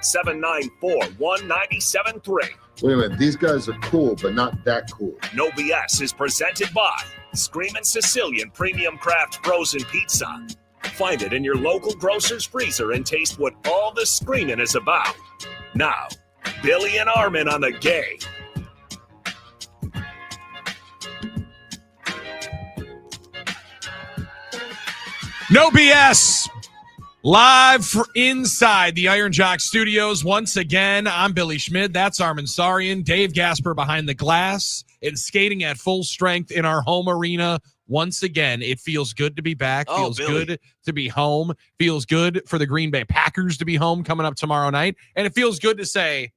794-1973. Wait a minute, these guys are cool, but not that cool. No BS is presented by Screamin' Sicilian Premium Craft Frozen Pizza. Find it in your local grocer's freezer and taste what all the screaming is about. Now, Billy and Armin on the game. No BS. Live inside the Iron Jock Studios once again. I'm Billy Schmid. That's Armin Sarian. Dave Gasper behind the glass and skating at full strength in our home arena. Once again, it feels good to be back. Feels good to be home. Feels good for the Green Bay Packers to be home coming up tomorrow night. And it feels good to say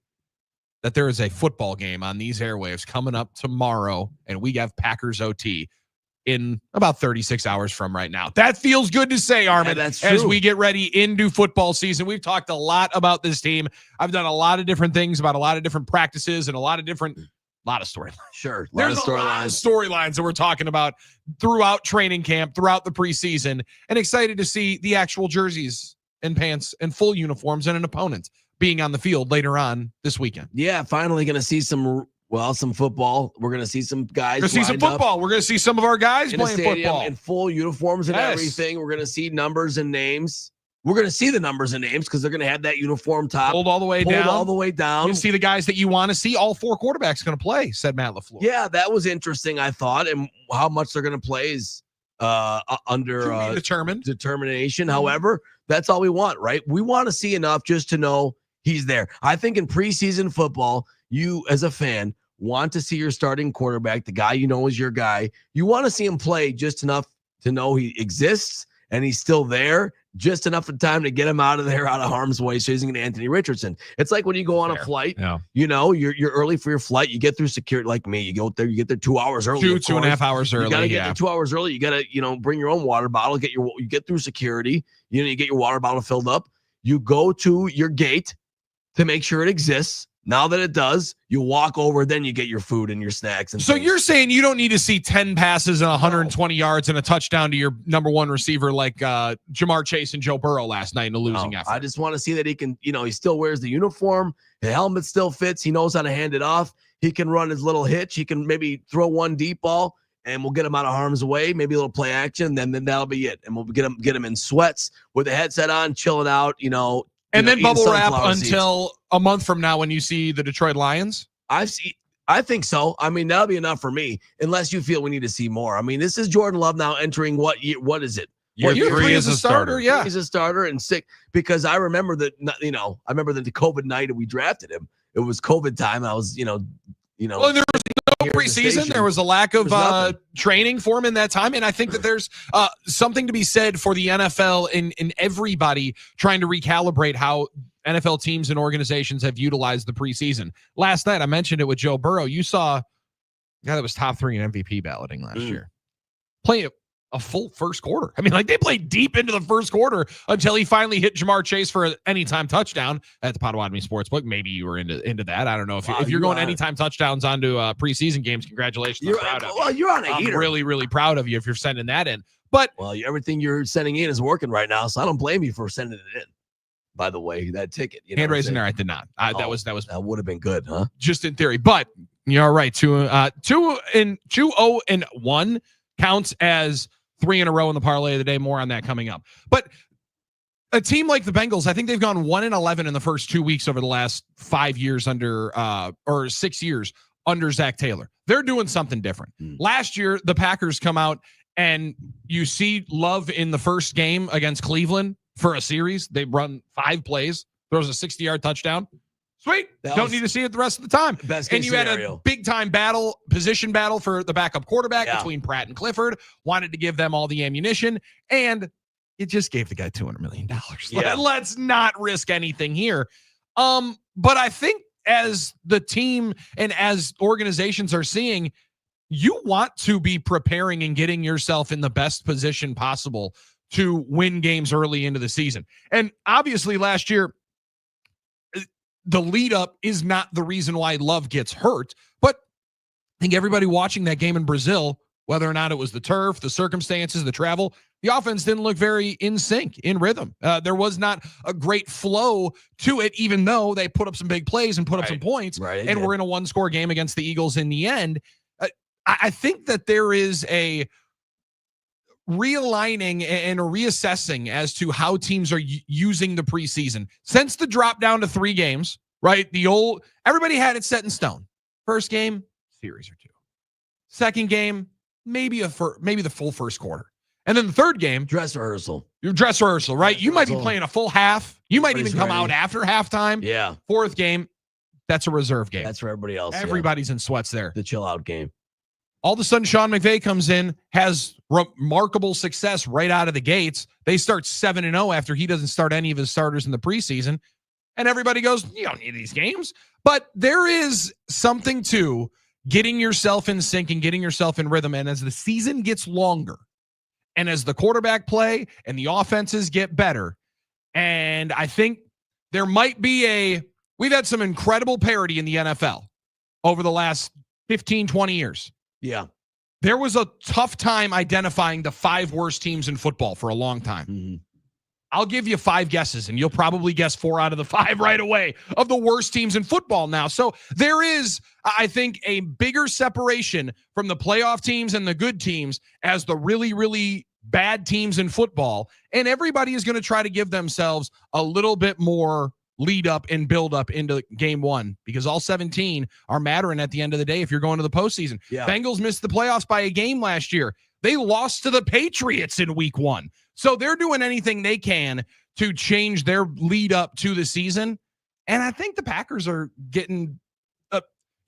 that there is a football game on these airwaves coming up tomorrow, and we have Packers OT in about 36 hours from right now. That feels good to say, Armin, that's true. as we get ready into football season. We've talked a lot about this team. I've done a lot of different things about a lot of different practices and a lot of storylines. Sure. There's a lot of storylines that we're talking about throughout training camp, throughout the preseason, and excited to see the actual jerseys and pants and full uniforms and an opponent being on the field later on this weekend. Yeah, finally going to see some football. We're going to see some guys. We're going to see some football. We're going to see some of our guys in playing football in full uniforms and everything. We're going to see numbers and names. We're going to see the numbers and names because they're going to have that uniform top pulled all the way down. You see the guys that you want to see. All four quarterbacks going to play, said Matt LaFleur. Yeah, that was interesting, I thought. And how much they're going to play is under determination. However, that's all we want, right? We want to see enough just to know he's there. I think in preseason football, you as a fan want to see your starting quarterback, the guy you know is your guy. You want to see him play just enough to know he exists and he's still there, just enough of time to get him out of harm's way so he's going to Anthony Richardson. It's like when you go on a flight, you know, you're early for your flight. You get through security like me. You go there, you get there 2 hours early. 2.5 hours early. You got to get there 2 hours early. You got to, bring your own water bottle, you get through security. You get your water bottle filled up. You go to your gate to make sure it exists. Now that it does, you walk over, then you get your food and your snacks. And so things. You're saying you don't need to see 10 passes and 120 yards and a touchdown to your number one receiver like Jamar Chase and Joe Burrow last night in a losing effort. I just want to see that he can, he still wears the uniform. The helmet still fits. He knows how to hand it off. He can run his little hitch. He can maybe throw one deep ball and we'll get him out of harm's way. Maybe a little play action. Then that'll be it. And we'll get him in sweats with the headset on, chilling out, and then bubble wrap until a month from now when you see the Detroit Lions? I think so. I mean, that'll be enough for me, unless you feel we need to see more. I mean, this is Jordan Love now entering what year? What is it? Year three as a starter, yeah. He's a starter and sick because I remember that, I remember that the COVID night we drafted him. It was COVID time. I was, Well, there was no preseason. There was a lack of training for him in that time. And I think that there's something to be said for the NFL and everybody trying to recalibrate how NFL teams and organizations have utilized the preseason. Last night, I mentioned it with Joe Burrow. You saw a guy that was top 3 in MVP balloting last year play a full first quarter. I mean, they played deep into the first quarter until he finally hit Jamar Chase for an anytime touchdown at the Potawatomi Sportsbook. Maybe you were into that. I don't know if you're going anytime touchdowns onto preseason games. Congratulations. You're on a heater. I'm really, really proud of you if you're sending that in. But everything you're sending in is working right now, so I don't blame you for sending it in. By the way, that ticket, hand raising there, I did not. That would have been good, huh? Just in theory, but you're all right. 2-0-1 counts as 3 in a row in the parlay of the day. More on that coming up. But a team like the Bengals, I think they've gone 1-11 in the first 2 weeks over the last 5 years or 6 years under Zach Taylor. They're doing something different. Last year, the Packers come out and you see Love in the first game against Cleveland for a series. They run 5 plays, throws a 60-yard touchdown. Sweet. Don't need to see it the rest of the time. And you had a big-time position battle for the backup quarterback between Pratt and Clifford. Wanted to give them all the ammunition, and it just gave the guy $200 million. Yeah. Let's not risk anything here. But I think as the team and as organizations are seeing, you want to be preparing and getting yourself in the best position possible to win games early into the season. And obviously last year, the lead up is not the reason why Love gets hurt, but I think everybody watching that game in Brazil, whether or not it was the turf, the circumstances, the travel, The offense didn't look very in sync, in rhythm. There was not a great flow to it, even though they put up some big plays and put up some points. And we're in a one-score game against the Eagles in the end. I think that there is a realigning and a reassessing as to how teams are using the preseason. Since the drop down to 3 games, right? Everybody had it set in stone. First game, series or 2. Second game, maybe the full first quarter. And then the third game, dress rehearsal, right? You might be playing a full half. You might even come out after halftime. Yeah. Fourth game, that's a reserve game. That's for everybody else. Everybody's in sweats there. The chill out game. All of a sudden, Sean McVay comes in, has remarkable success right out of the gates. They start 7-0 after he doesn't start any of his starters in the preseason. And everybody goes, you don't need these games. But there is something to getting yourself in sync and getting yourself in rhythm. And as the season gets longer, and as the quarterback play and the offenses get better, and I think there might be we've had some incredible parity in the NFL over the last 15, 20 years. Yeah. There was a tough time identifying the 5 worst teams in football for a long time. Mm-hmm. I'll give you 5 guesses, and you'll probably guess 4 out of the 5 right away of the worst teams in football now. So there is, I think, a bigger separation from the playoff teams and the good teams as the really, really bad teams in football. And everybody is going to try to give themselves a little bit more lead up and build up into game 1, because all 17 are mattering at the end of the day if you're going to the postseason. Yeah. Bengals missed the playoffs by a game last year. They lost to the Patriots in week 1. So they're doing anything they can to change their lead up to the season. And I think the Packers are getting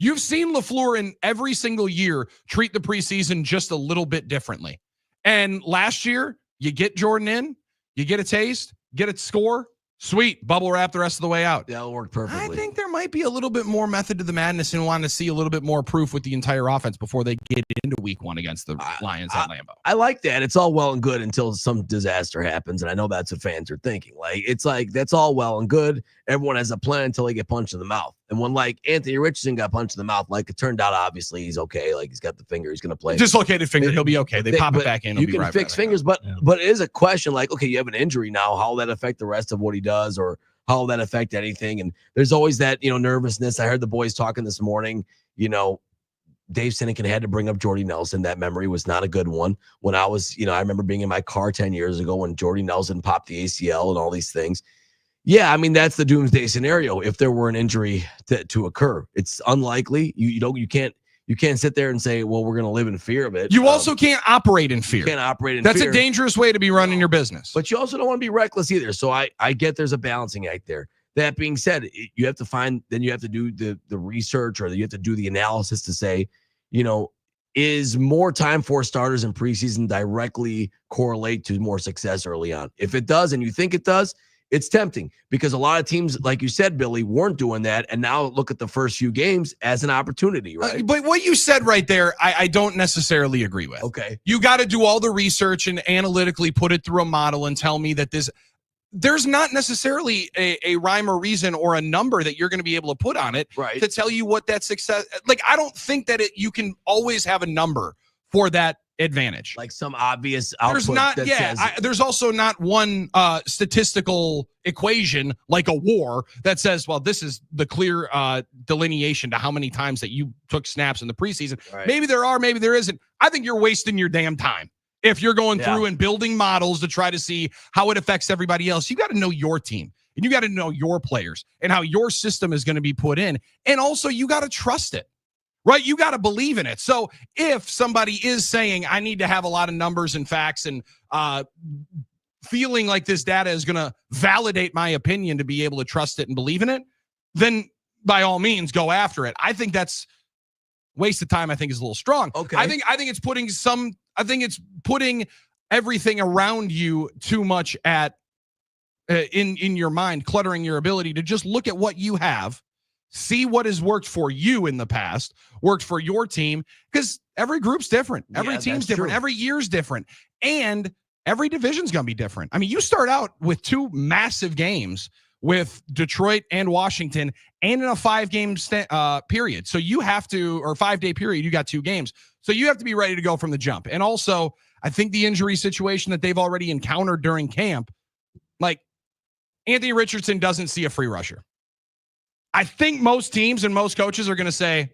you've seen LaFleur in every single year treat the preseason just a little bit differently. And last year, you get Jordan in, you get a taste, get a score, sweet, bubble wrap the rest of the way out. That'll work perfectly. I think there might be a little bit more method to the madness and wanting to see a little bit more proof with the entire offense before they get into week 1 against the Lions at Lambeau. I like that. It's all well and good until some disaster happens. And I know that's what fans are thinking. It's like, that's all well and good. Everyone has a plan until they get punched in the mouth. And when Anthony Richardson got punched in the mouth, it turned out, obviously he's okay. He's got the finger, he's going to play. Dislocated finger, he'll be okay. They pop it back in. You can fix fingers, but it is a question okay, you have an injury now. How will that affect the rest of what he does, or how will that affect anything? And there's always that, nervousness. I heard the boys talking this morning, Dave Sinekin had to bring up Jordy Nelson. That memory was not a good one. When I was, I remember being in my car 10 years ago when Jordy Nelson popped the ACL and all these things. Yeah, I mean, that's the doomsday scenario if there were an injury to occur. It's unlikely. You can't sit there and say, well, we're going to live in fear of it. You also can't operate in fear. You can't operate in fear. That's a dangerous way to be running your business. But you also don't want to be reckless either. So I get there's a balancing act there. That being said, you have to you have to do the research, or you have to do the analysis to say, is more time for starters in preseason directly correlate to more success early on? If it does, and you think it does, it's tempting, because a lot of teams, like you said, Billy, weren't doing that. And now look at the first few games as an opportunity, right? But what you said right there, I don't necessarily agree with. Okay. You got to do all the research and analytically put it through a model and tell me that there's not necessarily a rhyme or reason or a number that you're going to be able to put on it to tell you what that success. I don't think that you can always have a number for that advantage. Some obvious output. There's also not one statistical equation like a war that says, well, this is the clear delineation to how many times that you took snaps in the preseason. Right. Maybe there are, maybe there isn't. I think you're wasting your damn time if you're going through and building models to try to see how it affects everybody else. You got to know your team, and you got to know your players and how your system is going to be put in. And also you got to trust it. Right? You got to believe in it. So if somebody is saying, I need to have a lot of numbers and facts and feeling like this data is going to validate my opinion to be able to trust it and believe in it, then by all means go after it. I think that's waste of time. I think is a little strong. Okay. I think it's putting everything around you too much at in your mind, cluttering your ability to just look at what you have. See what has worked for you in the past, worked for your team, because every group's different. Every team's different. True. Every year's different. And every division's going to be different. I mean, you start out with 2 massive games with Detroit and Washington, and in a 5-game period. So you have to, or 5-day period, you got 2 games. So you have to be ready to go from the jump. And also, I think the injury situation that they've already encountered during camp, like Anthony Richardson doesn't see a free rusher. I think most teams and most coaches are going to say,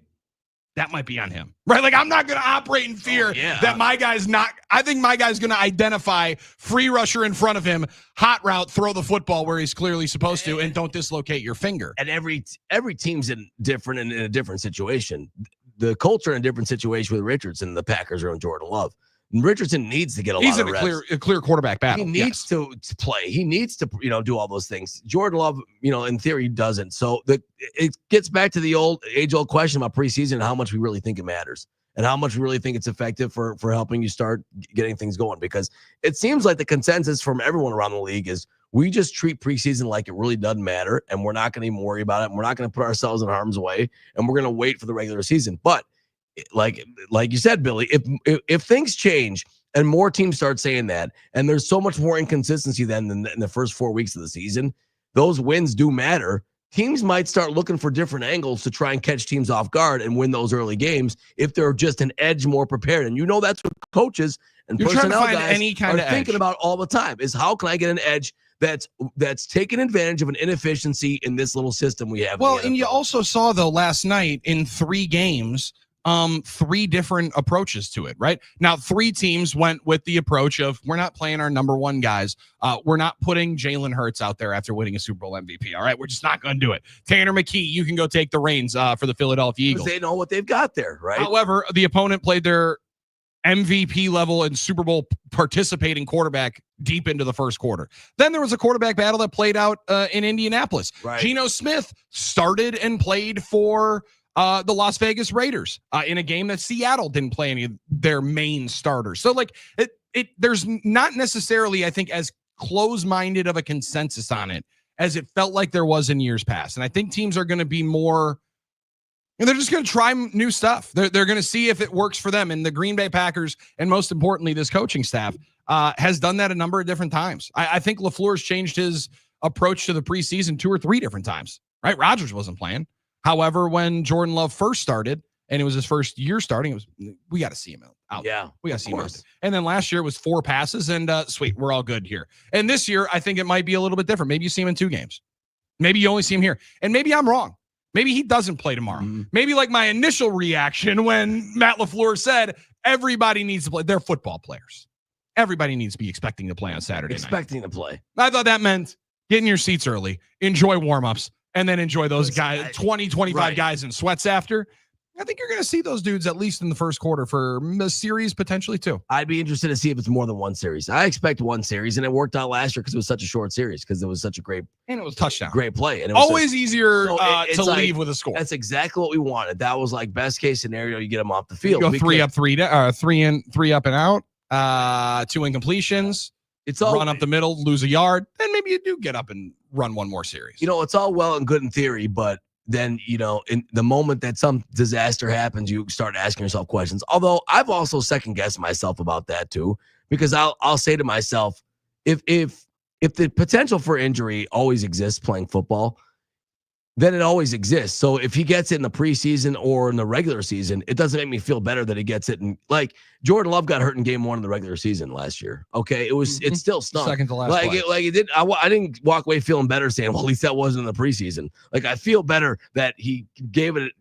that might be on him, right? Like, I'm not going to operate in fear that my guy's not. I think my guy's going to identify free rusher in front of him, hot route, throw the football where he's clearly supposed to, and don't dislocate your finger. And every team's in a different situation. The Colts are in a different situation with Richardson. The Packers are on Jordan Love. Richardson needs to get a lot of reps. He's in a clear quarterback battle. He needs to play. He needs to, do all those things. Jordan Love, in theory, doesn't. So it gets back to the age-old question about preseason and how much we really think it matters and how much we really think it's effective for helping you start getting things going. Because it seems like the consensus from everyone around the league is we just treat preseason like it really doesn't matter, and we're not going to even worry about it, and we're not going to put ourselves in harm's way, and we're going to wait for the regular season. But like you said, Billy, if things change and more teams start saying that, and there's so much more inconsistency than in the first 4 weeks of the season, those wins do matter. Teams might start looking for different angles to try and catch teams off guard and win those early games if they're just an edge more prepared. And that's what coaches and personnel guys are thinking about all the time is how can I get an edge that's taking advantage of an inefficiency in this little system we have. Well, and you also saw, though, last night in 3 games, 3 different approaches to it, right? Now, 3 teams went with the approach of we're not playing our number 1 guys. We're not putting Jalen Hurts out there after winning a Super Bowl MVP. All right, we're just not going to do it. Tanner McKee, you can go take the reins for the Philadelphia Eagles. They know what they've got there, right? However, the opponent played their MVP level and Super Bowl participating quarterback deep into the first quarter. Then there was a quarterback battle that played out in Indianapolis. Right. Geno Smith started and played for the Las Vegas Raiders in a game that Seattle didn't play any of their main starters. So like there's not necessarily, I think, as close-minded of a consensus on it as it felt like there was in years past. And I think teams are going to be more, they're just going to try new stuff. They're going to see if it works for them. And the Green Bay Packers, and most importantly, this coaching staff has done that a number of different times. I think LaFleur's changed his approach to the preseason 2 or 3 different times, right? Rodgers wasn't playing. However, when Jordan Love first started, and it was his first year starting, we got to see him out. Yeah, we got to see him out. And then last year it was 4 passes, and sweet, we're all good here. And this year, I think it might be a little bit different. Maybe you see him in 2 games. Maybe you only see him here. And maybe I'm wrong. Maybe he doesn't play tomorrow. Mm-hmm. Maybe like my initial reaction when Matt LaFleur said everybody needs to play. They're football players. Everybody needs to be expecting to play on Saturday night. Expecting to play. I thought that meant get in your seats early, enjoy warm-ups, and then enjoy those guys, 20, 25 guys in sweats after. I think you're going to see those dudes at least in the first quarter for a series, potentially 2. I'd be interested to see if it's more than 1 series. I expect 1 series, and it worked out last year because it was such a short series because it was such a great and it was touchdown, great play, and it was always easier to leave with a score. That's exactly what we wanted. That was like best case scenario. You get them off the field. You go 3 up, 3 down, 3 in, 3 up and out, 2 incompletions. It's all run up the middle, lose a yard, then maybe you do get up and run 1 more series. It's all well and good in theory, but then, in the moment that some disaster happens, you start asking yourself questions. Although I've also second guessed myself about that too, because I'll say to myself, if the potential for injury always exists playing football, then it always exists. So if he gets it in the preseason or in the regular season, it doesn't make me feel better that he gets it. And like Jordan Love got hurt in game 1 of the regular season last year. Okay. It still stunk. Second to last. I didn't walk away feeling better saying, well, at least that wasn't in the preseason. Like I feel better that he gave it,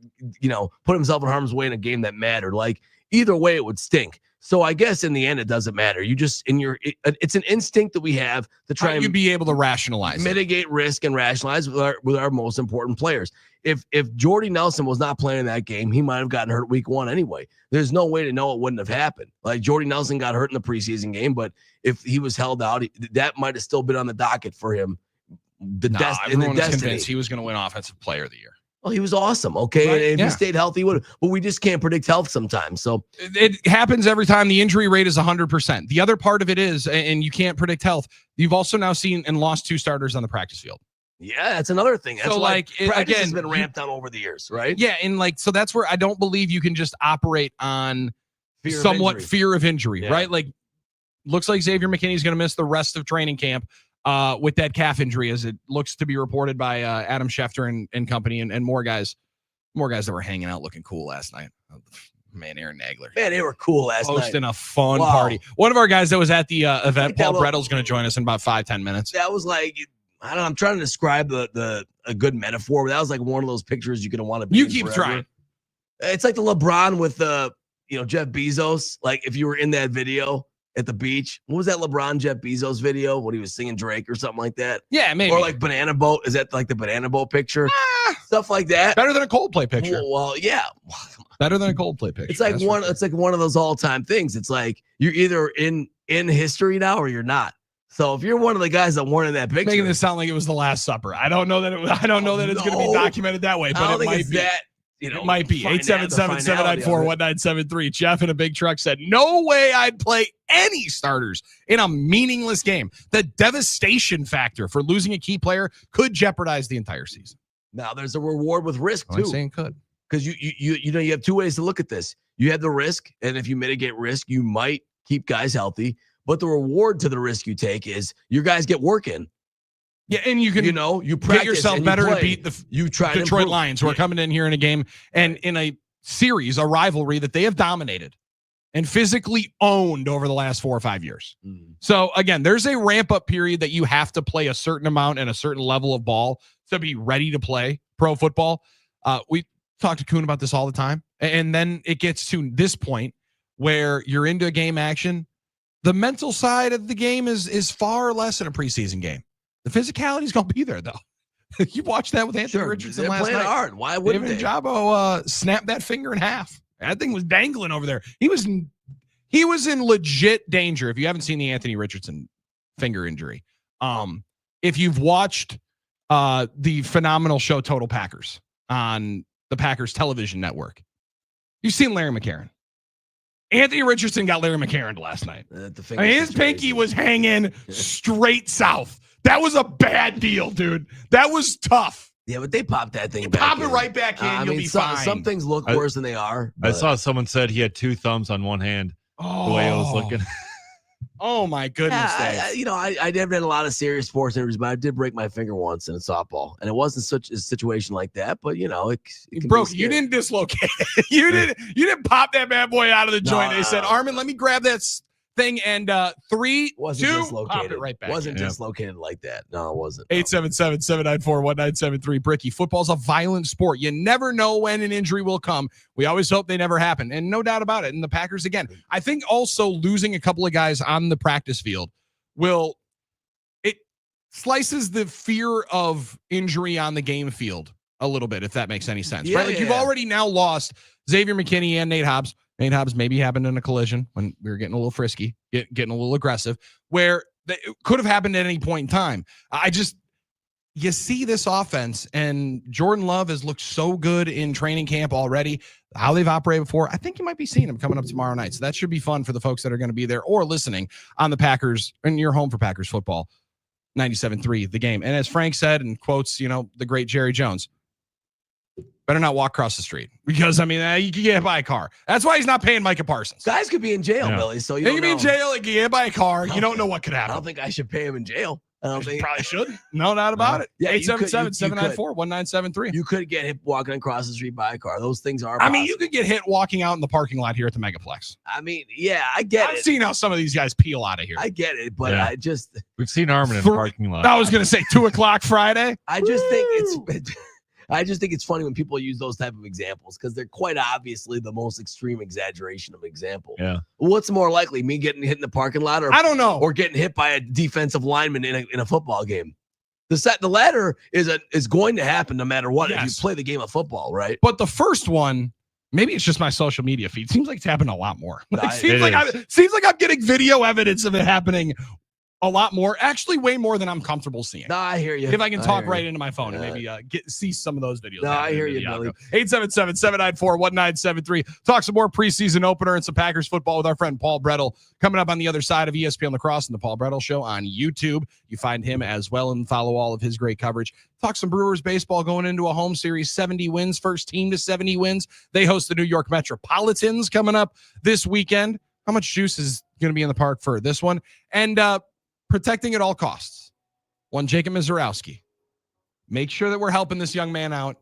put himself in harm's way in a game that mattered. Like either way, it would stink. So I guess in the end, it doesn't matter. You just it's an instinct that we have to try and be able to rationalize, mitigate risk, and rationalize with our most important players. If Jordy Nelson was not playing that game, he might have gotten hurt week 1 anyway. There's no way to know it wouldn't have happened. Like Jordy Nelson got hurt in the preseason game, but if he was held out, that might have still been on the docket for him. Everyone was convinced he was going to win Offensive Player of the Year. Well, he was awesome. Okay. Right? And if he stayed healthy, he would. But we just can't predict health sometimes. So it happens every time. The injury rate is 100%. The other part of it is, and you can't predict health. You've also now seen and lost 2 starters on the practice field. Yeah, that's another thing. That's so practice has been ramped down over the years, right? Yeah. And so that's where I don't believe you can just operate on fear of injury, right? Like looks like Xavier McKinney is going to miss the rest of training camp. With that calf injury, as it looks to be reported by Adam Schefter and company and more guys that were hanging out looking cool last night. Man, Aaron Nagler. Man, they were cool last night. Hosting a fun party. One of our guys that was at the event, Paul Brettle's going to join us in about 5-10 minutes. That was like, I don't know. I'm trying to describe a good metaphor, but that was like one of those pictures you're going to want to be. You keep trying. It's like the LeBron with Jeff Bezos. Like if you were in that video at the beach, what was that LeBron Jeff Bezos video when he was singing Drake or something like that? Yeah, maybe. Or like Banana Boat. Is that like the Banana Boat picture? Stuff like that. Better than a Coldplay picture. Well, yeah. Better than a Coldplay picture. It's like It's like one of those all-time things. It's like you're either in history now or you're not. So if you're one of the guys that weren't in that picture, making this sound like it was the Last Supper. I don't know that I don't know that it's going to be documented that way, but it might be. It might be. 877-794-1973. Jeff in a big truck said, no way I'd play any starters in a meaningless game. The devastation factor for losing a key player could jeopardize the entire season. Now there's a reward with risk too. I'm saying could. Because you have two ways to look at this. You have the risk, and if you mitigate risk, you might keep guys healthy. But the reward to the risk you take is your guys get work in. Yeah, and you can you get yourself better to beat the Detroit Lions, who are coming in here in a game and in a series, a rivalry that they have dominated and physically owned over the last 4 or 5 years. So again, there's a ramp up period that you have to play a certain amount and a certain level of ball to be ready to play pro football. We talk to Kuhn about this all the time, and then it gets to this point where you're into a game action. The mental side of the game is far less in a preseason game. The physicality is going to be there, though. You watched that with Anthony Richardson last night. Hard. Why wouldn't David Njoku snapped that finger in half. That thing was dangling over there. He was in legit danger. If you haven't seen the Anthony Richardson finger injury, if you've watched the phenomenal show Total Packers on the Packers television network, you've seen Larry McCarron. Anthony Richardson got Larry McCarron last night. His pinky was hanging straight south. That was a bad deal, dude. That was tough. Yeah, but they popped that thing back. Pop it right back in. You'll be fine. Some things look worse than they are. I saw someone said he had 2 thumbs on one hand. The way I was looking. Oh my goodness! I never did a lot of serious sports injuries, but I did break my finger once in a softball, and it wasn't such a situation like that. But it broke. You didn't dislocate. You didn't pop that bad boy out of the joint. They said, Armin, let me grab that thing and 3, 2, dislocated. Pop it right back. Wasn't dislocated like that. No, it wasn't. 877-794-1973. Bricky, football's a violent sport. You never know when an injury will come. We always hope they never happen, and no doubt about it. And the Packers, again, I think also losing a couple of guys on the practice field it slices the fear of injury on the game field a little bit, if that makes any sense. Yeah, right? Like you've already now lost Xavier McKinney and Nate Hobbs. Nate Hobbs maybe happened in a collision when we were getting a little frisky, getting a little aggressive, where it could have happened at any point in time. You see this offense, and Jordan Love has looked so good in training camp already, how they've operated before. I think you might be seeing him coming up tomorrow night. So that should be fun for the folks that are going to be there or listening on the Packers, and you're home for Packers football, 97.3, the game. And as Frank said, and quotes, the great Jerry Jones, better not walk across the street because, you can get hit by a car. That's why he's not paying Micah Parsons. Guys could be in jail, Billy. So they could be in jail, get hit by a car. You don't know what could happen. I don't think I should pay him in jail. I don't think probably should. No doubt about it. Yeah, 877-794-1973. You could get hit walking across the street by a car. Those things are possible. You could get hit walking out in the parking lot here at the Megaplex. I get it. I've seen how some of these guys peel out of here. I get it, but we've seen Armin in the parking lot. I was going to say 2:00 Friday. I just think it's funny when people use those type of examples because they're quite obviously the most extreme exaggeration of example. Yeah. What's more likely, me getting hit in the parking lot, or I don't know, or getting hit by a defensive lineman in a football game? The latter is going to happen no matter what if you play the game of football, right? But the first one, maybe it's just my social media feed. Seems like it's happened a lot more. Seems like I'm getting video evidence of it happening a lot more, actually way more than I'm comfortable seeing. No, I hear you. If I can talk right into my phone and maybe see some of those videos. No, I hear you, Billy. 877-794-1973. Talk some more preseason opener and some Packers football with our friend Paul Brettel coming up on the other side of ESPN Lacrosse and the Paul Brettel Show on YouTube. You find him as well and follow all of his great coverage. Talk some Brewers baseball going into a home series, 70 wins, first team to 70 wins. They host the New York Metropolitans coming up this weekend. How much juice is going to be in the park for this one? And protecting at all costs. One Jacob Mizorowski. Make sure that we're helping this young man out.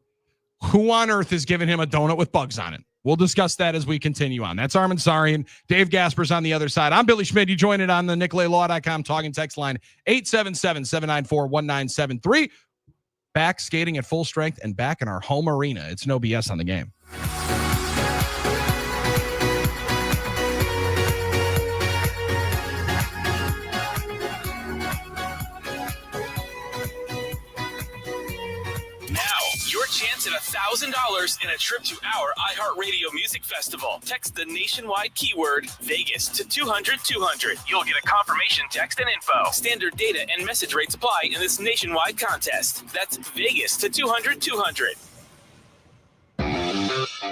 Who on earth is giving him a donut with bugs on it? We'll discuss that as we continue on. That's Armin Sarian. Dave Gasper's on the other side. I'm Billy Schmidt. You join it on the NicolaLaw.com talking text line 877-794-1973. Back skating at full strength and back in our home arena. It's no BS on the game. Chance at $1,000 in a trip to our iHeartRadio Music Festival. Text the nationwide keyword Vegas to 200-200. You'll get a confirmation text and info. Standard data and message rates apply in this nationwide contest. That's Vegas to 200-200.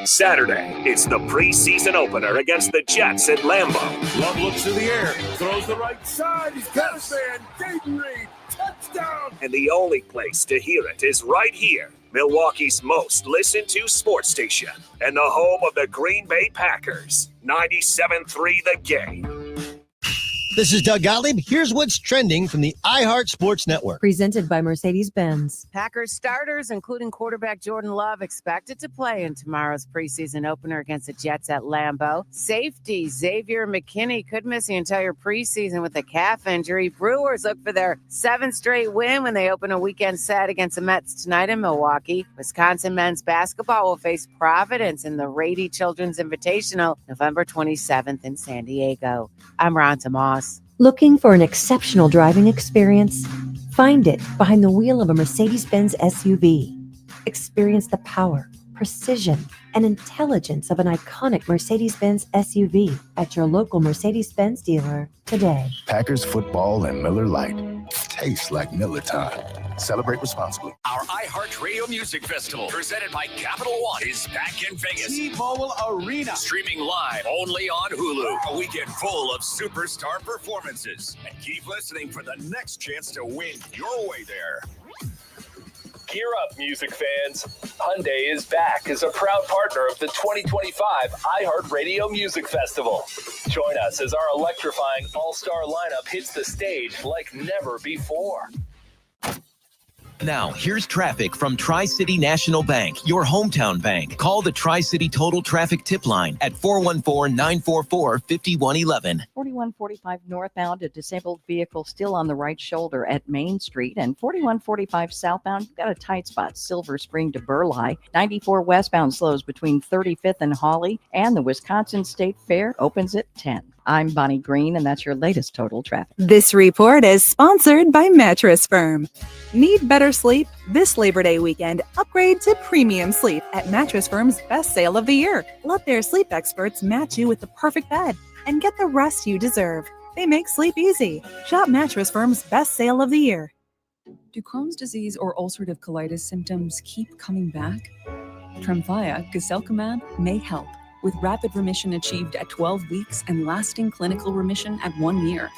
Saturday, it's the preseason opener against the Jets at Lambeau. Love looks in the air, throws the right side. He's got his man, Dayton Reed. Touchdown! And the only place to hear it is right here, Milwaukee's most listened to sports station and the home of the Green Bay Packers. 97.3 The Game. This is Doug Gottlieb. Here's what's trending from the iHeart Sports Network. Presented by Mercedes-Benz. Packers starters, including quarterback Jordan Love, expected to play in tomorrow's preseason opener against the Jets at Lambeau. Safety Xavier McKinney could miss the entire preseason with a calf injury. Brewers look for their 7th straight win when they open a weekend set against the Mets tonight in Milwaukee. Wisconsin men's basketball will face Providence in the Rady Children's Invitational November 27th in San Diego. I'm Ronta Moss. Looking for an exceptional driving experience? Find it behind the wheel of a Mercedes-Benz SUV. Experience the power, precision, and intelligence of an iconic Mercedes-Benz SUV at your local Mercedes-Benz dealer today. Packers football and Miller Lite. Tastes like Miller time. Celebrate responsibly. Our iHeartRadio Music Festival, presented by Capital One, is back in Vegas. T-Mobile Arena. Streaming live only on Hulu. A weekend full of superstar performances. And keep listening for the next chance to win your way there. Gear up, music fans. Hyundai is back as a proud partner of the 2025 iHeartRadio Music Festival. Join us as our electrifying all-star lineup hits the stage like never before. Now, here's traffic from Tri-City National Bank, your hometown bank. Call the Tri-City Total Traffic Tip Line at 414-944-5111. 4145 northbound, a disabled vehicle still on the right shoulder at Main Street. And 4145 southbound, you've got a tight spot, Silver Spring to Burleigh. 94 westbound slows between 35th and Hawley. And the Wisconsin State Fair opens at 10. I'm Bonnie Green, and that's your latest total traffic. This report is sponsored by Mattress Firm. Need better sleep? This Labor Day weekend, upgrade to premium sleep at Mattress Firm's best sale of the year. Let their sleep experts match you with the perfect bed and get the rest you deserve. They make sleep easy. Shop Mattress Firm's best sale of the year. Do Crohn's disease or ulcerative colitis symptoms keep coming back? Tremfya, guselkumab, may help, with rapid remission achieved at 12 weeks and lasting clinical remission at 1 year.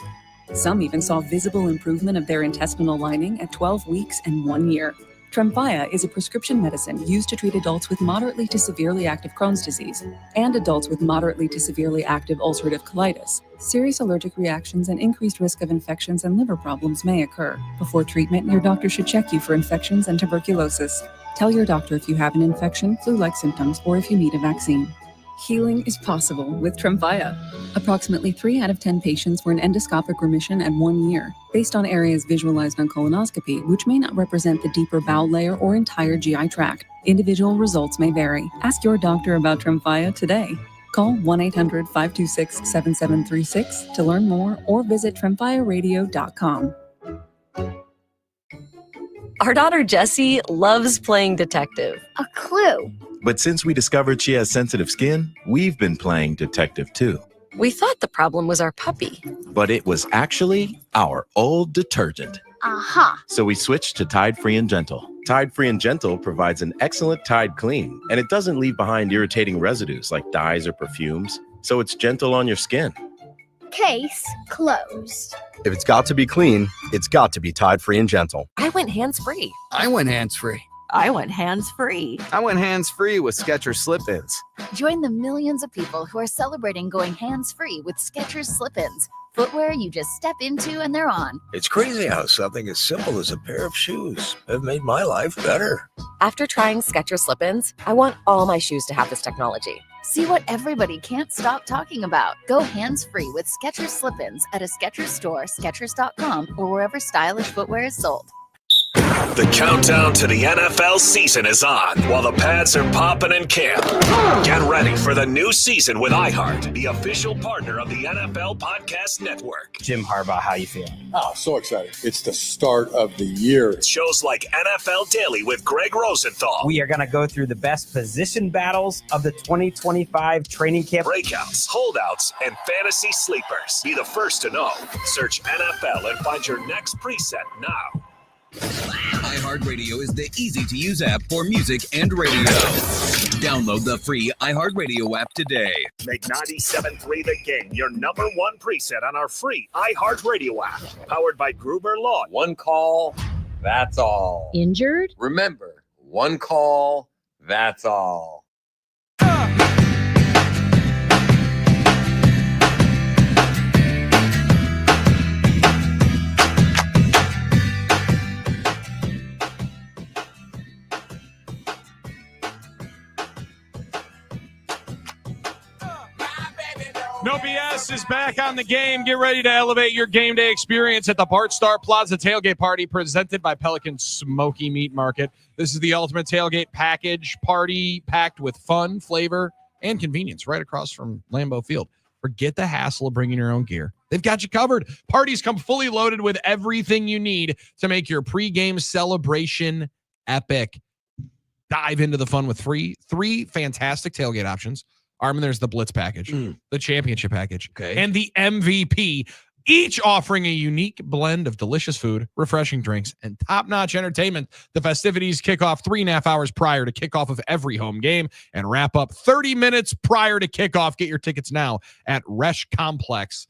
Some even saw visible improvement of their intestinal lining at 12 weeks and 1 year. Tremfya is a prescription medicine used to treat adults with moderately to severely active Crohn's disease and adults with moderately to severely active ulcerative colitis. Serious allergic reactions and increased risk of infections and liver problems may occur. Before treatment, your doctor should check you for infections and tuberculosis. Tell your doctor if you have an infection, flu-like symptoms, or if you need a vaccine. Healing is possible with Tremfya. Approximately 3 out of 10 patients were in endoscopic remission at 1 year, based on areas visualized on colonoscopy, which may not represent the deeper bowel layer or entire GI tract. Individual results may vary. Ask your doctor about Tremfya today. Call 1-800-526-7736 to learn more or visit tremfyaradio.com. Our daughter Jessie loves playing detective. A clue. But since we discovered she has sensitive skin, we've been playing detective too. We thought the problem was our puppy. But it was actually our old detergent. Aha. So we switched to Tide Free and Gentle. Tide Free and Gentle provides an excellent Tide clean, and it doesn't leave behind irritating residues like dyes or perfumes, so it's gentle on your skin. Case closed. If it's got to be clean, it's got to be Tide Free and Gentle. I went hands-free. I went hands-free. I went hands-free. I went hands-free with Skechers Slip-ins. Join the millions of people who are celebrating going hands-free with Skechers Slip-ins. Footwear you just step into and they're on. It's crazy how something as simple as a pair of shoes have made my life better. After trying Skechers Slip-ins, I want all my shoes to have this technology. See what everybody can't stop talking about. Go hands-free with Skechers Slip-ins at a Skechers store, Skechers.com, or wherever stylish footwear is sold. The countdown to the NFL season is on while the pads are popping in camp. Get ready for the new season with iHeart, the official partner of the NFL Podcast Network. Jim Harbaugh, how you feeling? Oh, so excited. It's the start of the year. Shows like NFL Daily with Greg Rosenthal. We are going to go through the best position battles of the 2025 training camp. Breakouts, holdouts, and fantasy sleepers. Be the first to know. Search NFL and find your next preset now. iHeartRadio is the easy-to-use app for music and radio. Download the free iHeartRadio app today. Make 97.3 The Game your number one preset on our free iHeartRadio app. Powered by Gruber Law. One call, that's all. Injured? Remember, one call, that's all. No BS is back on the game. Get ready to elevate your game day experience at the Bart Star Plaza Tailgate Party presented by Pelican Smoky Meat Market. This is the ultimate tailgate package party packed with fun, flavor, and convenience right across from Lambeau Field. Forget the hassle of bringing your own gear. They've got you covered. Parties come fully loaded with everything you need to make your pregame celebration epic. Dive into the fun with three fantastic tailgate options. Armin, there's the Blitz package, the championship package, and the MVP, each offering a unique blend of delicious food, refreshing drinks, and top-notch entertainment. The festivities kick off 3.5 hours prior to kickoff of every home game and wrap up 30 minutes prior to kickoff. Get your tickets now at reshcomplex.com.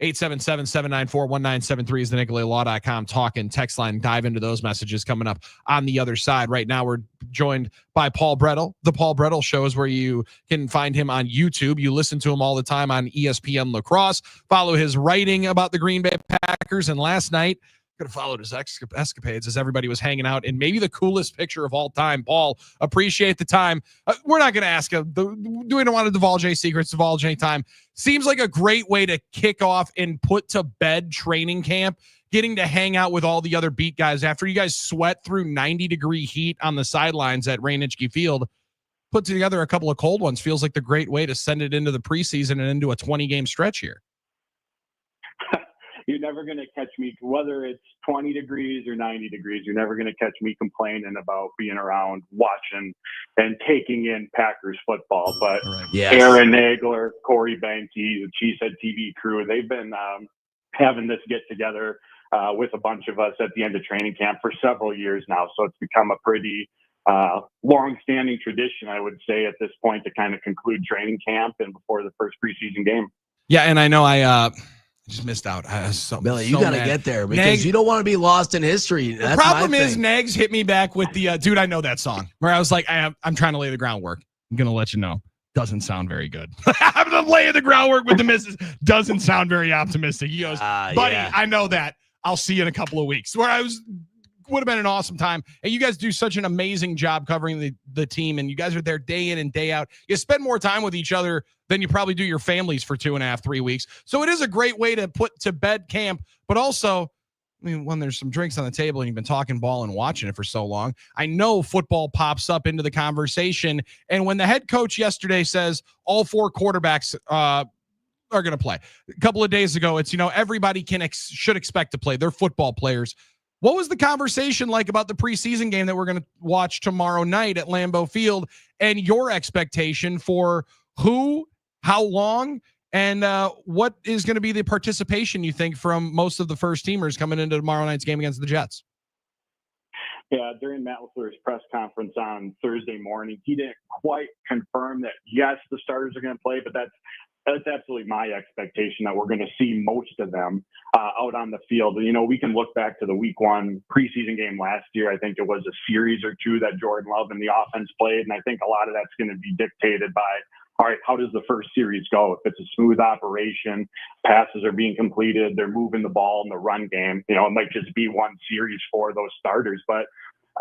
877-794-1973 is the NicoletLaw.com talk and text line. Dive into those messages coming up on the other side. Right now, we're joined by Paul Brettel. The Paul Brettel Show is where you can find him on YouTube. You listen to him all the time on ESPN Lacrosse. Follow his writing about the Green Bay Packers. And last night, could have followed his escapades as everybody was hanging out in maybe the coolest picture of all time. Paul, appreciate the time. We're not going to ask him. We don't want to divulge any secrets, divulge any time. Seems like a great way to kick off and put to bed training camp, getting to hang out with all the other beat guys after you guys sweat through 90-degree heat on the sidelines at Reinitschke Field. Put together a couple of cold ones. Feels like the great way to send it into the preseason and into a 20-game stretch here. You're never going to catch me, whether it's 20 degrees or 90 degrees, you're never going to catch me complaining about being around, watching, and taking in Packers football. But Aaron Nagler, Corey Behnke, the Cheesehead TV crew, they've been having this get-together with a bunch of us at the end of training camp for several years now. So it's become a pretty long-standing tradition, I would say, at this point to kind of conclude training camp and before the first preseason game. Yeah, and I know I just missed out. Billy, you got to get there because you don't want to be lost in history. The problem is Nags hit me back with the, dude, I know that song. Where I was like, I'm trying to lay the groundwork. I'm going to let you know. Doesn't sound very good. I'm laying the groundwork with the missus. Doesn't sound very optimistic. He goes, buddy, I know that. I'll see you in a couple of weeks. Where I would have been an awesome time. And you guys do such an amazing job covering the team. And you guys are there day in and day out. You spend more time with each other than you probably do your families for 2.5, 3 weeks. So it is a great way to put to bed camp, but also, I mean, when there's some drinks on the table and you've been talking ball and watching it for so long, I know football pops up into the conversation. And when the head coach yesterday says all 4 quarterbacks are going to play, a couple of days ago, it's, everybody should expect to play. They're football players. What was the conversation like about the preseason game that we're going to watch tomorrow night at Lambeau Field and your expectation for who, how long, and what is going to be the participation, you think, from most of the first teamers coming into tomorrow night's game against the Jets? Yeah, during Matt LaFleur's press conference on Thursday morning, he didn't quite confirm that, yes, the starters are going to play, but that's absolutely my expectation that we're going to see most of them out on the field. We can look back to the week 1 preseason game last year. I think it was a series or 2 that Jordan Love and the offense played, and I think a lot of that's going to be dictated by, all right, how does the first series go? If it's a smooth operation, passes are being completed, they're moving the ball in the run game, it might just be one series for those starters. But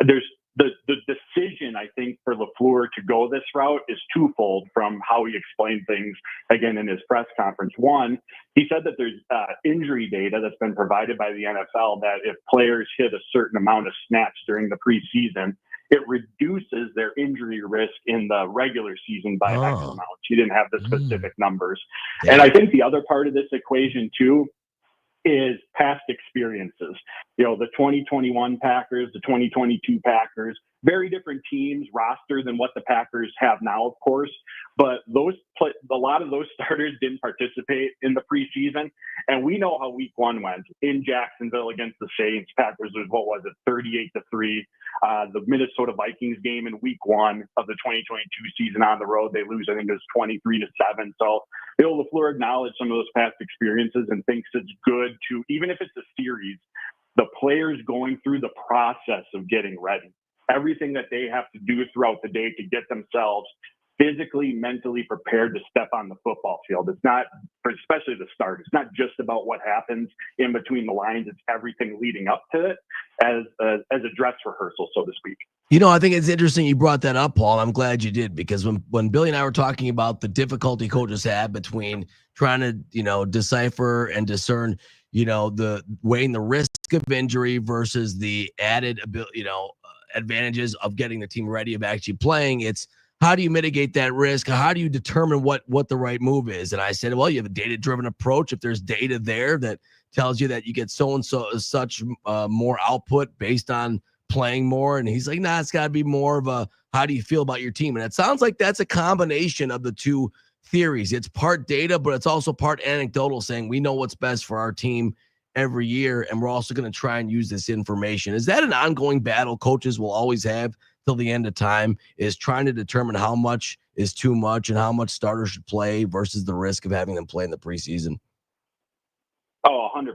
there's the decision reason I think for LaFleur to go this route is twofold from how he explained things again in his press conference. One, he said that there's injury data that's been provided by the NFL that if players hit a certain amount of snaps during the preseason, it reduces their injury risk in the regular season by X amount. He didn't have the specific numbers. Yeah. And I think the other part of this equation too is past experiences. You know, the 2021 Packers, the 2022 Packers, very different teams roster than what the Packers have now, of course. But a lot of those starters didn't participate in the preseason. And we know how week one went in Jacksonville against the Saints. Packers was, 38-3. The Minnesota Vikings game in week one of the 2022 season on the road, they lose, I think it was 23-7. So Bill LaFleur acknowledged some of those past experiences and thinks it's good to, even if it's a series, the players going through the process of getting ready. Everything that they have to do throughout the day to get themselves physically, mentally prepared to step on the football field. It's not, especially the start, it's not just about what happens in between the lines. It's everything leading up to it as a dress rehearsal, so to speak. You know, I think it's interesting you brought that up, Paul. I'm glad you did, because when Billy and I were talking about the difficulty coaches have between trying to, decipher and discern, the weighing the risk of injury versus the added, advantages of getting the team ready of actually playing. It's how do you mitigate that risk? How do you determine what the right move is? And I said, well, you have a data-driven approach. If there's data there that tells you that you get so-and-so such more output based on playing more. And he's like, nah, it's got to be more of a, how do you feel about your team? And it sounds like that's a combination of the two theories. It's part data, but it's also part anecdotal, saying we know what's best for our team every year, and we're also going to try and use this information. Is that an ongoing battle coaches will always have till the end of time, is trying to determine how much is too much and how much starters should play versus the risk of having them play in the preseason? Oh, 100%.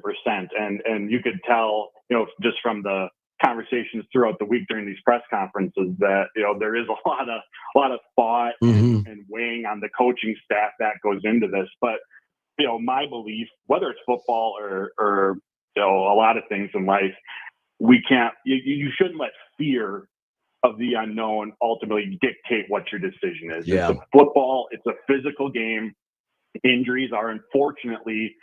And you could tell, just from the conversations throughout the week during these press conferences that, there is a lot of thought and weighing on the coaching staff that goes into this. But my belief, whether it's football or a lot of things in life, you shouldn't let fear of the unknown ultimately dictate what your decision is. Yeah. It's a football, it's a physical game. Injuries are unfortunately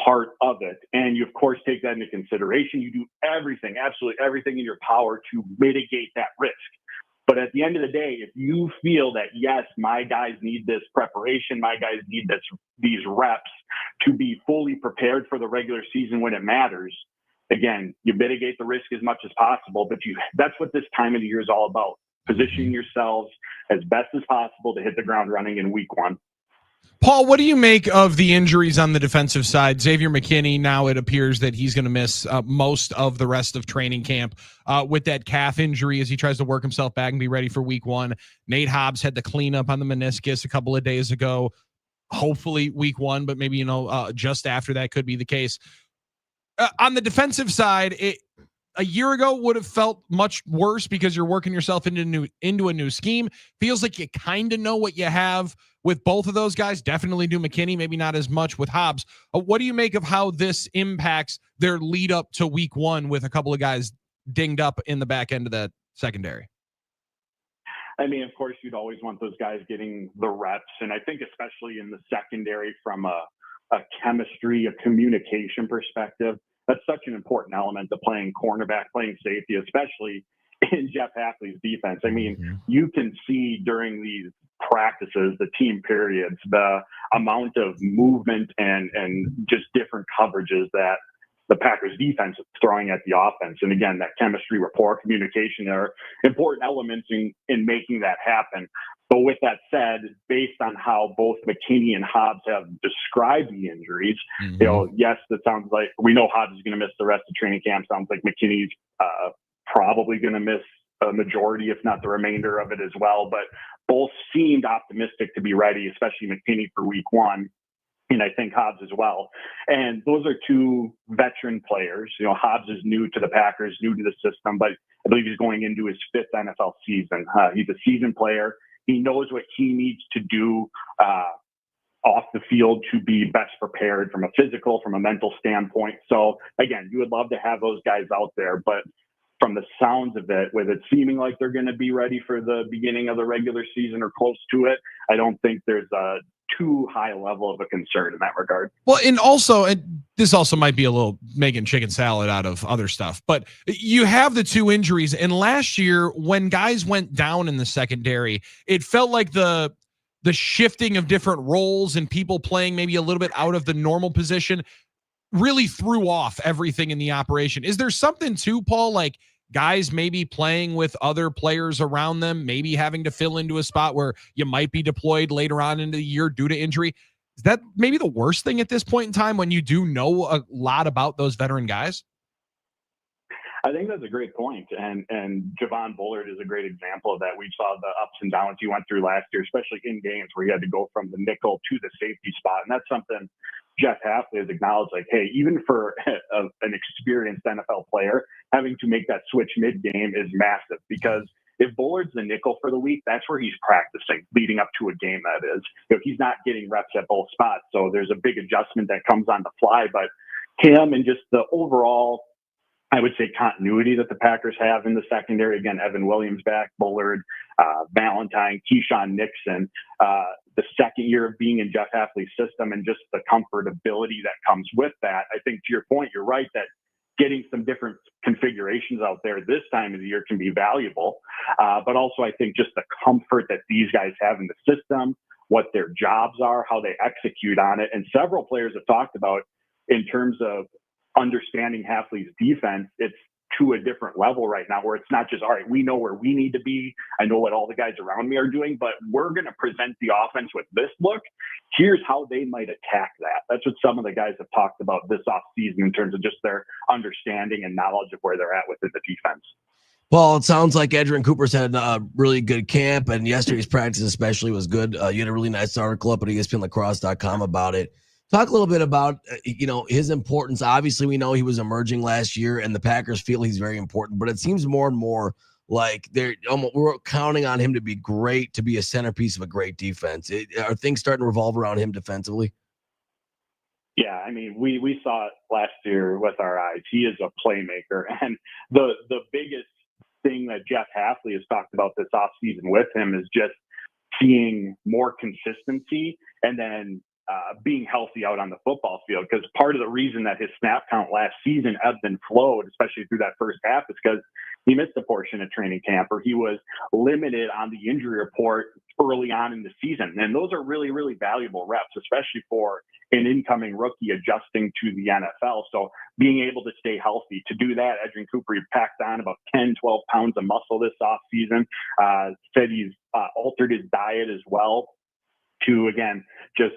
part of it. And you, of course, take that into consideration. You do everything, absolutely everything in your power to mitigate that risk. But at the end of the day, if you feel that, yes, my guys need this preparation, my guys need these reps to be fully prepared for the regular season when it matters, again, you mitigate the risk as much as possible. But that's what this time of the year is all about, positioning yourselves as best as possible to hit the ground running in week one. Paul, what do you make of the injuries on the defensive side? Xavier McKinney, now it appears that he's going to miss most of the rest of training camp with that calf injury as he tries to work himself back and be ready for week one. Nate Hobbs had the cleanup on the meniscus a couple of days ago. Hopefully week one, but maybe, just after that could be the case. On the defensive side, a year ago would have felt much worse because you're working yourself into a new scheme. Feels like you kind of know what you have with both of those guys. Definitely do McKinney, maybe not as much with Hobbs. What do you make of how this impacts their lead up to week one with a couple of guys dinged up in the back end of the secondary? I mean, of course, you'd always want those guys getting the reps. And I think especially in the secondary from a chemistry, a communication perspective, that's such an important element to playing cornerback, playing safety, especially in Jeff Hafley's defense. I mean, you can see during these practices, the team periods, the amount of movement and just different coverages that the Packers defense is throwing at the offense. And again, that chemistry, rapport, communication are important elements in making that happen. But with that said, based on how both McKinney and Hobbs have described the injuries, yes, that sounds like we know Hobbs is going to miss the rest of training camp. Sounds like McKinney's probably going to miss a majority, if not the remainder of it as well. But both seemed optimistic to be ready, especially McKinney for week one. And I think Hobbs as well. And those are two veteran players. Hobbs is new to the Packers, new to the system, but I believe he's going into his 5th NFL season. He's a seasoned player. He knows what he needs to do off the field to be best prepared from a physical, from a mental standpoint. So again, you would love to have those guys out there, but from the sounds of it, with it seeming like they're going to be ready for the beginning of the regular season or close to it, I don't think there's a too high level of a concern in that regard. Well, and also, and this also might be a little making chicken salad out of other stuff, but you have the 2 injuries. And last year, when guys went down in the secondary, it felt like the shifting of different roles and people playing maybe a little bit out of the normal position really threw off everything in the operation. Is there something too, Paul, like guys maybe playing with other players around them, maybe having to fill into a spot where you might be deployed later on into the year due to injury? Is that maybe the worst thing at this point in time when you do know a lot about those veteran guys? I think that's a great point. And Javon Bullard is a great example of that. We saw the ups and downs he went through last year, especially in games where he had to go from the nickel to the safety spot. And that's something Jeff Hafley has acknowledged, like, hey, even for an experienced NFL player, having to make that switch mid-game is massive, because if Bullard's the nickel for the week, that's where he's practicing leading up to a game, that is. He's not getting reps at both spots, so there's a big adjustment that comes on the fly. But him and just the overall, I would say, continuity that the Packers have in the secondary. Again, Evan Williams back, Bullard, Valentine, Keyshawn Nixon, the second year of being in Jeff Hafley's system, and just the comfortability that comes with that. I think, to your point, you're right that getting some different configurations out there this time of the year can be valuable. But also, I think just the comfort that these guys have in the system, what their jobs are, how they execute on it. And several players have talked about, in terms of understanding Hafley's defense, it's to a different level right now, where it's not just, all right, we know where we need to be. I know what all the guys around me are doing, but we're going to present the offense with this look. Here's how they might attack that. That's what some of the guys have talked about this offseason in terms of just their understanding and knowledge of where they're at within the defense. Well, it sounds like Edgerrin Cooper's had a really good camp, and yesterday's practice especially was good. You had a really nice article up at ESPNlacrosse.com about it. Talk a little bit about, his importance. Obviously, we know he was emerging last year, and the Packers feel he's very important, but it seems more and more like we're counting on him to be great, to be a centerpiece of a great defense. Are things starting to revolve around him defensively? Yeah, I mean, we saw it last year with our eyes. He is a playmaker, and the biggest thing that Jeff Hafley has talked about this offseason with him is just seeing more consistency, and then being healthy out on the football field. Because part of the reason that his snap count last season ebbed and flowed, especially through that first half, is because he missed a portion of training camp, or he was limited on the injury report early on in the season. And those are really, really valuable reps, especially for an incoming rookie adjusting to the NFL. So being able to stay healthy, to do that, Edgerrin Cooper, he packed on about 10, 12 pounds of muscle this offseason. Said he's altered his diet as well to, again, just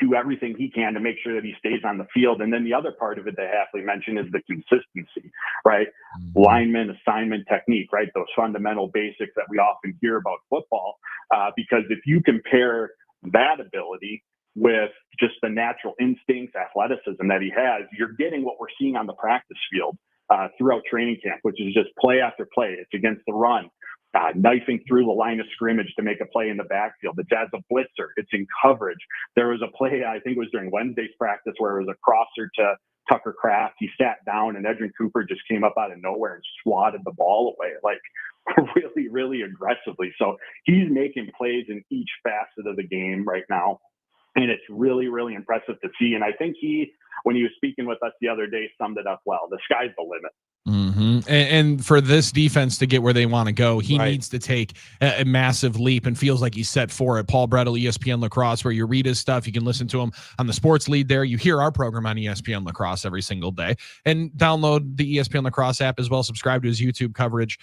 do everything he can to make sure that he stays on the field. And then the other part of it that Hafley mentioned is the consistency, right? Lineman assignment technique, right? Those fundamental basics that we often hear about football. Because if you compare that ability with just the natural instincts, athleticism that he has, you're getting what we're seeing on the practice field throughout training camp, which is just play after play. It's against the run. Knifing through the line of scrimmage to make a play in the backfield. It's as a blitzer. It's in coverage. There was a play, I think it was during Wednesday's practice, where it was a crosser to Tucker Kraft. He sat down, and Edgerrin Cooper just came up out of nowhere and swatted the ball away, like really, really aggressively. So he's making plays in each facet of the game right now. And it's really, really impressive to see. And I think he, when he was speaking with us the other day, summed it up well. The sky's the limit. Mm-hmm. And for this defense to get where they want to go, he needs to take a massive leap, and feels like he's set for it. Paul Bretl, ESPN Lacrosse, where you read his stuff. You can listen to him on the sports lead there. You hear our program on ESPN Lacrosse every single day, and download the ESPN Lacrosse app as well. Subscribe to his YouTube coverage.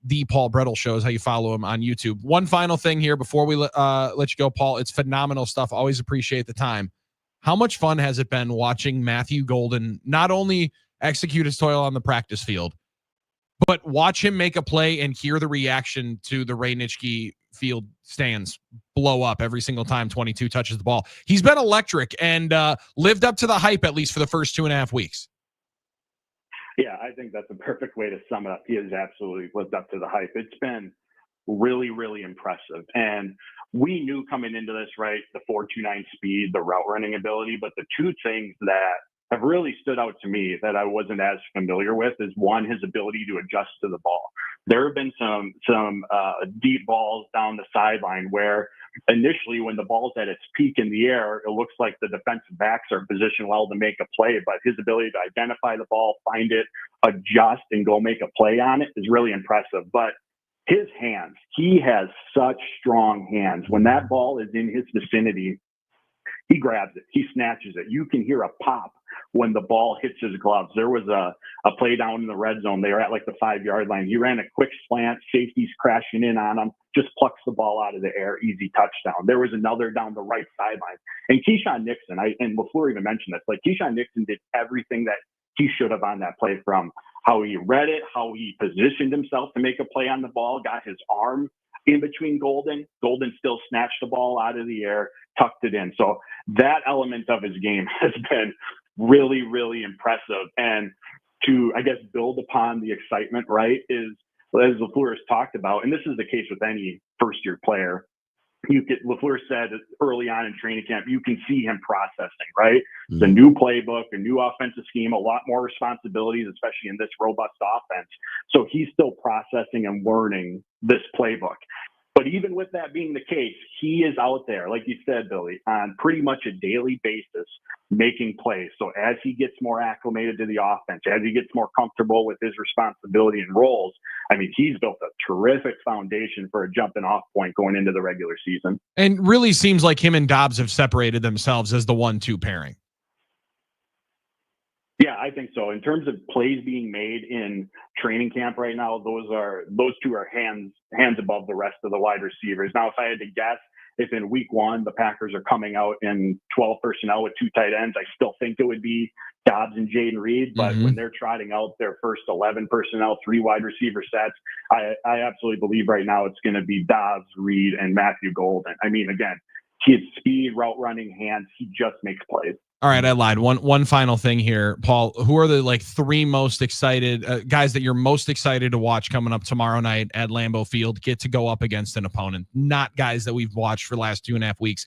The Paul Bretl Show is how you follow him on YouTube. One final thing here before we let you go, Paul. It's phenomenal stuff. Always appreciate the time. How much fun has it been watching Matthew Golden not only execute his toil on the practice field, but watch him make a play and hear the reaction to the Ray Nitschke field stands blow up every single time 22 touches the ball? He's been electric and lived up to the hype, at least for the first 2.5 weeks. Yeah, I think that's a perfect way to sum it up. He has absolutely lived up to the hype. It's been really, really impressive. And we knew coming into this, right, the 4.29 speed, the route running ability, but the two things that have really stood out to me that I wasn't as familiar with is one, his ability to adjust to the ball. There have been some deep balls down the sideline where initially when the ball's at its peak in the air, it looks like the defensive backs are positioned well to make a play, but his ability to identify the ball, find it, adjust, and go make a play on it is really impressive. But his hands, he has such strong hands. When that ball is in his vicinity, he grabs it, he snatches it. You can hear a pop when the ball hits his gloves. There was a play down in the red zone. They were at like the 5-yard line. He ran a quick slant, safeties crashing in on him, just plucks the ball out of the air, easy touchdown. There was another down the right sideline. And Keyshawn Nixon, and LaFleur even mentioned this, like Keyshawn Nixon did everything that he should have on that play, from how he read it, how he positioned himself to make a play on the ball, got his arm in between Golden. Golden still snatched the ball out of the air, tucked it in. So that element of his game has been really, really impressive. And to, I guess, build upon the excitement, right, is, as LaFleur has talked about, and this is the case with any first-year player, LaFleur said early on in training camp, you can see him processing, right? It's a new playbook, a new offensive scheme, a lot more responsibilities, especially in this robust offense. So he's still processing and learning this playbook. But even with that being the case, he is out there, like you said, Billy, on pretty much a daily basis, making plays. So as he gets more acclimated to the offense, as he gets more comfortable with his responsibility and roles, I mean, he's built a terrific foundation for a jumping off point going into the regular season. And really seems like him and Dobbs have separated themselves as the 1-2 pairing. Yeah, I think so. In terms of plays being made in training camp right now, those two are hands above the rest of the wide receivers. Now, if I had to guess, if in week 1 the Packers are coming out in 12 personnel with 2 tight ends, I still think it would be Dobbs and Jaden Reed. But when they're trotting out their first 11 personnel, 3 wide receiver sets, I absolutely believe right now it's going to be Dobbs, Reed, and Matthew Golden. I mean, again, he has speed, route running, hands. He just makes plays. All right, I lied. One final thing here, Paul. Who are the 3 most excited guys that you're most excited to watch coming up tomorrow night at Lambeau Field? Get to go up against an opponent, not guys that we've watched for the last 2.5 weeks,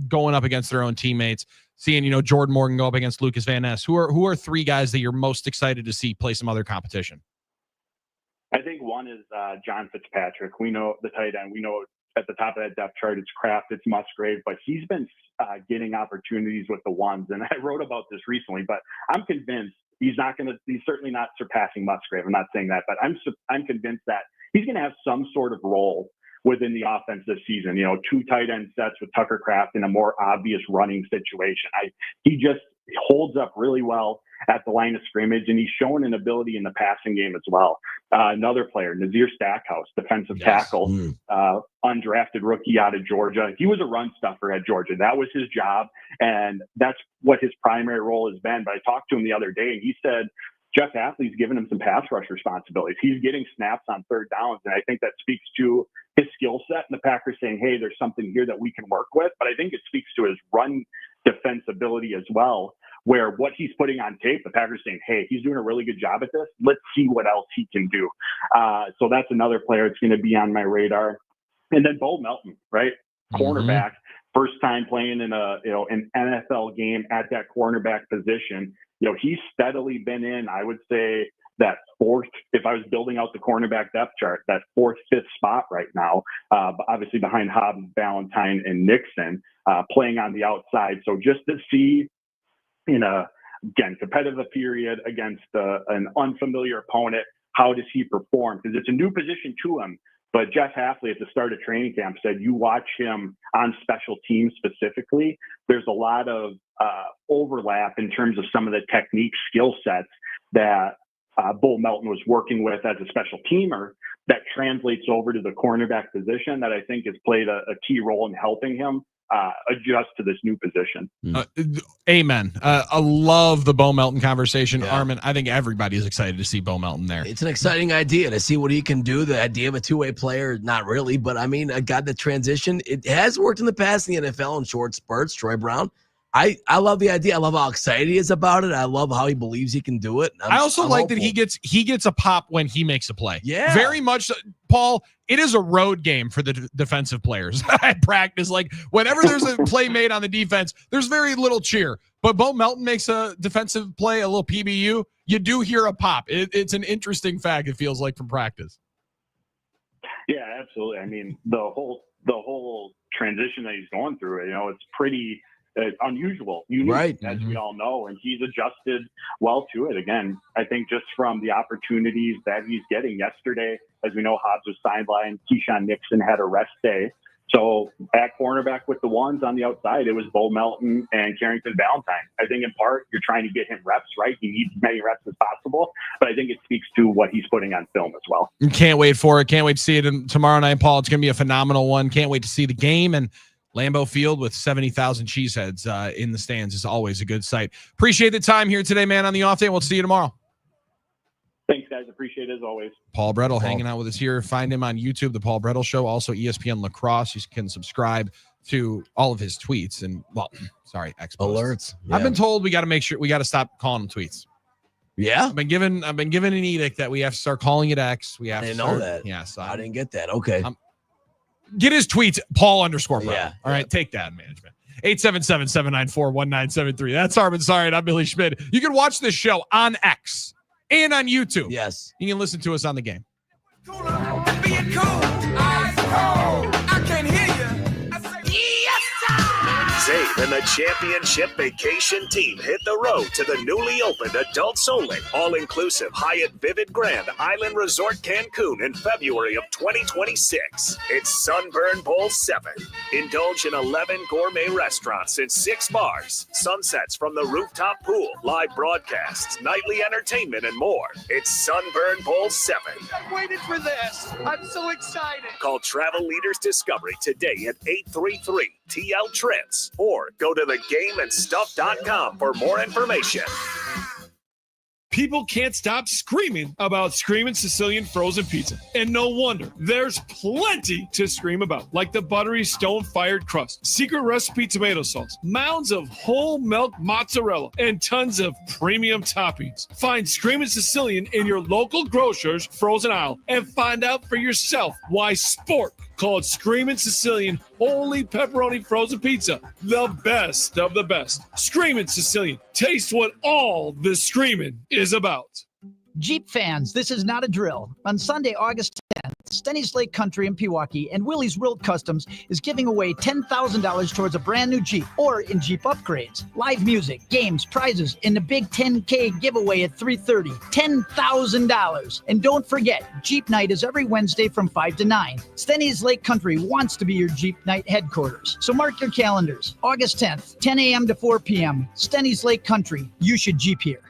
going up against their own teammates. Seeing Jordan Morgan go up against Lucas Van Ness. Who are 3 guys that you're most excited to see play some other competition? I think one is John Fitzpatrick. We know the tight end. We know at the top of that depth chart, it's Kraft, it's Musgrave, but he's been getting opportunities with the ones. And I wrote about this recently, but I'm convinced he's certainly not surpassing Musgrave. I'm not saying that, but I'm convinced that he's going to have some sort of role within the offense this season. 2 tight end sets with Tucker Kraft in a more obvious running situation. He just holds up really well at the line of scrimmage, and he's shown an ability in the passing game as well. Another player, Nazir Stackhouse, defensive tackle, undrafted rookie out of Georgia. He was a run stuffer at Georgia. That was his job, and that's what his primary role has been. But I talked to him the other day, and he said Jeff Hafley's given him some pass rush responsibilities. He's getting snaps on third downs, and I think that speaks to his skill set, and the Packers saying, hey, there's something here that we can work with. But I think it speaks to his run defensibility as well, where what he's putting on tape, the Packers saying, hey, he's doing a really good job at this. Let's see what else he can do. So that's another player that's going to be on my radar. And then Bo Melton, right? Cornerback, first time playing in an NFL game at that cornerback position. He's steadily been in, I would say, that 4th, if I was building out the cornerback depth chart, that 4th, 5th spot right now, obviously behind Hobbs, Valentine, and Nixon, playing on the outside. So just to see in competitive period against an unfamiliar opponent, how does he perform? Because it's a new position to him. But Jeff Hafley at the start of training camp said, you watch him on special teams specifically, there's a lot of overlap in terms of some of the technique skill sets that Bo Melton was working with as a special teamer that translates over to the cornerback position that I think has played a key role in helping him adjust to this new position. Amen. I love the Bo Melton conversation. Yeah. Armin, I think everybody is excited to see Bo Melton there. It's an exciting idea to see what he can do. The idea of a 2-way player, not really, but I mean, a guy that transition, it has worked in the past in the NFL in short spurts. Troy Brown, I love the idea. I love how excited he is about it. I love how he believes he can do it. I also I'm like hopeful. that he gets a pop when he makes a play. Yeah. Very much, Paul, it is a road game for the defensive players at practice. Like, whenever there's a play made on the defense, there's very little cheer. But Bo Melton makes a defensive play, a little PBU, you do hear a pop. It's an interesting fact, it feels like, from practice. Yeah, absolutely. I mean, the whole transition that he's going through, it's pretty unusual, unique, as we all know, and he's adjusted well to it. Again, I think just from the opportunities that he's getting yesterday, as we know, Hobbs was sidelined, Keyshawn Nixon had a rest day. So at cornerback with the ones on the outside, it was Bo Melton and Carrington Valentine. I think in part, you're trying to get him reps, right? He needs as many reps as possible, but I think it speaks to what he's putting on film as well. Can't wait for it. Can't wait to see it tomorrow night, Paul. It's going to be a phenomenal one. Can't wait to see the game, and Lambeau Field with 70,000 cheeseheads in the stands is always a good sight. Appreciate the time here today, man, on the off day. We'll see you tomorrow. Thanks, guys. Appreciate it as always. Paul Brettel hanging out with us here. Find him on YouTube, The Paul Brettel Show, also ESPN Lacrosse. You can subscribe to all of his tweets and, X posts. Alerts. Yeah. I've been told we got to make sure we got to stop calling them tweets. Yeah, I've been given an edict that we have to start calling it X. We have I didn't to start, know that. Yeah, so I didn't get that. Okay. Get his tweets, Paul_Brettel. Yeah. All right, take that, management. 877-794-1973. That's Armin Sorry, and I'm Billy Schmidt. You can watch this show on X and on YouTube. Yes. You can listen to us on the game. Zabe and the championship vacation team hit the road to the newly opened adults-only, all-inclusive Hyatt Vivid Grand Island Resort Cancun in February of 2026. It's Sunburn Bowl 7. Indulge in 11 gourmet restaurants and 6 bars, sunsets from the rooftop pool, live broadcasts, nightly entertainment, and more. It's Sunburn Bowl 7. I waited for this. I'm so excited. Call Travel Leaders Discovery today at 833-TL-TRIPS or go to thegameandstuff.com for more information. People can't stop screaming about Screamin' Sicilian frozen pizza. And no wonder. There's plenty to scream about, like the buttery stone-fired crust, secret recipe tomato sauce, mounds of whole milk mozzarella, and tons of premium toppings. Find Screamin' Sicilian in your local grocer's frozen aisle and find out for yourself why Sport called Screamin' Sicilian Holy Pepperoni Frozen Pizza the best of the best. Screamin' Sicilian. Taste what all this screaming is about. Jeep fans, this is not a drill. On Sunday, August 10th, Stenny's Lake Country in Pewaukee and Willie's World Customs is giving away $10,000 towards a brand new Jeep or in Jeep upgrades. Live music, games, prizes, and the big 10K giveaway at 3:30. $10,000. And don't forget, Jeep Night is every Wednesday from 5 to 9. Stenny's Lake Country wants to be your Jeep Night headquarters. So mark your calendars. August 10th, 10 a.m. to 4 p.m. Stenny's Lake Country. You should Jeep here.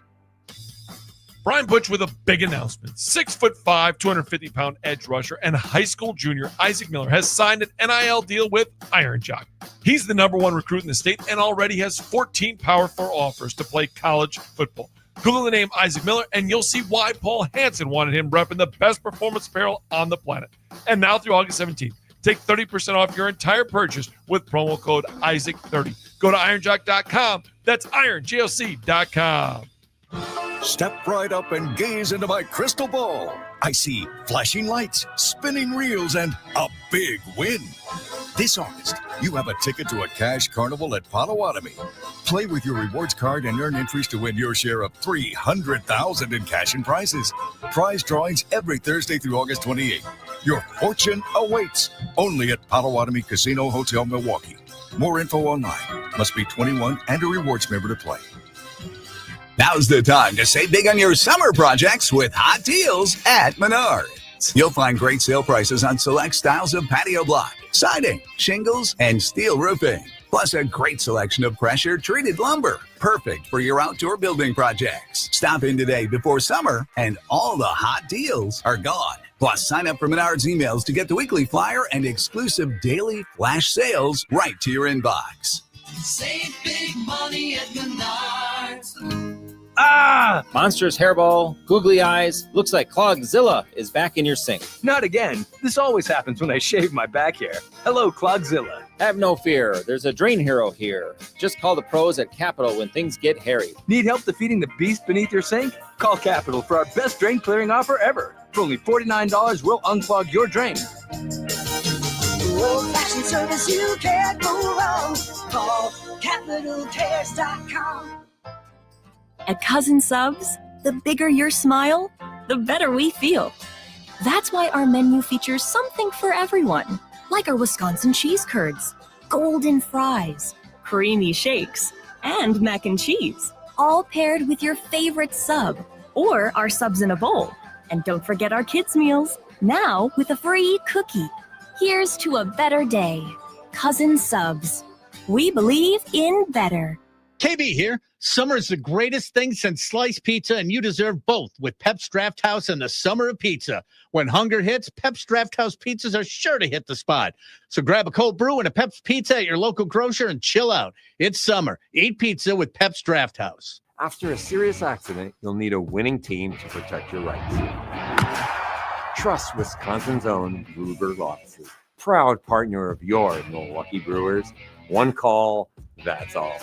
Brian Butch with a big announcement. 6'5", 250-pound edge rusher and high school junior Isaac Miller has signed an NIL deal with Iron Jock. He's the #1 recruit in the state and already has 14 Power 4 offers to play college football. Google the name Isaac Miller and you'll see why Paul Hansen wanted him repping the best performance apparel on the planet. And now through August 17th, take 30% off your entire purchase with promo code Isaac30. Go to ironjock.com. That's ironjoc.com. Step right up and gaze into my crystal ball. I see flashing lights, spinning reels, and a big win. This August, you have a ticket to a cash carnival at Potawatomi. Play with your rewards card and earn entries to win your share of $300,000 in cash and prizes. Prize drawings every Thursday through August 28th. Your fortune awaits only at Potawatomi Casino Hotel, Milwaukee. More info online. Must be 21 and a rewards member to play. Now's the time to save big on your summer projects with hot deals at Menards. You'll find great sale prices on select styles of patio block, siding, shingles, and steel roofing. Plus a great selection of pressure-treated lumber, perfect for your outdoor building projects. Stop in today before summer, and all the hot deals are gone. Plus, sign up for Menards emails to get the weekly flyer and exclusive daily flash sales right to your inbox. Save big money at Menards. Ah! Monsters Hairball, Googly Eyes. Looks like Clogzilla is back in your sink. Not again. This always happens when I shave my back hair. Hello, Clogzilla. Have no fear. There's a drain hero here. Just call the pros at Capital when things get hairy. Need help defeating the beast beneath your sink? Call Capital for our best drain clearing offer ever. For only $49, we'll unclog your drain. Old-fashioned service, you can't go wrong. Call CapitalCares.com. At Cousin Subs, the bigger your smile, the better we feel. That's why our menu features something for everyone, like our Wisconsin cheese curds, golden fries, creamy shakes, and mac and cheese, all paired with your favorite sub or our subs in a bowl. And don't forget our kids' meals, now with a free cookie. Here's to a better day. Cousin Subs. We believe in better. KB here. Summer is the greatest thing since sliced pizza, and you deserve both with Pep's Draft House and the Summer of Pizza. When hunger hits, Pep's Draft House pizzas are sure to hit the spot. So grab a cold brew and a Pep's Pizza at your local grocer and chill out. It's summer. Eat pizza with Pep's Draft House. After a serious accident, you'll need a winning team to protect your rights. Trust Wisconsin's own Gruber Law Group, proud partner of your Milwaukee Brewers. One call, that's all.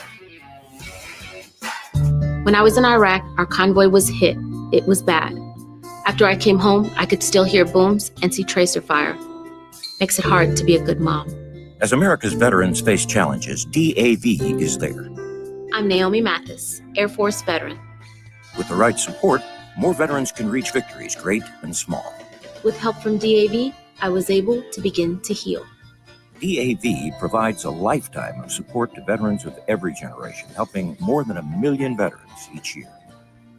When I was in Iraq, our convoy was hit. It was bad. After I came home, I could still hear booms and see tracer fire. Makes it hard to be a good mom. As America's veterans face challenges, DAV is there. I'm Naomi Mathis, Air Force veteran. With the right support, more veterans can reach victories, great and small. With help from DAV, I was able to begin to heal. DAV provides a lifetime of support to veterans of every generation, helping more than 1 million veterans each year.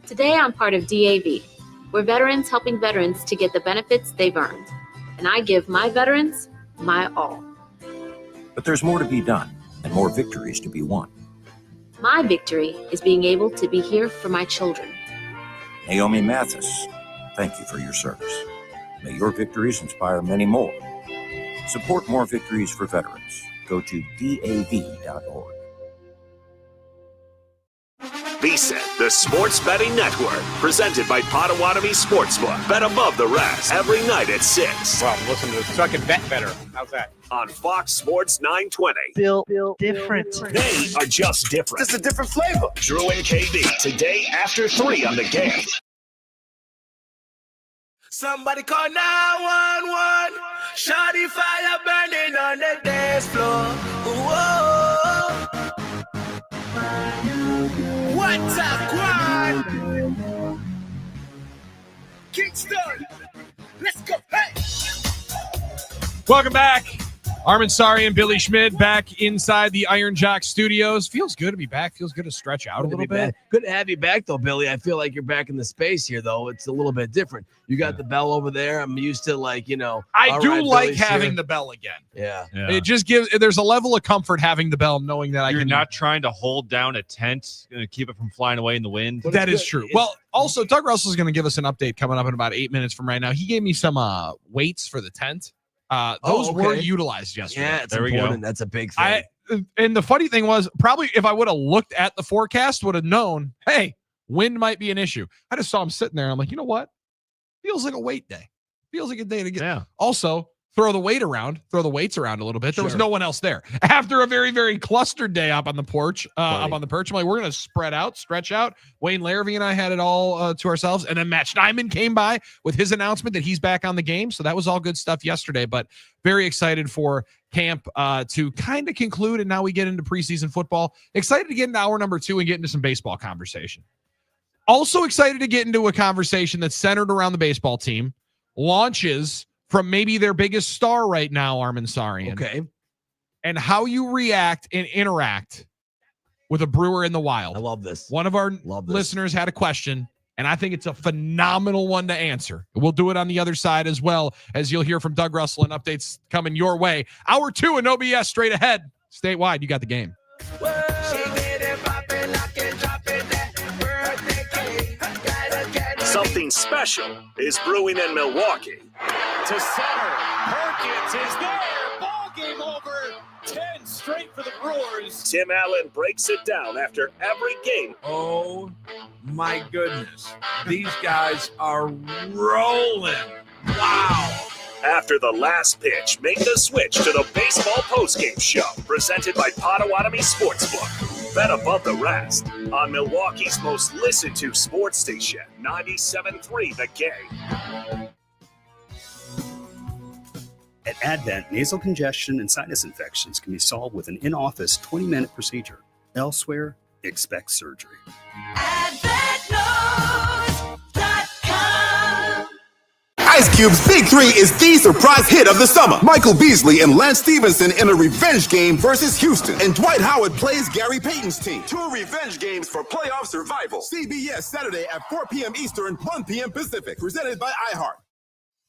Today, I'm part of DAV. We're veterans helping veterans to get the benefits they've earned. And I give my veterans my all. But there's more to be done and more victories to be won. My victory is being able to be here for my children. Naomi Mathis, thank you for your service. May your victories inspire many more. Support more victories for veterans. Go to DAV.org. VSiN, the Sports Betting Network, presented by Potawatomi Sportsbook. Bet above the rest every night at 6. Well, listen to Suck and Bet Better. How's that? On Fox Sports 920. Bill, different. They are just different. Just a different flavor. Drew and KB, today after 3 on the game. Somebody call 911. Shawty fire burning on the dance floor. Whoa. What's up, Quan? Kingston. Let's go. Hey. Welcome back. Armin Sari and Billy Schmidt back inside the Iron Jock Studios. Feels good to be back. Feels good to stretch out a little bit. Good to have you back, though, Billy. I feel like you're back in the space here, though. It's a little bit different. You got the bell over there. I'm used to, like, you know. I do like having the bell again. Yeah. It just gives, there's a level of comfort having the bell, knowing that You're not trying to hold down a tent and keep it from flying away in the wind. That is true. Well, also, Doug Russell is going to give us an update coming up in about 8 minutes from right now. He gave me some weights for the tent. Those were utilized yesterday. Yeah, it's important. That's a big thing. And the funny thing was, probably if I would have looked at the forecast, would have known, hey, wind might be an issue. I just saw him sitting there. I'm like, you know what? Feels like a weight day. Feels like a day to get. Yeah. Also, throw the weights around a little bit. There was no one else there. After a very, very clustered day up on the porch, up on the perch, I'm like, we're going to stretch out. Wayne Larrivee and I had it all to ourselves. And then Matt Steinman came by with his announcement that he's back on the game. So that was all good stuff yesterday, but very excited for camp to kind of conclude. And now we get into preseason football. Excited to get into hour number 2 and get into some baseball conversation. Also excited to get into a conversation that's centered around the baseball team, launches from maybe their biggest star right now, Armin Sarian. Okay. And how you react and interact with a Brewer in the wild. I love this. One of our listeners had a question, and I think it's a phenomenal one to answer. We'll do it on the other side as well, as you'll hear from Doug Russell and updates coming your way. Hour 2 and OBS straight ahead. Statewide, you got the game. Something special is brewing in Milwaukee. To center. Perkins is there. Ball game over. 10 straight for the roars. Tim Allen breaks it down after every game. Oh my goodness. These guys are rolling. Wow. After the last pitch, make the switch to the baseball postgame show presented by Potawatomi Sportsbook. Bet above the rest on Milwaukee's most listened to sports station, 97.3 The Game. At Advent, nasal congestion and sinus infections can be solved with an in-office 20-minute procedure. Elsewhere, expect surgery. Ice Cube's Big 3 is the surprise hit of the summer. Michael Beasley and Lance Stevenson in a revenge game versus Houston. And Dwight Howard plays Gary Payton's team. 2 revenge games for playoff survival. CBS Saturday at 4 p.m. Eastern, 1 p.m. Pacific. Presented by iHeart.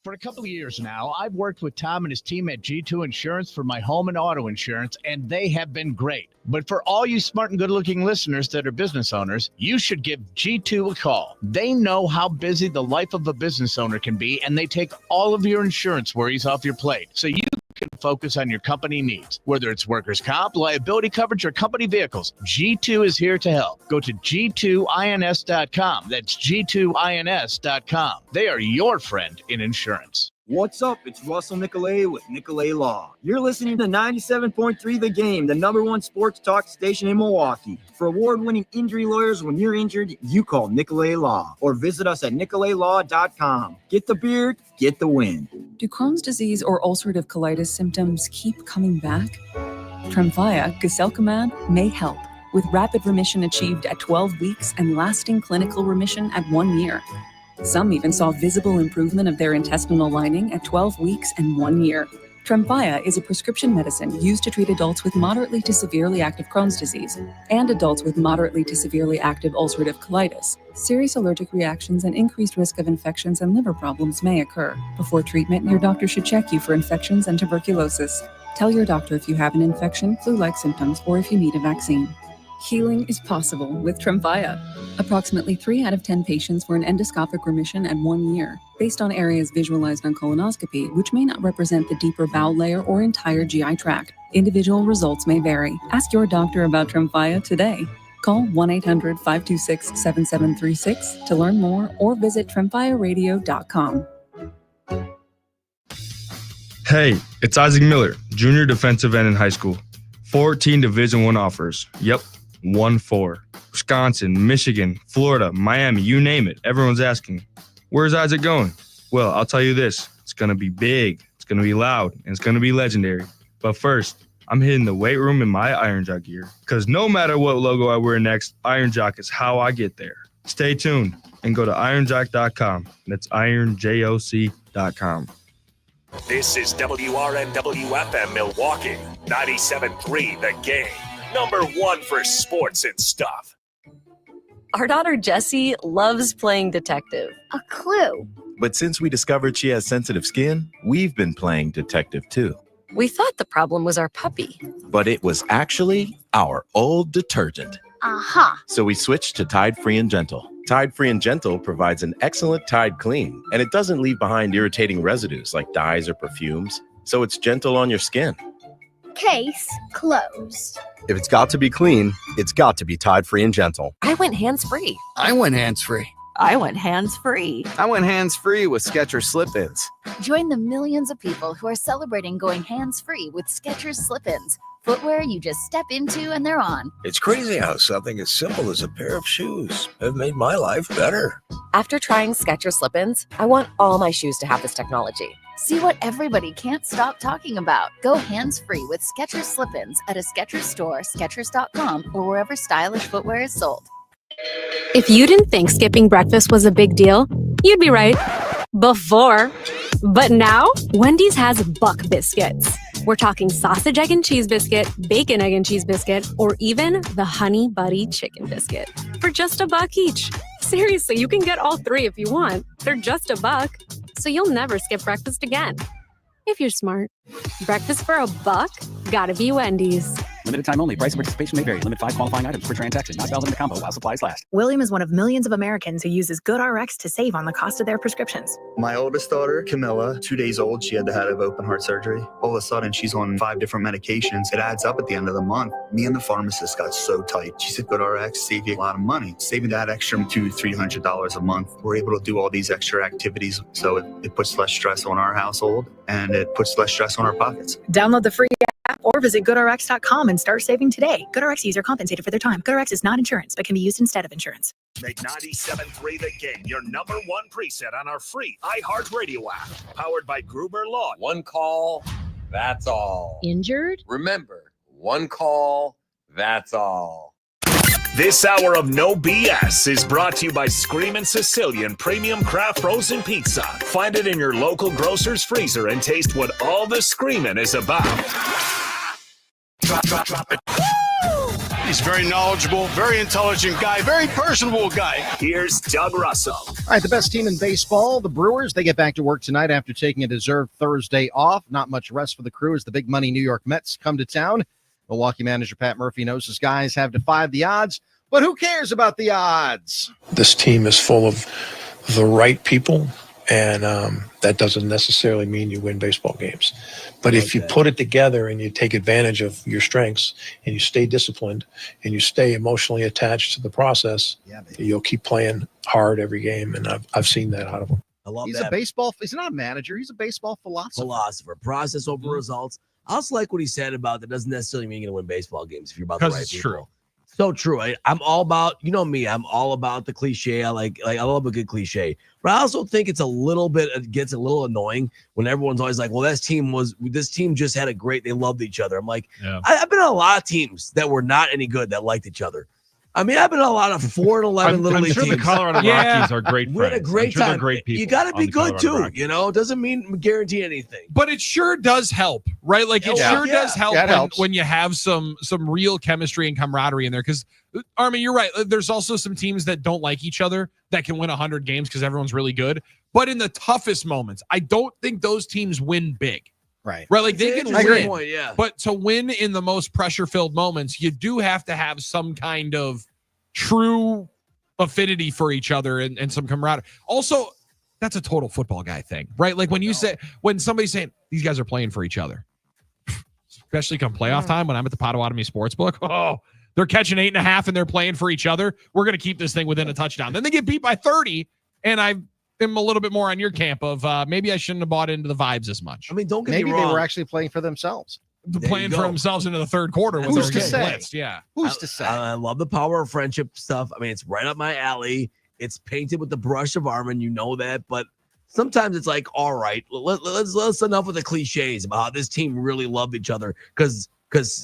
For a couple of years now, I've worked with Tom and his team at G2 Insurance for my home and auto insurance, and they have been great. But for all you smart and good-looking listeners that are business owners, you should give G2 a call. They know how busy the life of a business owner can be, and they take all of your insurance worries off your plate, so you can focus on your company needs. Whether it's workers' comp, liability coverage, or company vehicles, G2 is here to help. Go to G2INS.com. That's G2INS.com. They are your friend in insurance. What's up? It's Russell Nicolay with Nicolay Law. You're listening to 97.3 The Game, the #1 sports talk station in Milwaukee. For award-winning injury lawyers when you're injured, you call Nicolay Law or visit us at nicolaylaw.com. Get the beard, get the win. Do Crohn's disease or ulcerative colitis symptoms keep coming back? Tremfya, guselkumab, may help, with rapid remission achieved at 12 weeks and lasting clinical remission at 1 year. Some even saw visible improvement of their intestinal lining at 12 weeks and 1 year. Tremfya is a prescription medicine used to treat adults with moderately to severely active Crohn's disease and adults with moderately to severely active ulcerative colitis. Serious allergic reactions and increased risk of infections and liver problems may occur. Before treatment, your doctor should check you for infections and tuberculosis. Tell your doctor if you have an infection, flu-like symptoms, or if you need a vaccine. Healing is possible with Tremfya. Approximately 3 out of 10 patients were in endoscopic remission at 1 year, based on areas visualized on colonoscopy, which may not represent the deeper bowel layer or entire GI tract. Individual results may vary. Ask your doctor about Tremfya today. Call 1-800-526-7736 to learn more or visit tremfyaradio.com. Hey, it's Isaac Miller, junior defensive end in high school. 14 Division I offers. Yep, 1-4. Wisconsin, Michigan, Florida, Miami, you name it. Everyone's asking, where's Isaac going? Well, I'll tell you this. It's going to be big, it's going to be loud, and it's going to be legendary. But first, I'm hitting the weight room in my Iron Jock gear. Because no matter what logo I wear next, Iron Jock is how I get there. Stay tuned and go to ironjock.com. That's ironjoc.com. This is WRNW-FM Milwaukee, 97.3 The Game. #1 for sports and stuff. Our daughter Jessie loves playing detective. A clue. But since we discovered she has sensitive skin, we've been playing detective too. We thought the problem was our puppy. But it was actually our old detergent. Aha. So we switched to Tide Free and Gentle. Tide Free and Gentle provides an excellent Tide clean, and it doesn't leave behind irritating residues like dyes or perfumes, so it's gentle on your skin. Case closed. If it's got to be clean, it's got to be Tide Free and Gentle. I went hands-free. I went hands-free. I went hands-free. I went hands-free with Skechers Slip-ins. Join the millions of people who are celebrating going hands-free with Skechers Slip-ins. Footwear you just step into and they're on. It's crazy how something as simple as a pair of shoes have made my life better. After trying Skechers Slip-ins, I want all my shoes to have this technology. See what everybody can't stop talking about. Go hands-free with Skechers Slip-ins at a Skechers store, Skechers.com, or wherever stylish footwear is sold. If you didn't think skipping breakfast was a big deal, you'd be right. Before. But now, Wendy's has Buck Biscuits. We're talking sausage, egg, and cheese biscuit, bacon, egg, and cheese biscuit, or even the Honey Buddy chicken biscuit for just $1 each. Seriously, you can get all 3 if you want. They're just $1, so you'll never skip breakfast again. If you're smart. Breakfast for $1? Gotta be Wendy's. Limited time only. Price and participation may vary. Limit 5 qualifying items per transaction. Not valid in the combo while supplies last. William is one of millions of Americans who uses GoodRx to save on the cost of their prescriptions. My oldest daughter, Camilla, 2 days old, she had to have open heart surgery. All of a sudden, she's on 5 different medications. It adds up at the end of the month. Me and the pharmacist got so tight. She said, GoodRx save you a lot of money. Saving that extra $200-300 a month. We're able to do all these extra activities. So it puts less stress on our household and it puts less stress on our pockets. Download the free app or visit GoodRx.com and start saving today. GoodRx user compensated for their time. GoodRx is not insurance, but can be used instead of insurance. Make 97.3 The Game your number one preset on our free iHeartRadio app. Powered by Gruber Law. One call, that's all. Injured? Remember, one call, that's all. This hour of No BS is brought to you by Screamin' Sicilian Premium Craft Frozen Pizza. Find it in your local grocer's freezer and taste what all the screamin' is about. Drop it. He's very knowledgeable, very intelligent guy, very personable guy. Here's Doug Russell. All right, the best team in baseball, the Brewers, they get back to work tonight after taking a deserved Thursday off. Not much rest for the crew as the big money New York Mets come to town. Milwaukee manager Pat Murphy knows his guys have defied the odds, but who cares about the odds? This team is full of the right people, and that doesn't necessarily mean you win baseball games. But if you put it together and you take advantage of your strengths and you stay disciplined and you stay emotionally attached to the process, you'll keep playing hard every game, and I've seen that out of him. I love He's that. a baseball, he's not a manager, he's a baseball philosopher. Process over results. I also like what he said about that doesn't necessarily mean you're going to win baseball games if you're about the right it's people. true. So true. I'm all about, you know me, I'm all about the cliche. I love a good cliche. But I also think it gets a little annoying when everyone's always like, well, this team just had they loved each other. I'm like, I've been on a lot of teams that were not any good that liked each other. I mean, I've been on a lot of 4-11 little league sure teams. the Colorado Rockies are great We had a friends. great I'm sure time. they're great people You got to on be the good Colorado too. Rockies. You know, it doesn't mean guarantee anything. But it sure does help, right? Like it sure does help when you have some real chemistry and camaraderie in there. Because Armin, you're right. There's also some teams that don't like each other that can win 100 games because everyone's really good. But in the toughest moments, I don't think those teams win big. Right. Like they can That's win, point, yeah. But to win in the most pressure-filled moments, you do have to have some kind of true affinity for each other and some camaraderie. Also, that's a total football guy thing, right? Like when somebody's saying these guys are playing for each other, especially come playoff time when I'm at the Potawatomi Sportsbook. Oh, they're catching 8.5 and they're playing for each other. We're going to keep this thing within a touchdown. Then they get beat by 30, and I am a little bit more on your camp of maybe I shouldn't have bought into the vibes as much. I mean, don't get Maybe me wrong. they were actually playing for themselves. Playing for themselves into the third quarter. when Who's they were to getting say? blitzed. Yeah. Who's to say? I love the power of friendship stuff. I mean, it's right up my alley. It's painted with the brush of Armin. You know that, but sometimes it's like, all right, let's enough with the cliches about how this team really loved each other because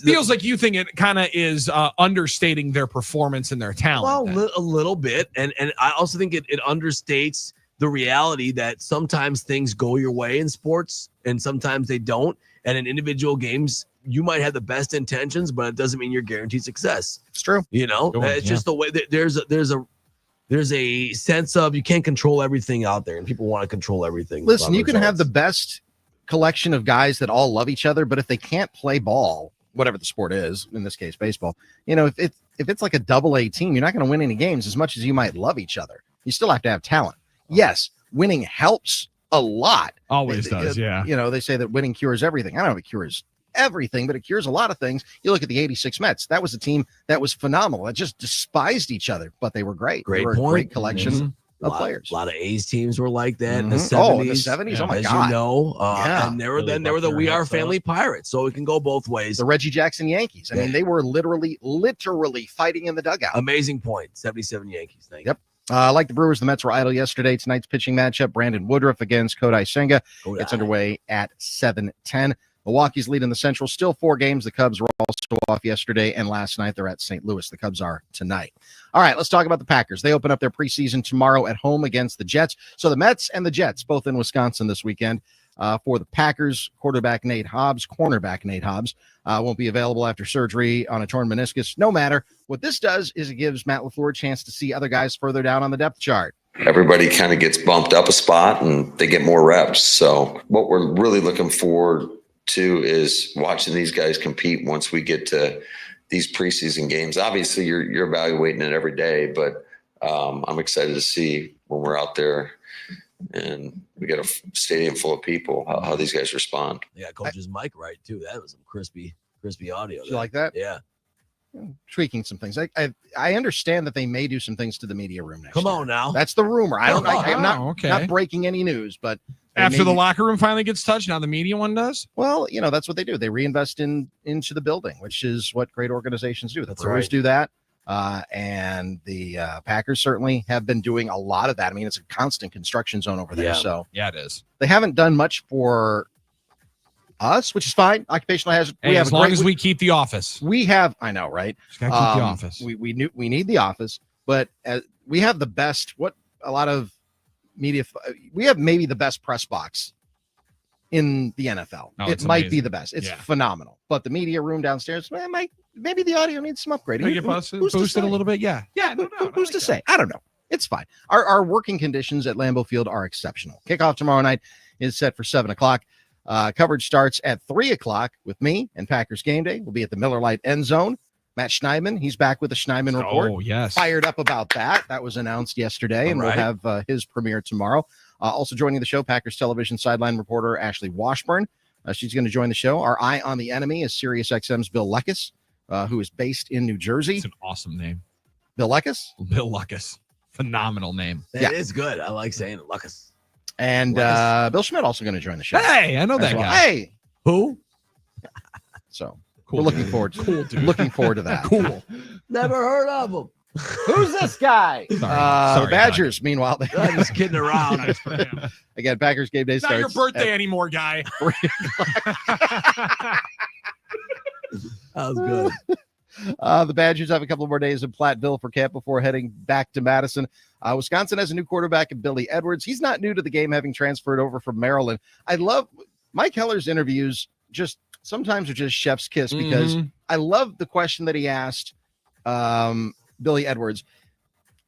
feels like you think it kind of is understating their performance and their talent. Well, a little bit, and I also think it understates the reality that sometimes things go your way in sports and sometimes they don't. And in individual games, you might have the best intentions, but it doesn't mean you're guaranteed success. It's true. You know, it's just the way that there's a sense of you can't control everything out there, and people want to control everything. Listen, you can have the best collection of guys that all love each other, but if they can't play ball, whatever the sport is, in this case, baseball, you know, if it's like a AA team, you're not going to win any games as much as you might love each other. You still have to have talent. Yes, winning helps a lot. Always does, yeah. You know, they say that winning cures everything. I don't know if it cures everything, but it cures a lot of things. You look at the 86 Mets. That was a team that was phenomenal. It just despised each other, but they were great. They were a great collection of players. A lot of A's teams were like that in the 70s. Oh, in the 70s? Oh, my as God. you know. Yeah. And there were the We Are Family Pirates, so it can go both ways. The Reggie Jackson Yankees. I mean, they were literally fighting in the dugout. Amazing point. 77 Yankees. Thank you. Yep. Like the Brewers, the Mets were idle yesterday. Tonight's pitching matchup, Brandon Woodruff against Kodai Senga. It's underway at 7:10. Milwaukee's lead in the Central, still 4 games. The Cubs were also off yesterday and last night. They're at St. Louis. The Cubs are tonight. All right, let's talk about the Packers. They open up their preseason tomorrow at home against the Jets. So the Mets and the Jets, both in Wisconsin this weekend. For the Packers, cornerback Nate Hobbs won't be available after surgery on a torn meniscus. No matter. What this does is it gives Matt LaFleur a chance to see other guys further down on the depth chart. Everybody kind of gets bumped up a spot and they get more reps. So what we're really looking for too, is watching these guys compete once we get to these preseason games. Obviously, you're evaluating it every day, but I'm excited to see when we're out there and we got a stadium full of people how these guys respond. Yeah, coach's mic right too. That was some crispy audio. You like that? Yeah. Tweaking some things. I understand that they may do some things to the media room next Come year. on now. That's the rumor. I'm okay. not breaking any news, but After the locker room finally gets touched, now the media one does? Well, that's what they do. They reinvest into the building, which is what great organizations do. The That's Brewers right. do that. And the Packers certainly have been doing a lot of that. I mean, it's a constant construction zone over there. Yeah. So Yeah, it is. they haven't done much for us, which is fine. Occupational hazard. Hey, as long as we keep the office. We have, I know, right? Just gotta keep the office. We need the office, but we have the best. What a lot of media. We have maybe the best press box in the NFL. Oh, It it's might be amazing. the best. It's Yeah. phenomenal. But the media room downstairs, maybe the audio needs some upgrading. Can you Who's to boost it a say? little bit? Yeah. Yeah, no doubt. Who's to say? I don't know. It's fine. Our working conditions at Lambeau Field are exceptional. Kickoff tomorrow night is set for 7:00. Coverage starts at 3:00 with me and Packers Game Day. We'll be at the Miller Lite End Zone. Matt Schneidman, he's back with the Schneidman Report. Oh, yes. Fired up about that. That was announced yesterday, and All right. we'll have his premiere tomorrow. Also joining the show, Packers television sideline reporter Ashley Washburn. She's going to join the show. Our eye on the enemy is SiriusXM's Bill Luckus, who is based in New Jersey. It's an awesome name. Bill Luckus? Bill Luckus. Phenomenal name. That is good. I like saying it. Luckus. And Bill Schmidt also going to join the show. Hey, I know as that well. guy. Hey, Who? so Cool we're looking dude. forward to Cool dude. looking forward to that. Cool. Never heard of him. Who's this guy? Sorry, the Badgers. Meanwhile, I'm just kidding around. Nice for him. again, Packers Game Day It's not your starts birthday anymore, guy. That was good. The Badgers have a couple more days in Platteville for camp before heading back to Madison. Wisconsin has a new quarterback in Billy Edwards. He's not new to the game, having transferred over from Maryland. I love Mike Heller's interviews. Just sometimes are just chef's kiss because I love the question that he asked Billy Edwards.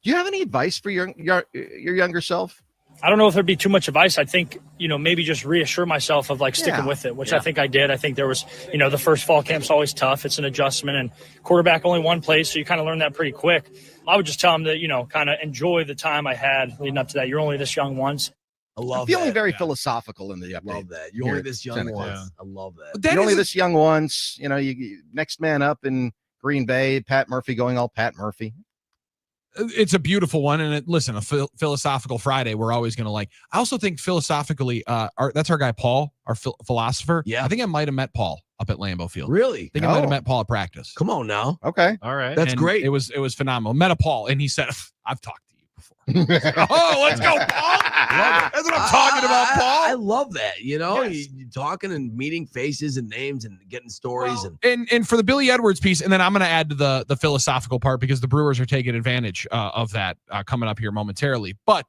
Do you have any advice for your younger self? I don't know if there'd be too much advice. I think, maybe just reassure myself of sticking with it, which I think I did. I think there was, the first fall camp's always tough. It's an adjustment, and quarterback only one place. So you kind of learn that pretty quick. I would just tell him that, kind of enjoy the time I had leading up to that. You're only this young once. I love I'm feeling that. very philosophical in the update. Love that. You're here only this young Seneca. once. I love that. You're only this young once. You next man up in Green Bay, Pat Murphy going all Pat Murphy. It's a beautiful one. And listen, a philosophical Friday, we're always going to I also think philosophically, that's our guy, Paul, our philosopher. Yeah. I think I might have met Paul up at Lambeau Field. Really? I think I might have met Paul at practice. Come on now. Okay. All right. That's And great. It was phenomenal. Met a Paul, and he said, I've talked to you before. Oh, let's go, Paul. That's what I'm talking about, Paul. I love that. You're talking and meeting faces and names and getting stories. And for the Billy Edwards piece, and then I'm going to add to the philosophical part because the Brewers are taking advantage of that coming up here momentarily. But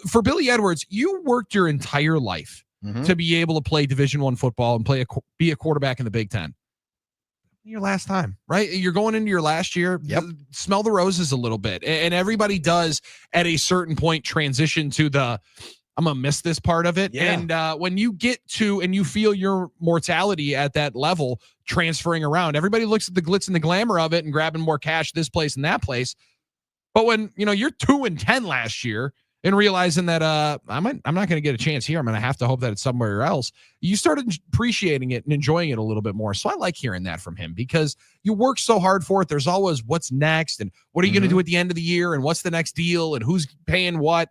for Billy Edwards, you worked your entire life to be able to play Division I football and be a quarterback in the Big Ten. Your last time, right? You're going into your last year. Yep. Smell the roses a little bit, and everybody does at a certain point transition to the I'm gonna miss this part of it. Yeah. And when you get to and you feel your mortality at that level transferring around, everybody looks at the glitz and the glamour of it and grabbing more cash this place and that place. But when you're 2-10 last year and realizing that I'm not going to get a chance here, I'm going to have to hope that it's somewhere else. You started appreciating it and enjoying it a little bit more. So I like hearing that from him because you work so hard for it. There's always what's next and what are you going to do at the end of the year and what's the next deal and who's paying what.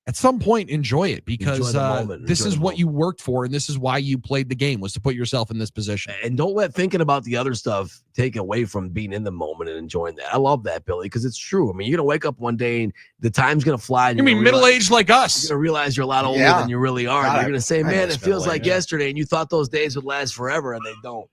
At some point, enjoy it because Enjoy the moment. this Enjoy is the what moment. you worked for and this is why you played the game, was to put yourself in this position. And don't let thinking about the other stuff take away from being in the moment and enjoying that. I love that, Billy, because it's true. I mean, you're going to wake up one day and the time's going to fly. And You mean middle-aged like us? You're going to realize you're a lot older Yeah. than you really are. And God, you're going to say, I man, miss it feels like middle-aged. yesterday. And you thought those days would last forever, and they don't.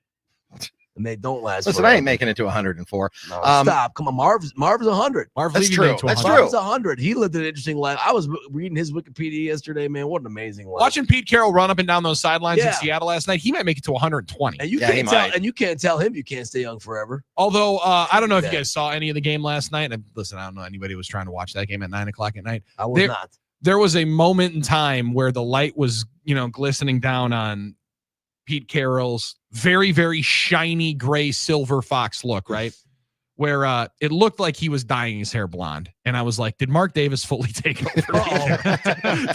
And they don't last Listen, forever. I ain't making it to 104. No, stop. Come on. Marv's 100. Marv That's Levy true. made it to That's 100. true. Marv's 100. He lived an interesting life. I was reading his Wikipedia yesterday, man. What an amazing life. Watching Pete Carroll run up and down those sidelines in Yeah. Seattle last night, he might make it to 120. And you Yeah, he can't tell. might. And you can't tell him you can't stay young forever. Although I don't know if you That. guys saw any of the game last night. And listen, I don't know anybody was trying to watch that game at 9:00 at night. I was There- not. There was a moment in time where the light was, glistening down on Pete Carroll's very, very shiny gray silver fox look, right? Where it looked like he was dyeing his hair blonde. And I was like, did Mark Davis fully take over?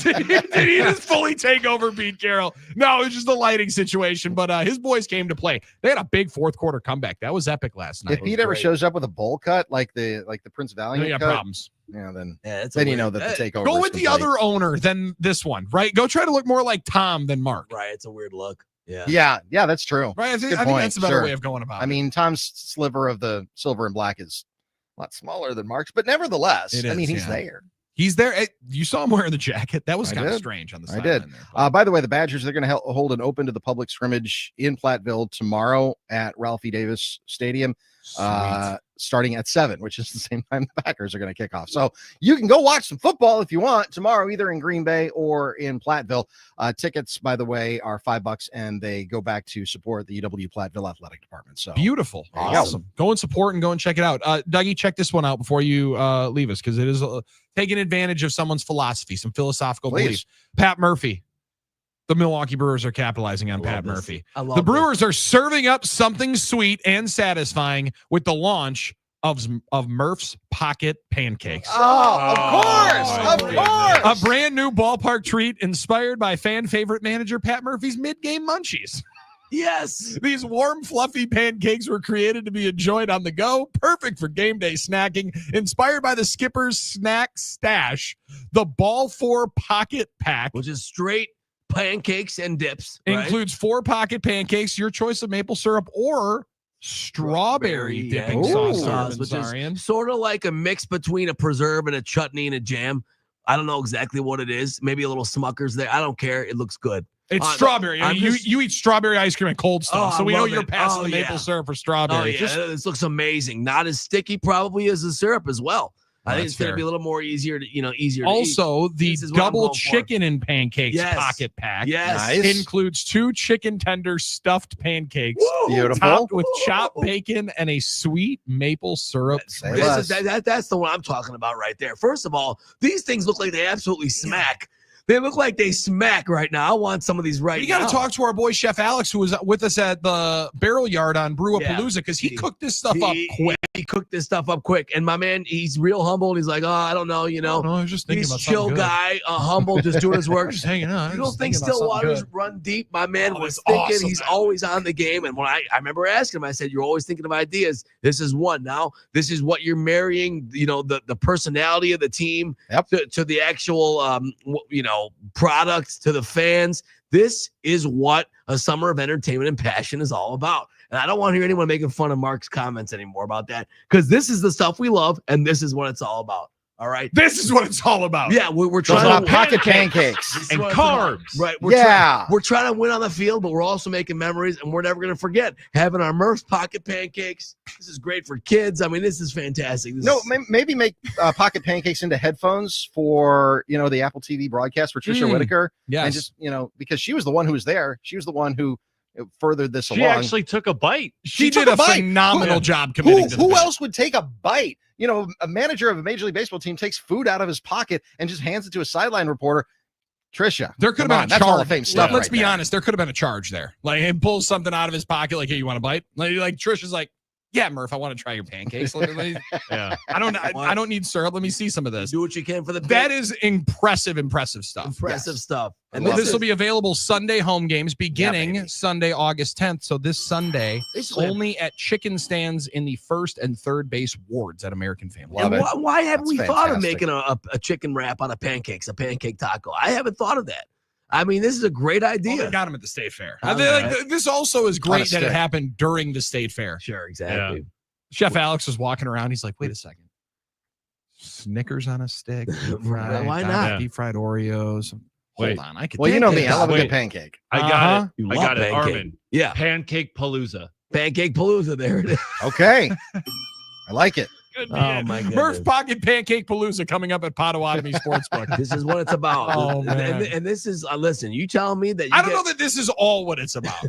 did he just fully take over Pete Carroll? No, it was just a lighting situation. But his boys came to play. They had a big fourth quarter comeback. That was epic last night. If Pete ever shows up with a bowl cut like the Prince Valiant cut, problems. Yeah, then you know that the takeover. Go is with the complete. other owner than this one, right? Go try to look more like Tom than Mark. Right. It's a weird look. Yeah, that's true. Right. I think Good point. that's a better Sure. way of going about it. I mean, Tom's sliver of the silver and black is a lot smaller than Mark's, but nevertheless, It I mean, is, he's yeah. there. He's there. You saw him wearing the jacket. That was I kind of did. strange on the I sideline did. there. By the way, the Badgers, they're going to hold an open to the public scrimmage in Platteville tomorrow at Ralphie Davis Stadium, starting at 7, which is the same time the Packers are going to kick off. So you can go watch some football if you want tomorrow, either in Green Bay or in Platteville. Tickets, by the way, are $5, and they go back to support the UW Platteville Athletic Department. So Beautiful. There you go. Awesome. Go and support and go and check it out. Dougie, check this one out before you leave us, because it is taking advantage of someone's philosophy, some philosophical Please. beliefs. Pat Murphy. The Milwaukee Brewers are capitalizing on Pat this. Murphy. I love The Brewers are serving up something sweet and satisfying with the launch of Murph's Pocket Pancakes. Oh, of course. A brand new ballpark treat inspired by fan favorite manager Pat Murphy's mid-game munchies. Yes. These warm, fluffy pancakes were created to be enjoyed on the go, perfect for game day snacking. Inspired by the Skipper's Snack Stash, the Ball 4 Pocket Pack, which is straight pancakes and dips. Right? includes 4 pocket pancakes, your choice of maple syrup or strawberry dipping sauce. Which is sort of like a mix between a preserve and a chutney and a jam. I don't know exactly what it is. Maybe a little Smucker's there. I don't care. It looks good. It's strawberry. You eat strawberry ice cream and Cold Stone, Oh, so we I know love you're it. passing Oh, the maple yeah. syrup for strawberry. This looks amazing. Not as sticky probably as the syrup as well. I think That's it's going to fair. be a little more easier to easier. Also, to eat. the This is what I'm double going for. chicken and pancakes Yes. pocket pack Yes. includes 2 chicken tender stuffed pancakes, Beautiful. topped with chopped bacon and a sweet maple syrup. That's the one I'm talking about right there. First of all, these things look like they absolutely smack. They look like they smack right now. I want some of these right We now. got to talk to our boy Chef Alex, who was with us at the Barrel Yard on Brewapalooza, because he cooked this stuff up quick. He cooked this stuff up quick, and my man, he's real humble. And he's like, "Oh, I don't know, No, I was just thinking he's about chill something good. guy, humble, just doing his work, Just hanging out. You don't think still waters run deep? My man was that's thinking. awesome, He's man. always on the game. And when I remember asking him, I said, "You're always thinking of ideas. This is one. Now this is what you're marrying. The personality of the team to the actual product to the fans. This is what a summer of entertainment and passion is all about." And I don't want to hear anyone making fun of Mark's comments anymore about that, because this is the stuff we love, and this is what it's all about. All right. This is what it's all about. Yeah, we're Those trying are to pocket pancakes. This is and what it's about. carbs. Right. Yeah. We're trying to win on the field, but we're also making memories, and we're never going to forget having our Murph's pocket pancakes. This is great for kids. I mean, this is fantastic. This No, is- maybe make pocket pancakes into headphones for the Apple TV broadcast for Tricia Whitaker. Yes. And just because she was the one who was there, she was the one who furthered this She along. actually took a bite. She took did a bite. phenomenal job committing to the Who bit. else would take a bite? A manager of a Major League Baseball team takes food out of his pocket and just hands it to a sideline reporter. Tricia, There could have come been on, a that's charge. Hall of Fame stuff. Let's right be there. honest. There could have been a charge there. Like, he pulls something out of his pocket. Like, hey, you want a bite? Like Trish is like, yeah, Murph, I want to try your pancakes. Yeah. I don't need syrup. Let me see some of this. do what you can for the That bit. is impressive stuff. impressive stuff. And This will be available Sunday home games beginning baby. Sunday, August 10th. So this Sunday, Basically- only at chicken stands in the first and third base wards at American Family. Love And it. why haven't That's we thought of fantastic. making a chicken wrap on a pancake taco? I haven't thought of that. I mean, this is a great Well, idea. they got him at the state fair. Okay. This also is On great a that it stick. happened during the state fair. Sure, exactly. Chef Alex was walking around. He's like, wait a second. Snickers on a stick. Deep fried, Why not? Deep fried Oreos. Wait. Hold on. I could Well, you take know this. me. I love a Wait. good pancake. I got Uh-huh. it. You I love got it. pancake. Armin. Yeah. Pancake Palooza. Pancake Palooza. There it is. Okay. I like it. Could be Oh, it. my goodness. Murph Pocket Pancake Palooza coming up at Potawatomi Sportsbook. This is what it's about. Oh, man. And this is, listen, you telling me that you I don't know that this is all what it's about.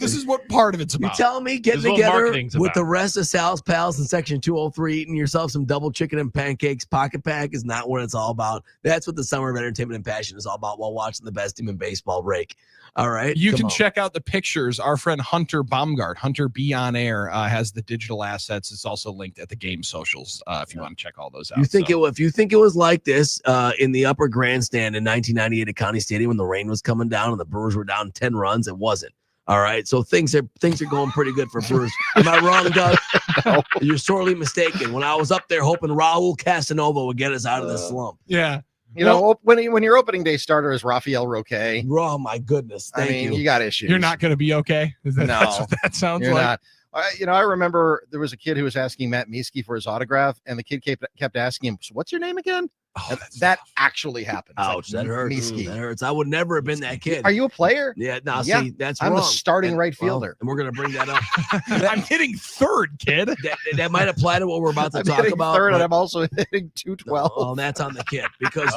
This is what part of it's You about. telling me getting together with the rest of Sal's pals in section 203, eating yourself some double chicken and pancakes, pocket pack is not what it's all about. That's what the summer of entertainment and passion is all about while watching the best team in baseball, Rake. All right. You can check out the pictures. Our friend Hunter Baumgart, Hunter B on Air, has the digital assets. It's also linked at the game socials if you want to check all those out. If you think it was like this in the upper grandstand in 1998 at County Stadium when the rain was coming down and the Brewers were down 10 runs, it wasn't. All right, so things are going pretty good for Brewers. Am I wrong, Doug? No. You're sorely mistaken. When I was up there hoping Raul Casanova would get us out of this slump. Yeah. You know, when your opening day starter is Rafael Roque. Oh my goodness! Thank you got issues. You're not going to be okay. That's what that sounds you're like. Not. I remember there was a kid who was asking Matt Mieske for his autograph, and the kid kept asking him, "So what's your name again?" Oh, that actually happened. Ouch, like, that hurts. Mieske. That hurts. I would never have been that kid. Are you a player? Yeah, no, Yeah, see, that's I'm wrong. a starting right fielder. And we're going to bring that up. I'm hitting third, kid. That might apply to what we're about to I'm talk hitting about. third, but- and I'm also hitting 212. Oh, that's on the kid because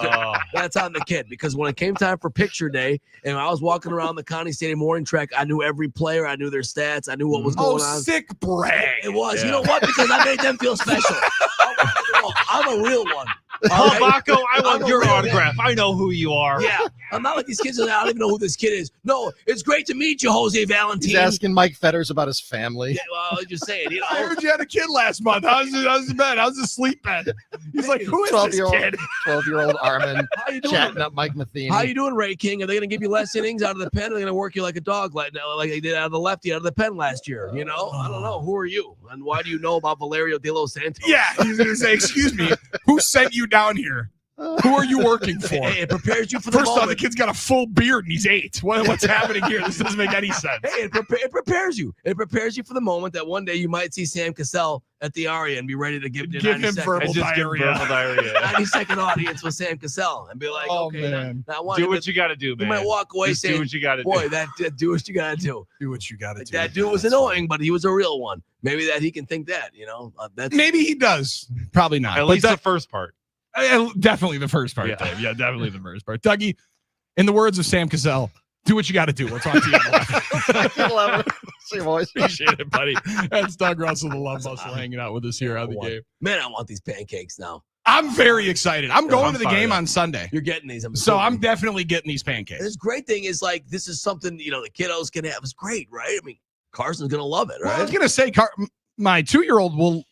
that's on the kid because when it came time for picture day and I was walking around the County Stadium morning track, I knew every player, I knew their stats, I knew what was going on. Sick brag. It was. You know what? Because I made them feel special. I'm a real one. Oh, Baco, I I'm want a your real autograph. I know who you are. Yeah, I'm not like these kids. I don't even know who this kid is. No, it's great to meet you, Jose Valentin. He's asking Mike Fetters about his family. Yeah, well, I was just saying. You know, I heard you had a kid last month. How's the bed? How's the sleep bed? He's like, who is this kid? 12-year-old Armin How you doing? chatting up Mike Matheny. How you doing, Ray King? Are they going to give you less innings out of the pen? Or are they going to work you like a dog, like they did out of the lefty out of the pen last year? You know, I don't know. Who are you, and why do you know about Valerio De Los Santos? Yeah, he's going to say, excuse me, who sent you down here? Who are you working for? Hey, it prepares you for the First off, the moment. kid's got a full beard and he's 8. What's happening here? This doesn't make any sense. Hey, it prepares you. It prepares you for the moment that one day you might see Sam Cassell at the Aria and be ready to give him verbal diarrhea. 90-second audience with Sam Cassell and be like, Oh, okay, man. now one Do of what the- you got to do, man. You might walk away Just saying, do what you got to boy, do. that do what you got to do. Do what you got to do. That dude was annoying, but he was a real one. Maybe that he can think that, you know. That's Maybe he does. Probably not. At But least that- the first part. Definitely the first part, Yeah. Dave. Yeah, definitely the first part. Dougie, in the words of Sam Cassell, do what you got to do. We'll talk to you on 11. See you, boys. Appreciate it, buddy. That's Doug Russell, the Love Muscle, hanging out with us here on the game. Man, I want these pancakes now. I'm very excited. I'm going I'm to the fired game up. on Sunday. You're getting these. So I'm definitely getting these pancakes. This great thing is like this is something you know the kiddos can have. It's great, right? I mean, Carson's gonna love it, Well, I right? was going to say, my 2-year-old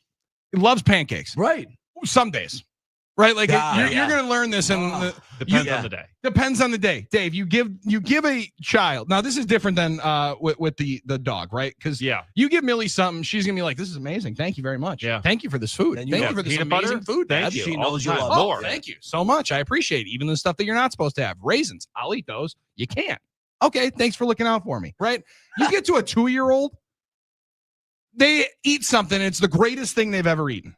loves pancakes. Right. Some days. Right? Like Yeah, you're going to learn this and Depends on the day. Depends on the day. Dave, you give a child. Now this is different than with the dog, right? Because you give Millie something, she's gonna be like, "This is amazing. Thank you very much. Yeah. Thank you for this food. And you Thank love you for this peanut amazing butter? food. Thank Dad." you. She All knows the you time. love it. Oh, More. thank you so much. I appreciate it. Even the stuff that you're not supposed to have. Raisins. I'll eat those. You can't. Okay, thanks for looking out for me. Right? You get to a 2-year-old, they eat something. It's the greatest thing they've ever eaten.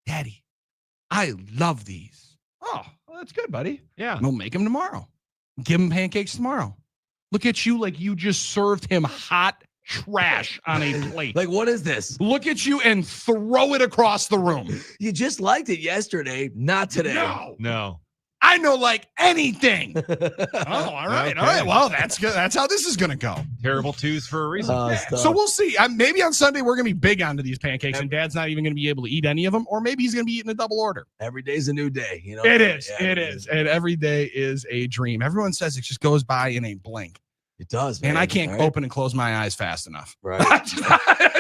Daddy, I love these. Oh, well, that's good, buddy. Yeah. We'll make them tomorrow. Give him pancakes tomorrow. Look at you like you just served him hot trash on a plate. Like, what is this? Look at you and throw it across the room. You just liked it yesterday, not today. No. I know like anything. Oh, all right. Okay. All right. Well, that's good. That's how this is going to go. Terrible twos for a reason. So we'll see. Maybe on Sunday we're going to be big onto these pancakes and Dad's not even going to be able to eat any of them. Or maybe he's going to be eating a double order. Every day's a new day. You know, It is. Yeah, It is. And every day is a dream. Everyone says it just goes by in a blink. It does, man. And I can't Right? open and close my eyes fast enough. Right. I'm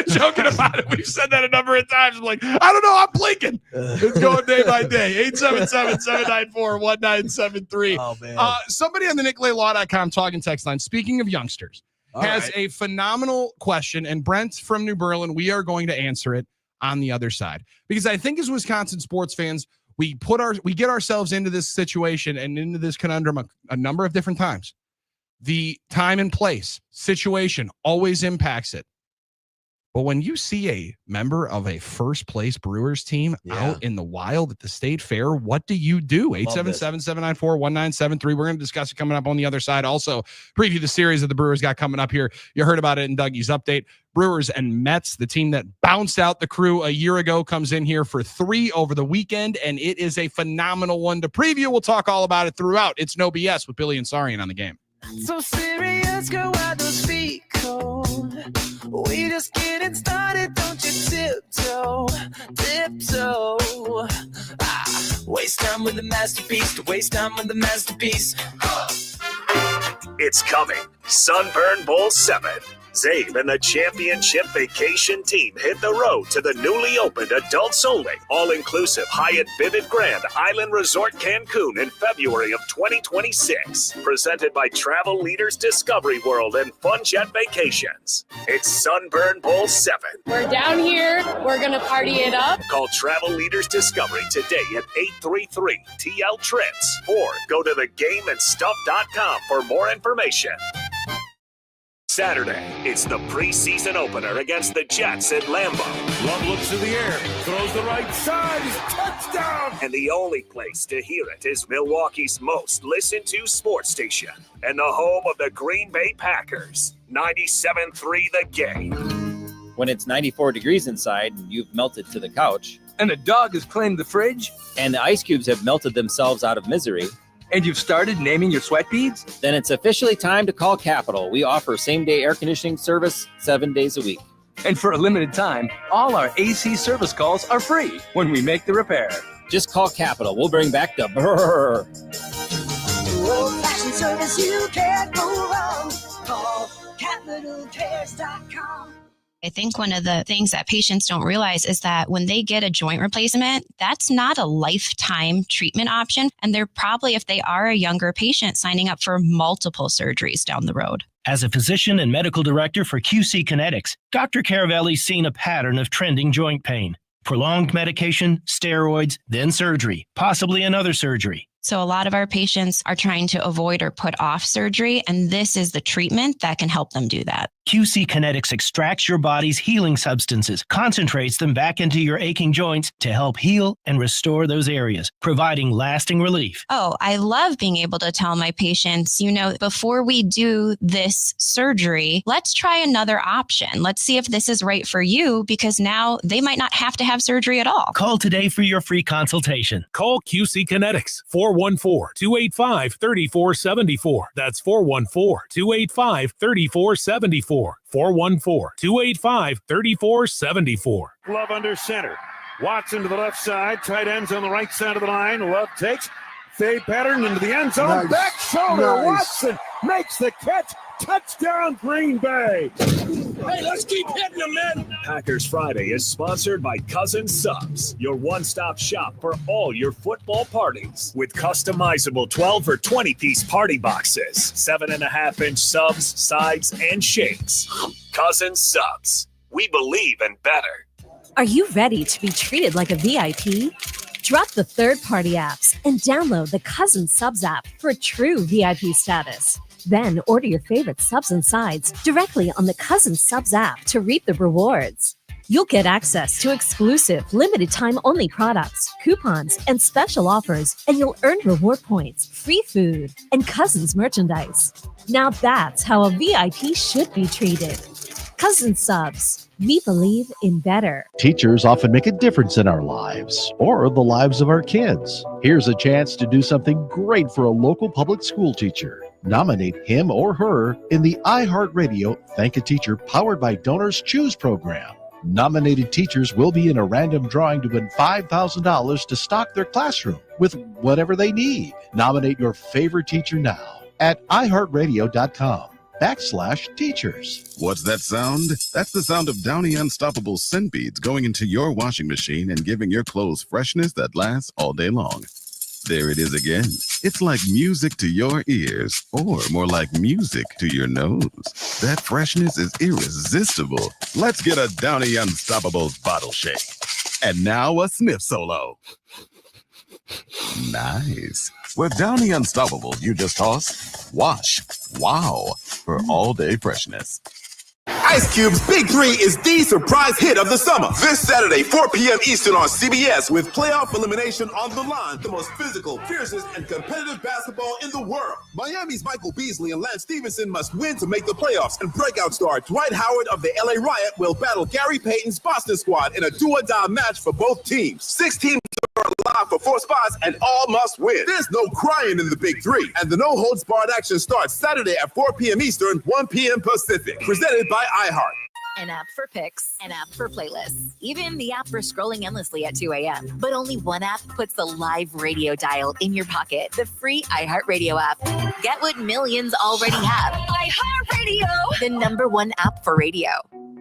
joking about it. We've said that a number of times. I'm like, I don't know. I'm blinking. It's going day by day. 877-794-1973. Oh, man. Somebody on the NickLayLaw.com talking text line, speaking of youngsters, All has right. a phenomenal question. And Brent from New Berlin, we are going to answer it on the other side. Because I think as Wisconsin sports fans, we get ourselves into this situation and into this conundrum a number of different times. The time and place, situation always impacts it. But when you see a member of a first place Brewers team out in the wild at the state fair, what do you do? 877-794-1973. We're going to discuss it coming up on the other side. Also, preview the series that the Brewers got coming up here. You heard about it in Dougie's update. Brewers and Mets, the team that bounced out the Crew a year ago, comes in here for 3 over the weekend, and it is a phenomenal one to preview. We'll talk all about it throughout. It's No BS with Billy and Sarian on the game. So serious, girl, why those feet cold? We just getting started, don't you tiptoe. Waste time with the masterpiece, to waste time with the masterpiece. It's coming. Sunburn Bowl 7. Zabe and the championship vacation team hit the road to the newly opened adults-only, all-inclusive Hyatt Vivid Grand Island Resort Cancun in February of 2026. Presented by Travel Leaders Discovery World and FunJet Vacations. It's Sunburn Bowl 7. We're down here. We're going to party it up. Call Travel Leaders Discovery today at 833-TL-TRIPS or go to thegameandstuff.com for more information. Saturday, it's the preseason opener against the Jets at Lambeau. Love looks in the air, throws the right side, he's touchdown! And the only place to hear it is Milwaukee's most listened to sports station and the home of the Green Bay Packers. 97.3 The Game. When it's 94 degrees inside and you've melted to the couch, And a dog has claimed the fridge, and the ice cubes have melted themselves out of misery, and you've started naming your sweat beads? then it's officially time to call Capital. We offer same-day air conditioning service 7 days a week. And for a limited time, all our AC service calls are free when we make the repair. Just call Capital. We'll bring back the brrr. Old-fashioned service, you can't go wrong. Call CapitalCares.com. I think one of the things that patients don't realize is that when they get a joint replacement, that's not a lifetime treatment option. And they're probably, if they are a younger patient, signing up for multiple surgeries down the road. As a physician and medical director for QC Kinetics, Dr. Caravelli's seen a pattern of trending joint pain. Prolonged medication, steroids, then surgery, possibly another surgery. So a lot of our patients are trying to avoid or put off surgery, and this is the treatment that can help them do that. QC Kinetics extracts your body's healing substances, concentrates them back into your aching joints to help heal and restore those areas, providing lasting relief. Oh, I love being able to tell my patients, before we do this surgery, let's try another option. Let's see if this is right for you, because now they might not have to have surgery at all. Call today for your free consultation. Call QC Kinetics, 414-285-3474. That's 414-285-3474. 414-285-3474. Love under center. Watson to the left side. Tight ends on the right side of the line. Love takes. Fade pattern into the end zone. Nice. Back shoulder. Nice. Watson makes the catch. Touchdown, Green Bay. Hey, let's keep hitting them, man. Packers Friday is sponsored by Cousin Subs, your one-stop shop for all your football parties. With customizable 12 or 20-piece party boxes, 7.5-inch subs, sides, and shakes. Cousin Subs. We believe in better. Are you ready to be treated like a VIP? Drop the third-party apps and download the Cousin Subs app for true VIP status. Then order your favorite subs and sides directly on the Cousin Subs app to reap the rewards. You'll get access to exclusive, limited-time only products, coupons, and special offers, and you'll earn reward points, free food, and Cousins merchandise. Now that's how a VIP should be treated. Cousin Subs. We believe in better. Teachers often make a difference in our lives or the lives of our kids. Here's a chance to do something great for a local public school teacher. Nominate him or her in the iHeartRadio Thank a Teacher Powered by Donors Choose program. Nominated teachers will be in a random drawing to win $5,000 to stock their classroom with whatever they need. Nominate your favorite teacher now at iHeartRadio.com/teachers. What's that sound? That's the sound of Downy Unstoppable scent beads going into your washing machine and giving your clothes freshness that lasts all day long. There it is again. It's like music to your ears, or more like music to your nose. That freshness is irresistible. Let's get a Downy Unstoppables bottle shake. And now a sniff solo. Nice. With Downy Unstoppable, you just toss, wash, wow, for all-day freshness. Ice Cube's Big 3 is the surprise hit of the summer. This Saturday, 4 p.m. Eastern on CBS, with playoff elimination on the line. The most physical, fiercest, and competitive basketball in the world. Miami's Michael Beasley and Lance Stevenson must win to make the playoffs, and breakout star Dwight Howard of the LA Riot will battle Gary Payton's Boston squad in a do-or-die match for both teams. 6 teams live for 4 spots and all must win. There's no crying in the Big Three. And the no holds barred action starts Saturday at 4 p.m. Eastern, 1 p.m. Pacific. Presented by iHeart. An app for pics, an app for playlists, even the app for scrolling endlessly at 2 a.m. But only one app puts the live radio dial in your pocket, the free iHeartRadio app. Get what millions already have. iHeartRadio, the #1 app for radio.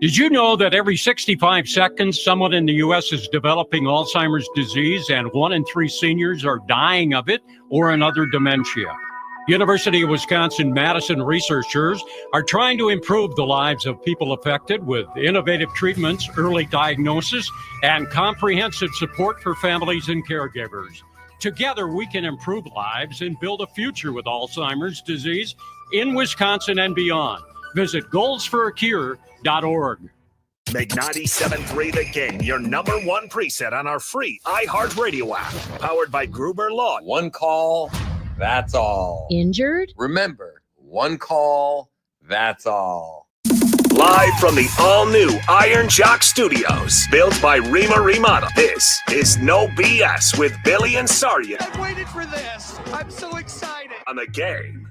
Did you know that every 65 seconds, someone in the U.S. is developing Alzheimer's disease and 1 in 3 seniors are dying of it or another dementia? University of Wisconsin-Madison researchers are trying to improve the lives of people affected with innovative treatments, early diagnosis, and comprehensive support for families and caregivers. Together, we can improve lives and build a future with Alzheimer's disease in Wisconsin and beyond. Visit goalsforacure.org. Make 97.3 The Game your #1 preset on our free iHeartRadio app. Powered by Gruber Law. One call, that's all. Injured? Remember, one call, that's all. Live from the all-new Iron Jock Studios. Built by Rima Remodel. This is No BS with Billy and Sarnia. I've waited for this. I'm so excited. On The Game.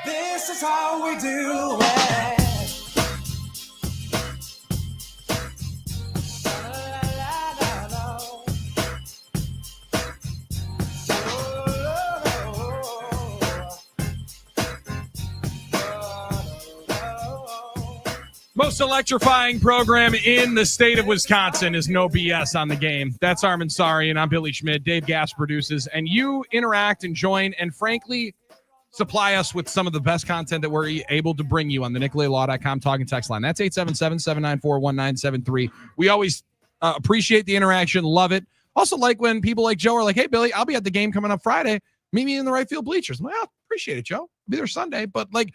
This is how we do it. Most electrifying program in the state of Wisconsin is No BS on The Game. That's Armin Sari, and I'm Billy Schmidt. Dave Gass produces, and you interact and join, and frankly, supply us with some of the best content that we're able to bring you on the NicolaLaw.com talk and text line. That's 877-794-1973. We always appreciate the interaction, love it. Also like when people like Joe are like, hey, Billy, I'll be at the game coming up Friday. Meet me in the right field bleachers. I'm like, oh, appreciate it, Joe. I'll be there Sunday. But like,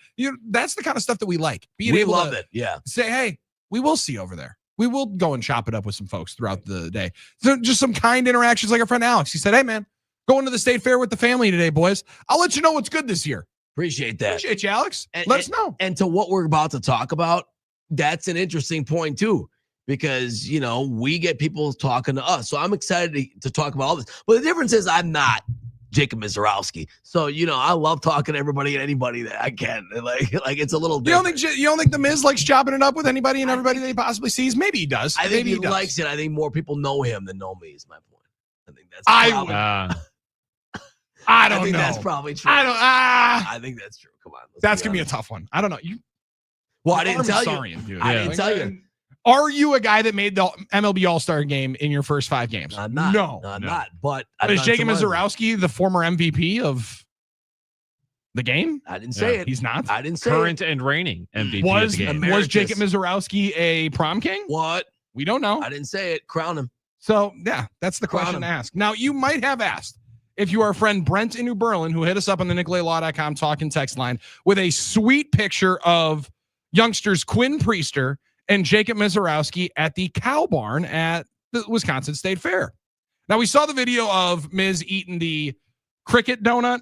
that's the kind of stuff that we like. We love it. Yeah. Say, hey, we will see you over there. We will go and chop it up with some folks throughout the day. So just some kind interactions like our friend Alex. He said, hey, man, going to the state fair with the family today, boys. I'll let you know what's good this year. Appreciate that. Appreciate you, Alex. Let us know. And to what we're about to talk about, that's an interesting point, too, because, we get people talking to us. So I'm excited to talk about all this. But the difference is I'm not Jacob Mizorowski. So, I love talking to everybody and anybody that I can. Like it's a little different. You don't think the Miz likes chopping it up with anybody and everybody that he possibly sees? Maybe he does. I think Maybe he likes it. I think more people know him than know me is my point. I think that's I don't know. That's probably true. I think that's true. Come on. That's going to be a tough one. I don't know. I didn't tell you. Dude. I didn't tell you. Are you a guy that made the MLB All-Star game in your first 5 games? I'm not. No. I'm not. But is Jacob Mizorowski the former MVP of the game? I didn't say it. He's not. I didn't say Current it. and reigning MVP of the game. Was Jacob Mizorowski a prom king? What? We don't know. I didn't say it. Crown him. So, yeah, that's the question to ask. Now, you might have asked, if you are our friend Brent in New Berlin, who hit us up on the NicolaLaw.com talk and text line with a sweet picture of youngsters Quinn Priester and Jacob Mizorowski at the Cow Barn at the Wisconsin State Fair. Now, we saw the video of Miz eating the cricket donut,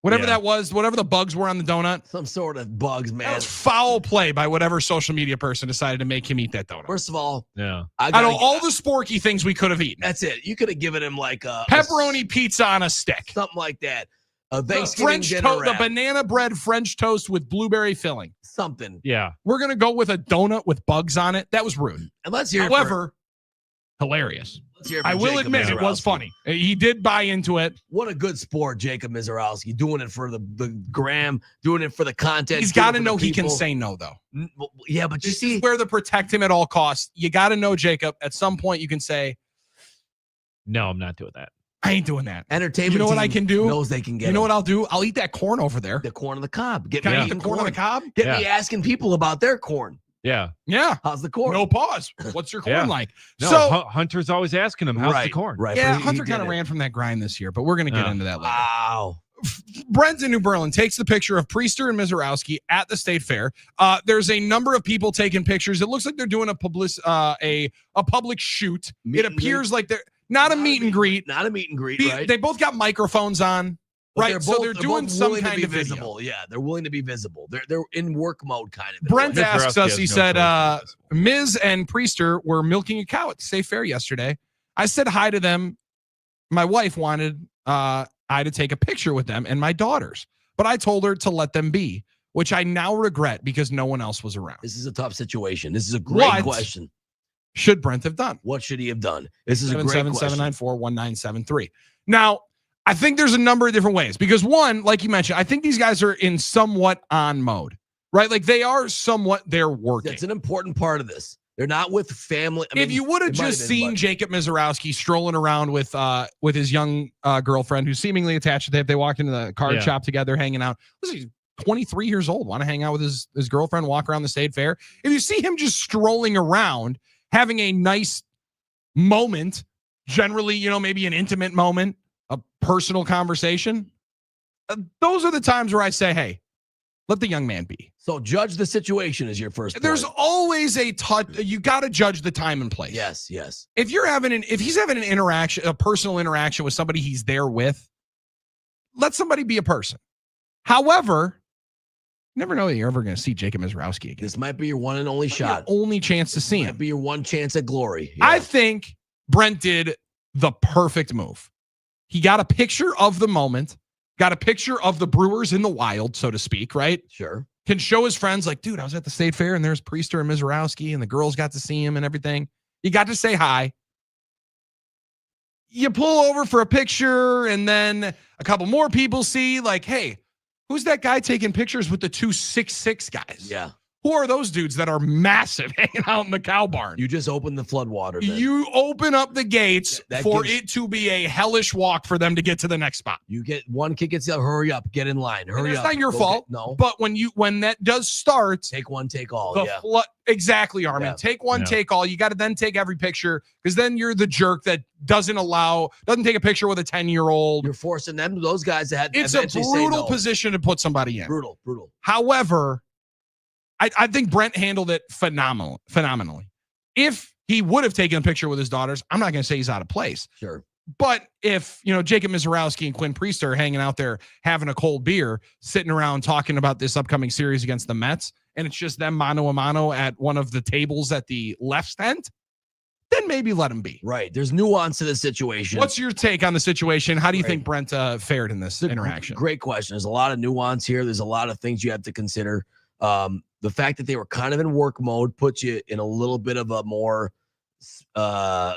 whatever that was, whatever the bugs were on the donut. Some sort of bugs, man. That was foul play by whatever social media person decided to make him eat that donut. First of all, out of all the sporky things we could have eaten. That's it. You could have given him like a pepperoni pizza on a stick. Something like that. A Thanksgiving dinner wrap. The banana bread French toast with blueberry filling. Something. Yeah. We're going to go with a donut with bugs on it. That was rude. And let's hear hilarious. I will admit it was funny. He did buy into it. What a good sport, Jacob Mizorowski, doing it for the gram, doing it for the content. He's got to know he can say no, though. Yeah, but this is where the protect him at all costs. You got to know, Jacob, at some point you can say, no, I'm not doing that. I ain't doing that. Entertainment. You know what I can do? Knows they can get. You know what I'll do? I'll eat that corn over there. The corn on the cob. Can I eat the corn on the cob? Get me asking people about their corn. Yeah. Yeah. How's the corn? No pause. What's your corn like? No, so Hunter's always asking him, how's the corn? Right. Yeah, Hunter kind of ran from that grind this year, but we're going to get into that later. Wow. Brent in New Berlin takes the picture of Priester and Mizorowski at the state fair. There's a number of people taking pictures. It looks like they're doing a public shoot. It appears like they're not a meet and greet. Not a meet and greet, right? They both got microphones on. But Right, so they're doing both some willing kind to of be video. visible. Yeah, they're willing to be visible. They're in work mode kind of. Brent in a way. asks us, he said, Miz and Priester were milking a cow at the State Fair yesterday. I said hi to them. My wife wanted I to take a picture with them and my daughters, but I told her to let them be, which I now regret because no one else was around. This is a tough situation. This is a great question. Should Brent have done? What should he have done? This is a great question. 777-794-1973. Now, I think there's a number of different ways because one, like you mentioned, I think these guys are in somewhat on mode, right? Like they are somewhat, they're working. That's an important part of this. They're not with family. If you would have just seen Jacob Mizorowski strolling around with his young girlfriend who's seemingly attached to them, they walked into the card shop together, hanging out. Listen, he's 23 years old, want to hang out with his girlfriend, walk around the State Fair. If you see him just strolling around, having a nice moment, generally, maybe an intimate moment, a personal conversation, those are the times where I say, hey, let the young man be. So judge the situation is your first point. There's always a touch. You got to judge the time and place. Yes. If he's having an interaction, a personal interaction with somebody he's there with, let somebody be a person. However, you never know that you're ever going to see Jacob Mizorowski again. This might be your one and only shot. Your only chance to see him. Might be your one chance at glory. I think Brent did the perfect move. He got a picture of the moment, got a picture of the Brewers in the wild, so to speak, right? Sure. Can show his friends like, dude, I was at the State Fair and there's Priester and Mizorowski and the girls got to see him and everything. You got to say hi. You pull over for a picture and then a couple more people see like, hey, who's that guy taking pictures with the 2'6" guys? Yeah. Who are those dudes that are massive hanging out in the cow barn? You just open the floodwater. You open up the gates for it to be a hellish walk for them to get to the next spot. You get one kid gets yelled, hurry up, get in line, hurry up. It's not your fault. No. But when that does start, take one, take all. Exactly, Armin. Yeah. Take one, take all. You got to then take every picture because then you're the jerk that doesn't take a picture with a 10-year-old. You're forcing those guys to have. It's a brutal position to put somebody in. Brutal. However, I think Brent handled it phenomenally. If he would have taken a picture with his daughters, I'm not going to say he's out of place. Sure. But if, Jacob Mizorowski and Quinn Priester are hanging out there having a cold beer, sitting around talking about this upcoming series against the Mets, and it's just them mano a mano at one of the tables at the left tent, then maybe let him be. Right. There's nuance to the situation. What's your take on the situation? How do you think Brent fared in this interaction? Great question. There's a lot of nuance here. There's a lot of things you have to consider. The fact that they were kind of in work mode puts you in a little bit of a more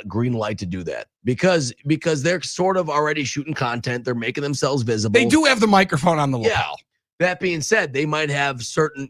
green light to do that because they're sort of already shooting content. They're making themselves visible. They do have the microphone on the lapel. Yeah. That being said, they might have certain,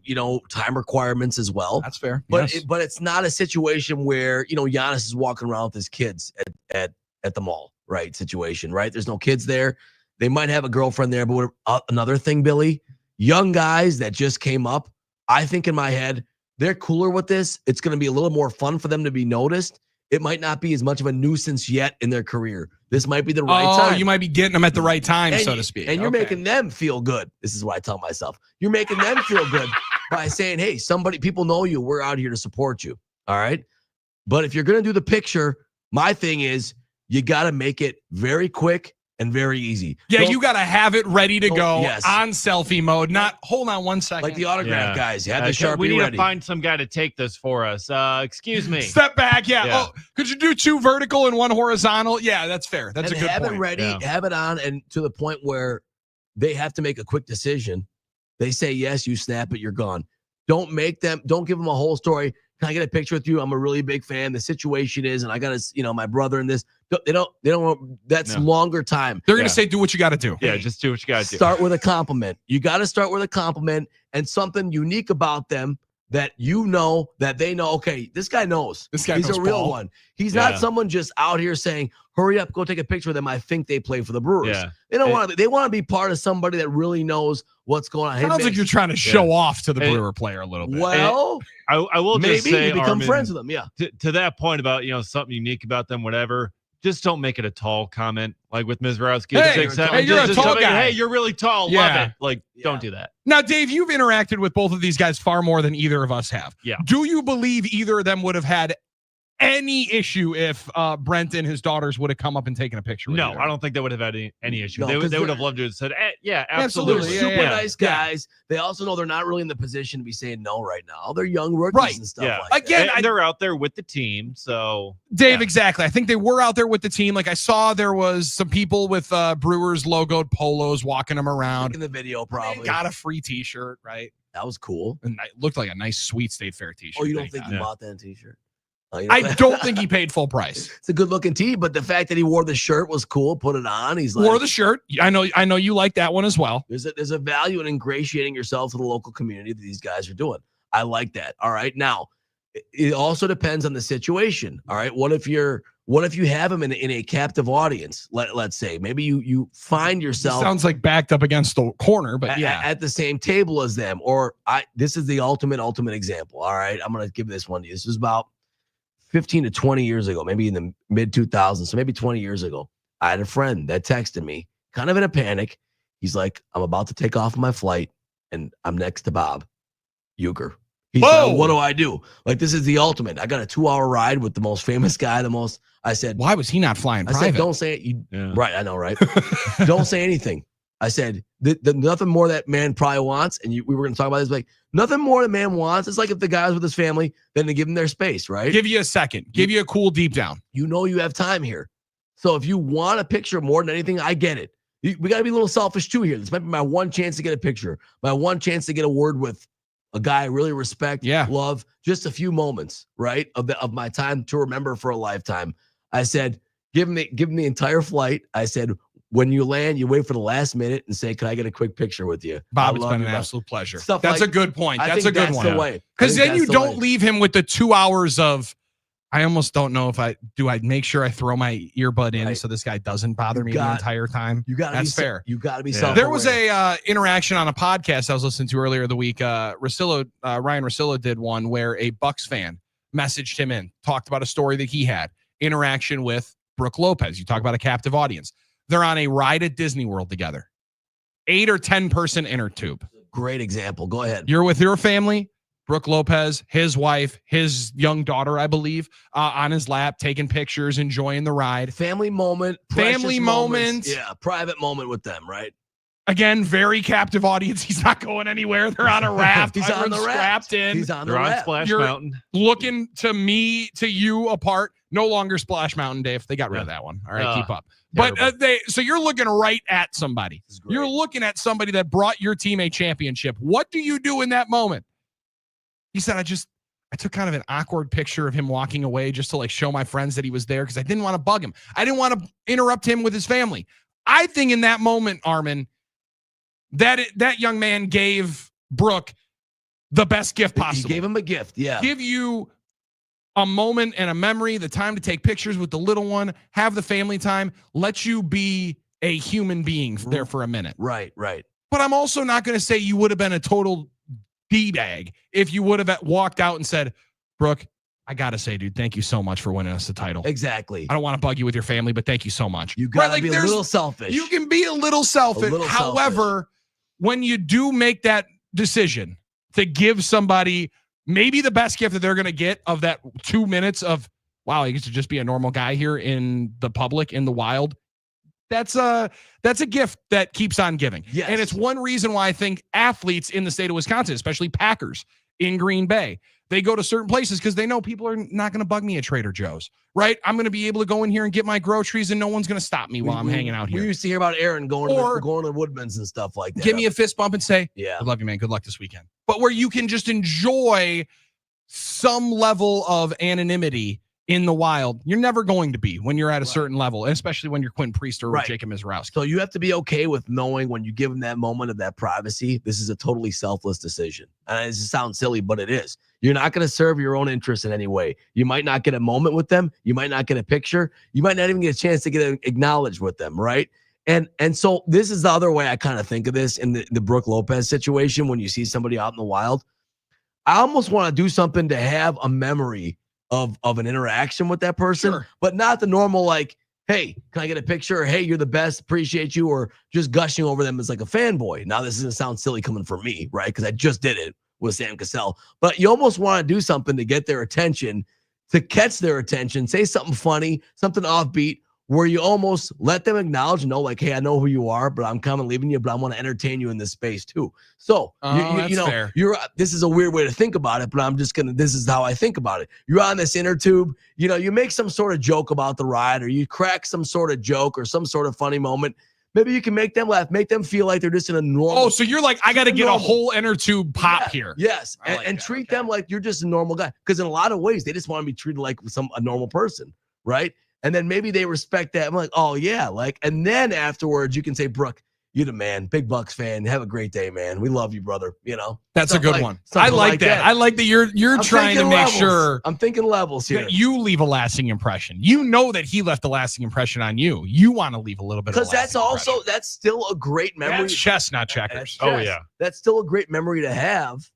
time requirements as well. That's fair. But but it's not a situation where, Giannis is walking around with his kids at the mall, right? Situation, right? There's no kids there. They might have a girlfriend there, but another thing, Billy, young guys that just came up, I think in my head, they're cooler with this. It's going to be a little more fun for them to be noticed. It might not be as much of a nuisance yet in their career. This might be the right time. Oh, you might be getting them at the right time, so to speak. And you're making them feel good. This is what I tell myself. You're making them feel good by saying, hey, people know you. We're out here to support you. All right. But if you're going to do the picture, my thing is you got to make it very quick and very easy. Yeah, you got to have it ready to go yes. on selfie mode. Not, hold on one second. Like the autograph guys. You had the Sharpie We need ready. to find some guy to take this for us. Excuse me. Step back, yeah. Oh, could you do 2 vertical and 1 horizontal? Yeah, that's fair. That's and a good have point. It ready, have it on, and to the point where they have to make a quick decision. They say yes, you snap it, you're gone. Don't give them a whole story. Can I get a picture with you? I'm a really big fan. The situation is, and I got to, my brother in this. They don't. That's longer time. They're going to say, do what you got to do. Yeah, just do what you got to do. Start with a compliment. You got to start with a compliment and something unique about them that that they know. Okay, this guy knows. This guy He's knows a real ball. one. He's not someone just out here saying, "Hurry up, go take a picture with them." I think they play for the Brewers. Yeah. They don't want to. They want to be part of somebody that really knows what's going on. Sounds like you're trying to show off to the Brewer player a little bit. Well, I will maybe just say, you become Armin, friends with them. Yeah. To that point about something unique about them, whatever. Just don't make it a tall comment like with Mizorowski. Hey, 6'7". you're a tall guy. Hey, you're really tall. Yeah. Love it. Like, don't do that. Now, Dave, you've interacted with both of these guys far more than either of us have. Yeah. Do you believe either of them would have had any issue if Brent and his daughters would have come up and taken a picture with No, you. I don't think they would have had any issue. No, they 'cause would they're- have loved to have said, yeah, Absolutely. absolutely. They're super Yeah. nice guys. They also know they're not really in the position to be saying no right now. They're young rookies Right. and stuff Yeah. like that. Again, And they're out there with the team, so Dave, exactly. I think they were out there with the team. Like I saw there was some people with Brewers logoed polos walking them around. In the video, probably. Got a free t-shirt, right? That was cool. And it looked like a nice Sweet State Fair t-shirt. Oh, you that don't he think got. he bought that t-shirt? Oh, you I know- don't think he paid full price. It's a good looking tee, but the fact that he wore the shirt was cool. Put it on. He's like, Wore the shirt. I know you like that one as well. there's a value in ingratiating yourself to the local community that these guys are doing. I like that. All right. Now, it also depends on the situation. All right. What if you have him in a captive audience? Let's say maybe you find yourself Sounds like backed up against the corner, but yeah. at the same table as them. Or this is the ultimate example. All right. I'm gonna give this one to you. This was about 15 to 20 years ago, maybe in the mid 2000s. So maybe 20 years ago. I had a friend that texted me kind of in a panic. He's like, I'm about to take off my flight and I'm next to Bob Uecker. He's Whoa! like, what do I do? Like, this is the ultimate. I got a 2-hour ride with the most famous guy, I said, Why was he not flying I private? said, don't say it. Yeah. Right, I know, right? Don't say anything. I said, nothing more that man probably wants, and we were going to talk about this, like, nothing more that man wants. It's like if the guy's with his family, then to give him their space, right? Give you a second. Give you a cool deep down. You know you have time here. So if you want a picture more than anything, I get it. We got to be a little selfish too here. This might be my one chance to get a picture, my one chance to get a word with a guy I really respect, love, just a few moments, right, of my time to remember for a lifetime. I said, give him the entire flight. I said, when you land, you wait for the last minute and say, can I get a quick picture with you? Bob, I it's love been you, an Bob. absolute pleasure. Stuff That's like- a good point. I That's think a good that's one. the way. Because I think then you that's the don't way. leave him with the 2 hours of, I almost don't know if I make sure I throw my earbud in so this guy doesn't bother me the entire time. You got to That's be fair. You got to be There was a interaction on a podcast I was listening to earlier the week. Ryan Russillo did one where a Bucks fan messaged him in, talked about a story that he had, interaction with Brooke Lopez. You talk about a captive audience. They're on a ride at Disney World together. 8 or 10 person inner tube. Great example. Go ahead. You're with your family. Brooke Lopez, his wife, his young daughter, I believe, on his lap, taking pictures, enjoying the ride. Family moment. Family precious moments. moment. Yeah, private moment with them, right? Again, very captive audience. He's not going anywhere. They're on a raft. He's on the Everyone's raft. strapped in. He's on the They're on raft. Splash You're Mountain. looking to you apart. No longer Splash Mountain, Dave. They got rid of that one. All right, keep up. But so you're looking right at somebody. You're looking at somebody that brought your team a championship. What do you do in that moment? He said, I took kind of an awkward picture of him walking away just to like show my friends that he was there because I didn't want to bug him. I didn't want to interrupt him with his family. I think in that moment, Armin, that young man gave Brooke the best gift possible. He gave him a gift. Yeah. Give you a moment and a memory, the time to take pictures with the little one, have the family time, let you be a human being there for a minute. Right, right. But I'm also not going to say you would have been a total D-bag if you would have walked out and said, Brooke, I got to say, dude, thank you so much for winning us the title. Exactly. I don't want to bug you with your family, but thank you so much. You got to Right, be a little selfish. You can be a little selfish. However, when you do make that decision to give somebody maybe the best gift that they're going to get of that 2 minutes of, wow, I get to just be a normal guy here in the public, in the wild. That's a gift that keeps on giving. Yes. And it's one reason why I think athletes in the state of Wisconsin, especially Packers in Green Bay, they go to certain places because they know people are not going to bug me at Trader Joe's, right? I'm going to be able to go in here and get my groceries and no one's going to stop me while I'm hanging out here. We used to hear about Aaron going to Woodman's and stuff like that. Give me a fist bump and say, yeah, I love you, man. Good luck this weekend. But where you can just enjoy some level of anonymity in the wild, you're never going to be when you're at a certain level, and especially when you're Quentin Priest or Jacob Mizrowski. So you have to be okay with knowing when you give them that moment of that privacy, this is a totally selfless decision. And it sounds silly, but it is. You're not going to serve your own interests in any way. You might not get a moment with them. You might not get a picture. You might not even get a chance to get acknowledged with them, right? And so this is the other way I kind of think of this in the Brooke Lopez situation. When you see somebody out in the wild, I almost want to do something to have a memory of an interaction with that person, but not the normal like, hey, can I get a picture? Or, hey, you're the best, appreciate you, or just gushing over them as like a fanboy. Now this doesn't sound silly coming from me, right? Because I just did it with Sam Cassell. But you almost want to do something to get their attention to catch their attention. Say something funny, something offbeat, where you almost let them acknowledge, like, hey, I know who you are, but I'm kind of leaving you, but I want to entertain you in this space too. So, fair. this is a weird way to think about it, but this is how I think about it. You're on this inner tube, you make some sort of joke about the ride, or you crack some sort of joke or some sort of funny moment. Maybe you can make them laugh, make them feel like they're just in a normal. Oh, so you're like, I got to get a whole inner tube pop here. Yes. And treat them like you're just a normal guy. Because in a lot of ways, they just want to be treated like a normal person. Right. And then maybe they respect that. I'm like, oh, yeah. And then afterwards, you can say, Brooke, you're the man. Big Bucks fan. Have a great day, man. We love you, brother. That's a good one. I like that. I like that you're trying to make sure. I'm thinking levels here. That you leave a lasting impression. You know that he left a lasting impression on you. You want to leave a little bit of a lasting impression. That's still a great memory. That's chess, not checkers. Oh, yeah. That's still a great memory to have.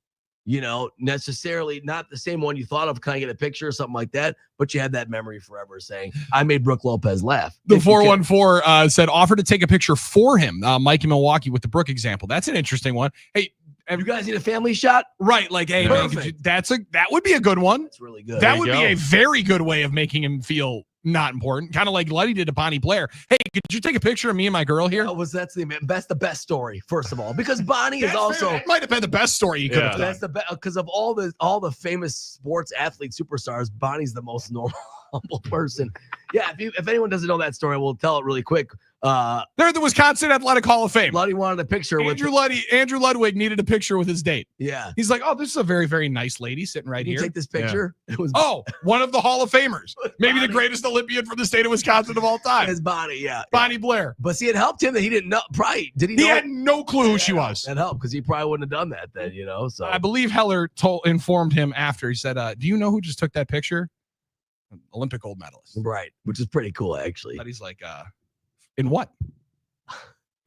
Necessarily not the same one you thought of, kind of get a picture or something like that, but you had that memory forever saying, I made Brooke Lopez laugh. The 414 said, offer to take a picture for him. Mike in Milwaukee with the Brooke example. That's an interesting one. Hey, you guys need a family shot? Right. Like, hey, man, that would be a good one. That's really good. That would be a very good way of making him feel not important. Kind of like Letty did to Bonnie Blair. Hey, could you take a picture of me and my girl here? That's the best story, first of all, because Bonnie is also that might have been the best story you could have done. That's the best because of all the famous sports athlete superstars. Bonnie's the most normal, humble person. Yeah, if anyone doesn't know that story, we'll tell it really quick. They're at the Wisconsin Athletic Hall of Fame. Luddy wanted a picture Andrew Ludwig needed a picture with his date. Yeah. He's like, oh, this is a very, very nice lady sitting right here. Take this picture. Yeah. It was one of the Hall of Famers. Maybe the greatest Olympian from the state of Wisconsin of all time. His Bonnie, Bonnie Blair. But see, it helped him that he didn't know. Probably did he? He had no clue who she was. That helped because he probably wouldn't have done that then. So I believe Heller informed him after. He said, "Do you know who just took that picture? Olympic gold medalist." Right, which is pretty cool actually. But he's like, in what?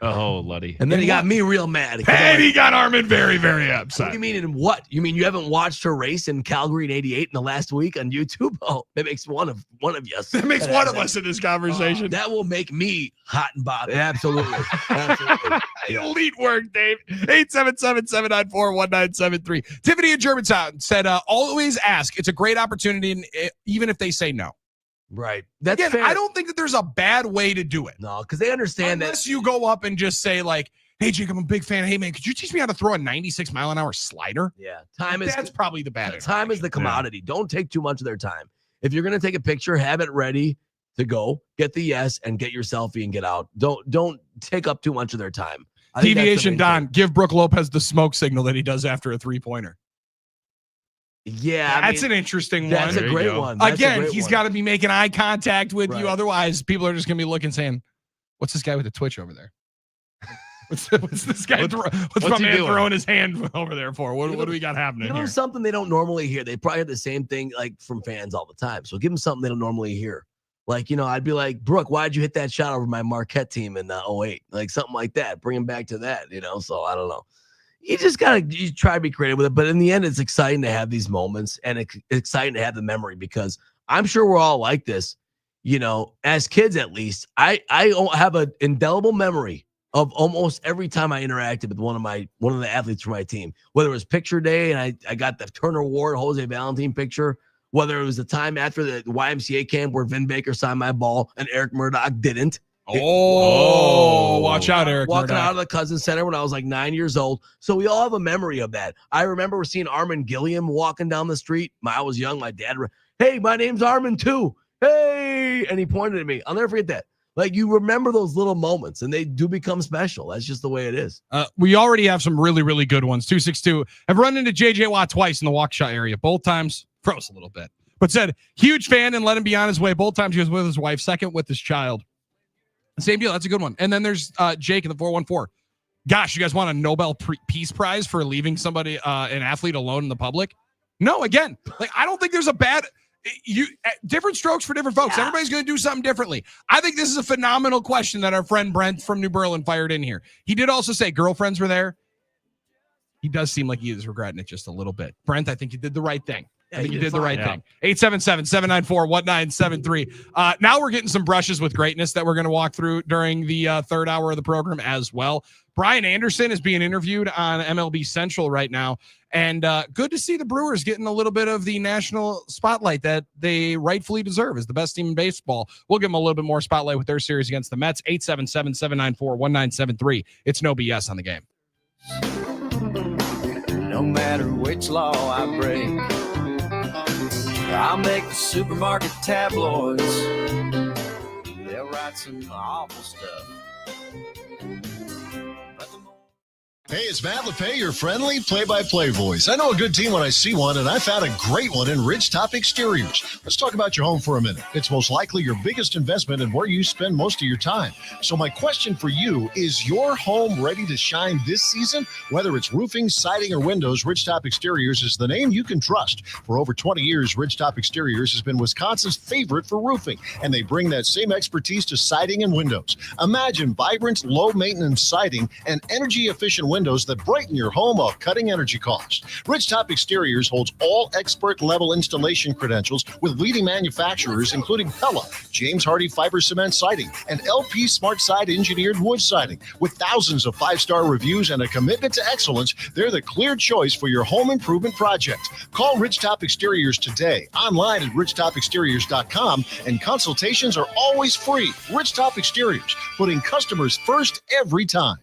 Oh, Luddy. And then he got me real mad. And he got Armin very, very upset. What do you mean in what? You mean you haven't watched her race in Calgary in '88 in the last week on YouTube? Oh, that makes one of you. That makes one of us in this conversation. That will make me hot and bothered. Absolutely. Absolutely. Elite work, Dave. 877-794-1973. Tiffany in Germantown said, always ask. It's a great opportunity, even if they say no. Right. That's fair. I don't think that there's a bad way to do it. No, because they understand Unless you go up and just say like, hey, Jake, I'm a big fan. Hey, man, could you teach me how to throw a 96-mile-an-hour slider? Yeah. That's probably the bad Time is the commodity. Yeah. Don't take too much of their time. If you're going to take a picture, have it ready to go. Get the yes and get your selfie and get out. Don't take up too much of their time. Deviation Don, give Brooke Lopez the smoke signal that he does after a three-pointer. Yeah, that's an interesting one. That's a great one. Again, he's got to be making eye contact with you. Otherwise, people are just going to be looking saying, what's this guy with the twitch over there? What's this guy? What's my man throwing his hand over there for? What do we got happening here? Give them something they don't normally hear. They probably have the same thing like from fans all the time. So give them something they don't normally hear. Like, I'd be like, Brooke, why'd you hit that shot over my Marquette team in 08? Like something like that. Bring him back to that, So I don't know. You just try to be creative with it. But in the end, it's exciting to have these moments and it's exciting to have the memory because I'm sure we're all like this, as kids, at least. I have an indelible memory of almost every time I interacted with one of the athletes from my team, whether it was picture day and I got the Turner Ward, Jose Valentin picture, whether it was the time after the YMCA camp where Vin Baker signed my ball and Eric Murdoch didn't. Watch out, Eric. Walking out of the Cousin Center when I was like 9 years old. So we all have a memory of that. I remember seeing Armin Gilliam walking down the street. I was young. My dad, hey, my name's Armin too. Hey. And he pointed at me. I'll never forget that. Like, you remember those little moments and they do become special. That's just the way it is. We already have some really, really good ones. 262. I've run into JJ Watt twice in the Waukesha area. Both times froze a little bit, but said huge fan and let him be on his way. Both times he was with his wife, second with his child. Same deal. That's a good one. And then there's Jake in the 414. Gosh, you guys want a Nobel Peace Prize for leaving somebody, an athlete alone in the public? No, again, I don't think there's a bad, different strokes for different folks. Yeah. Everybody's going to do something differently. I think this is a phenomenal question that our friend Brent from New Berlin fired in here. He did also say girlfriends were there. He does seem like he is regretting it just a little bit. Brent, I think you did the right thing. I think you did the right thing. 877-794-1973. Now we're getting some brushes with greatness that we're going to walk through during the third hour of the program as well. Brian Anderson is being interviewed on MLB Central right now. And good to see the Brewers getting a little bit of the national spotlight that they rightfully deserve as the best team in baseball. We'll give them a little bit more spotlight with their series against the Mets. 877-794-1973. It's no BS on the game. No matter which law I break, I'll make the supermarket tabloids. They'll write some awful stuff. Hey, it's Matt LePay, your friendly play-by-play voice. I know a good team when I see one, and I found a great one in Ridgetop Exteriors. Let's talk about your home for a minute. It's most likely your biggest investment and where you spend most of your time. So my question for you, is your home ready to shine this season? Whether it's roofing, siding, or windows, Ridgetop Exteriors is the name you can trust. For over 20 years, Ridgetop Exteriors has been Wisconsin's favorite for roofing, and they bring that same expertise to siding and windows. Imagine vibrant, low-maintenance siding and energy-efficient windows that brighten your home while cutting energy costs. Ridgetop Exteriors holds all expert-level installation credentials with leading manufacturers including Pella, James Hardie Fiber Cement Siding, and LP Smart Side Engineered Wood Siding. With thousands of five-star reviews and a commitment to excellence, they're the clear choice for your home improvement project. Call Ridgetop Exteriors today, online at ridgetopexteriors.com, and consultations are always free. Ridgetop Exteriors, putting customers first every time.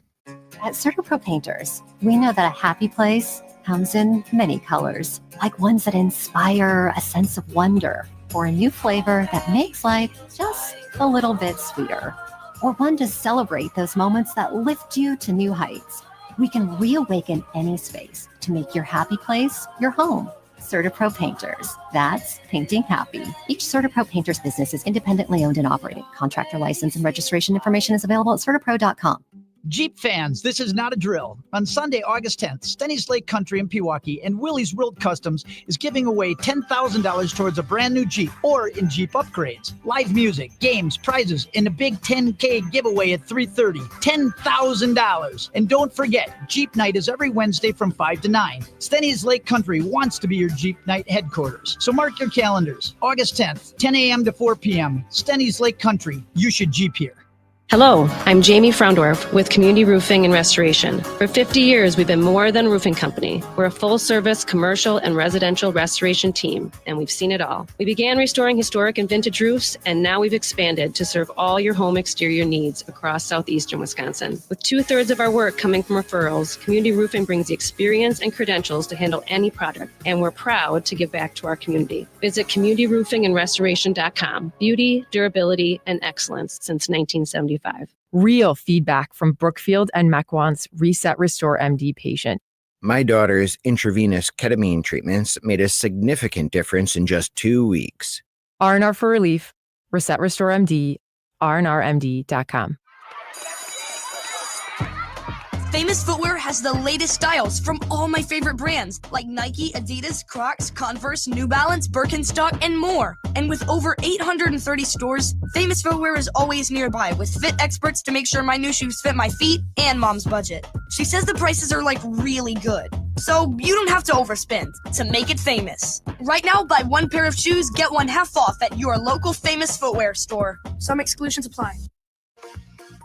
At CertaPro Painters, we know that a happy place comes in many colors, like ones that inspire a sense of wonder, or a new flavor that makes life just a little bit sweeter, or one to celebrate those moments that lift you to new heights. We can reawaken any space to make your happy place your home. CertaPro Painters. That's painting happy. Each CertaPro Painters business is independently owned and operated. Contractor license and registration information is available at CertaPro.com. Jeep fans, this is not a drill. On Sunday, August 10th, Stenny's Lake Country in Pewaukee and Willie's World Customs is giving away $10,000 towards a brand new Jeep or in Jeep upgrades. Live music, games, prizes, and a big 10K giveaway at 3:30. $10,000. And don't forget, Jeep Night is every Wednesday from 5 to 9. Stenny's Lake Country wants to be your Jeep Night headquarters. So mark your calendars. August 10th, 10 a.m. to 4 p.m. Stenny's Lake Country. You should Jeep here. Hello, I'm Jamie Frondorf with Community Roofing and Restoration. For 50 years, we've been more than a roofing company. We're a full-service commercial and residential restoration team, and we've seen it all. We began restoring historic and vintage roofs, and now we've expanded to serve all your home exterior needs across southeastern Wisconsin. With 2/3 of our work coming from referrals, Community Roofing brings the experience and credentials to handle any project, and we're proud to give back to our community. Visit communityroofingandrestoration.com. Beauty, durability, and excellence since 1975. Real feedback from Brookfield and Mequon's Reset Restore MD patient. My daughter's intravenous ketamine treatments made a significant difference in just 2 weeks. R&R for relief. Reset Restore MD. rnrmd.com. Famous Footwear has the latest styles from all my favorite brands like Nike, Adidas, Crocs, Converse, New Balance, Birkenstock, and more. And with over 830 stores, Famous Footwear is always nearby with fit experts to make sure my new shoes fit my feet and mom's budget. She says the prices are like really good, so you don't have to overspend to make it famous. Right now, buy one pair of shoes, get one half off at your local Famous Footwear store. Some exclusions apply.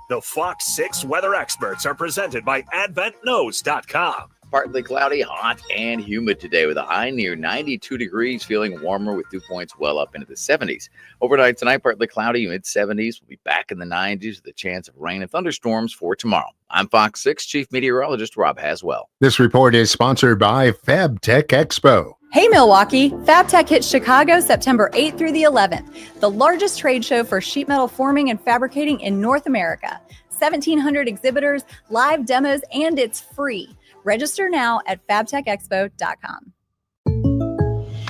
The Fox 6 weather experts are presented by AdventKnows.com. Partly cloudy, hot, and humid today with a high near 92 degrees, feeling warmer with dew points well up into the 70s. Overnight tonight, partly cloudy, mid-70s. We'll be back in the 90s with a chance of rain and thunderstorms for tomorrow. I'm Fox 6 Chief Meteorologist Rob Haswell. This report is sponsored by FabTech Expo. Hey Milwaukee, FabTech hits Chicago September 8th through the 11th, the largest trade show for sheet metal forming and fabricating in North America. 1,700 exhibitors, live demos, and it's free. Register now at fabtechexpo.com.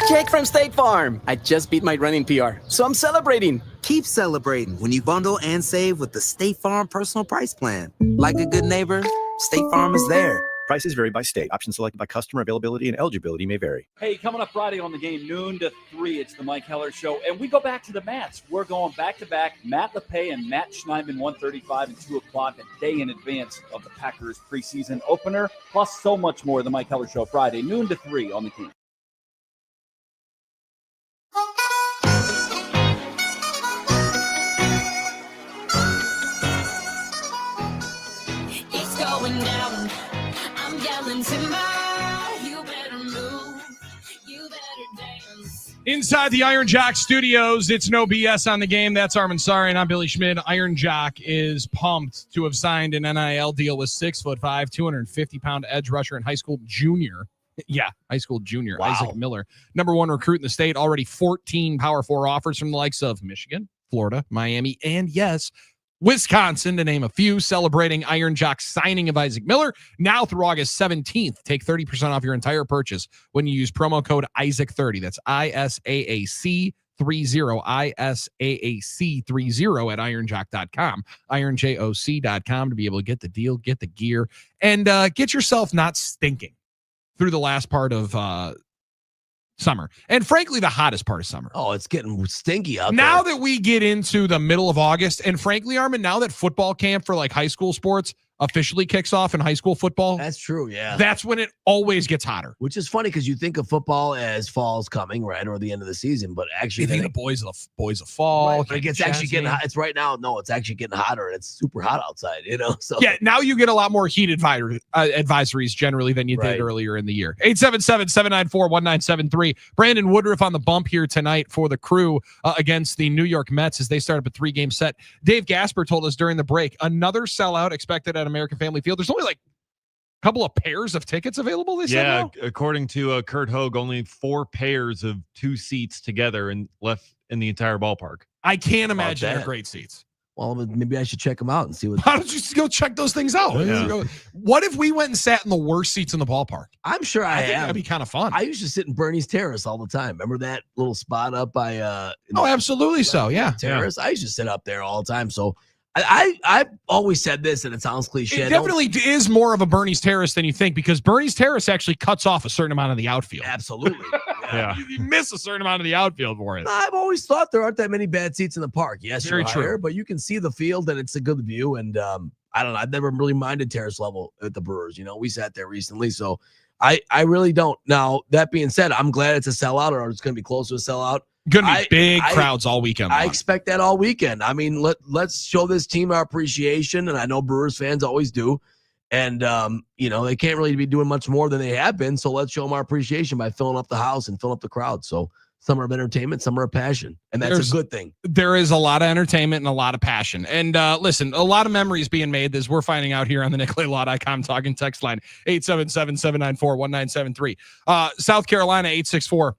Jake from State Farm. I just beat my running PR, so I'm celebrating. Keep celebrating when you bundle and save with the State Farm Personal Price Plan. Like a good neighbor, State Farm is there. Prices vary by state. Options selected by customer. Availability and eligibility may vary. Hey, coming up Friday on the game, noon to 3, it's the Mike Heller Show. And we go back to the Mats. We're going back-to-back. Matt LePay and Matt Schneidman, 1:35 and 2 o'clock, a day in advance of the Packers preseason opener, plus so much more. The Mike Heller Show, Friday, noon to 3 on the game. It's going down. I'm yelling timber. You better Inside the Iron Jock Studios, it's no BS on the game. That's Armin Sari, and I'm Billy Schmidt. Iron Jock is pumped to have signed an NIL deal with 6'5", 250-pound edge rusher and high school junior. Yeah, high school junior, Wow. Isaac Miller. Number 1 recruit in the state, already 14 Power 4 offers from the likes of Michigan, Florida, Miami, and yes, Wisconsin, to name a few, celebrating Iron Jock's signing of Isaac Miller. Now through August 17th, take 30% off your entire purchase when you use promo code ISAAC30. That's ISAAC30, ISAAC30 at ironjock.com, ironjoc.com to be able to get the deal, get the gear, and get yourself not stinking through the last part of summer, and frankly the hottest part of summer. Oh, it's getting stinky out now there. that we get into the middle of August, and frankly, Armin, now that football camp for like high school sports officially kicks off in high school football, That's true, yeah. that's when it always gets hotter. Which is funny because you think of football as fall's coming, right, or the end of the season, but actually, You think the boys of fall, right, but it gets actually getting hot. It's right now. No, it's actually getting hotter. It's super hot outside. So yeah, now you get a lot more heat advisories generally than you Right. did earlier in the year. 877-794-1973. Brandon Woodruff on the bump here tonight for the Crew against the New York Mets as they start up a 3-game set. Dave Gasper told us during the break, another sellout expected at American Family Field. There's only like a couple of pairs of tickets available. They said now? According to Kurt Hogue, only 4 pairs of 2 seats together and left in the entire ballpark. I can't imagine they're that? great seats. Well, maybe I should check them out and see what. Why don't you just go check those things out? Yeah. What if we went and sat in the worst seats in the ballpark? I'm sure I think have. that'd be kind of fun. I used to sit in Bernie's Terrace all the time. Remember that little spot up by Oh, absolutely so. Yeah. Terrace? I used to sit up there all the time. So I've always said this, and it sounds cliche. It definitely is more of a Bernie's Terrace than you think, because Bernie's Terrace actually cuts off a certain amount of the outfield. Absolutely. Yeah. You miss a certain amount of the outfield for it. I've always thought there aren't that many bad seats in the park. Yes, Very you're true. higher, but you can see the field, and it's a good view. And I don't know. I've never really minded terrace level at the Brewers. We sat there recently, so I really don't. Now, that being said, I'm glad it's a sellout, or it's going to be close to a sellout. Going to be big crowds all weekend I long. expect that all weekend. I mean, let's show this team our appreciation, and I know Brewers fans always do. And, they can't really be doing much more than they have been, so let's show them our appreciation by filling up the house and filling up the crowd. So some are of entertainment, some are of passion, and that's a good thing. There is a lot of entertainment and a lot of passion. And listen, a lot of memories being made as we're finding out here on the NicolayLaw.com talking text line, 877-794-1973. South Carolina, 864.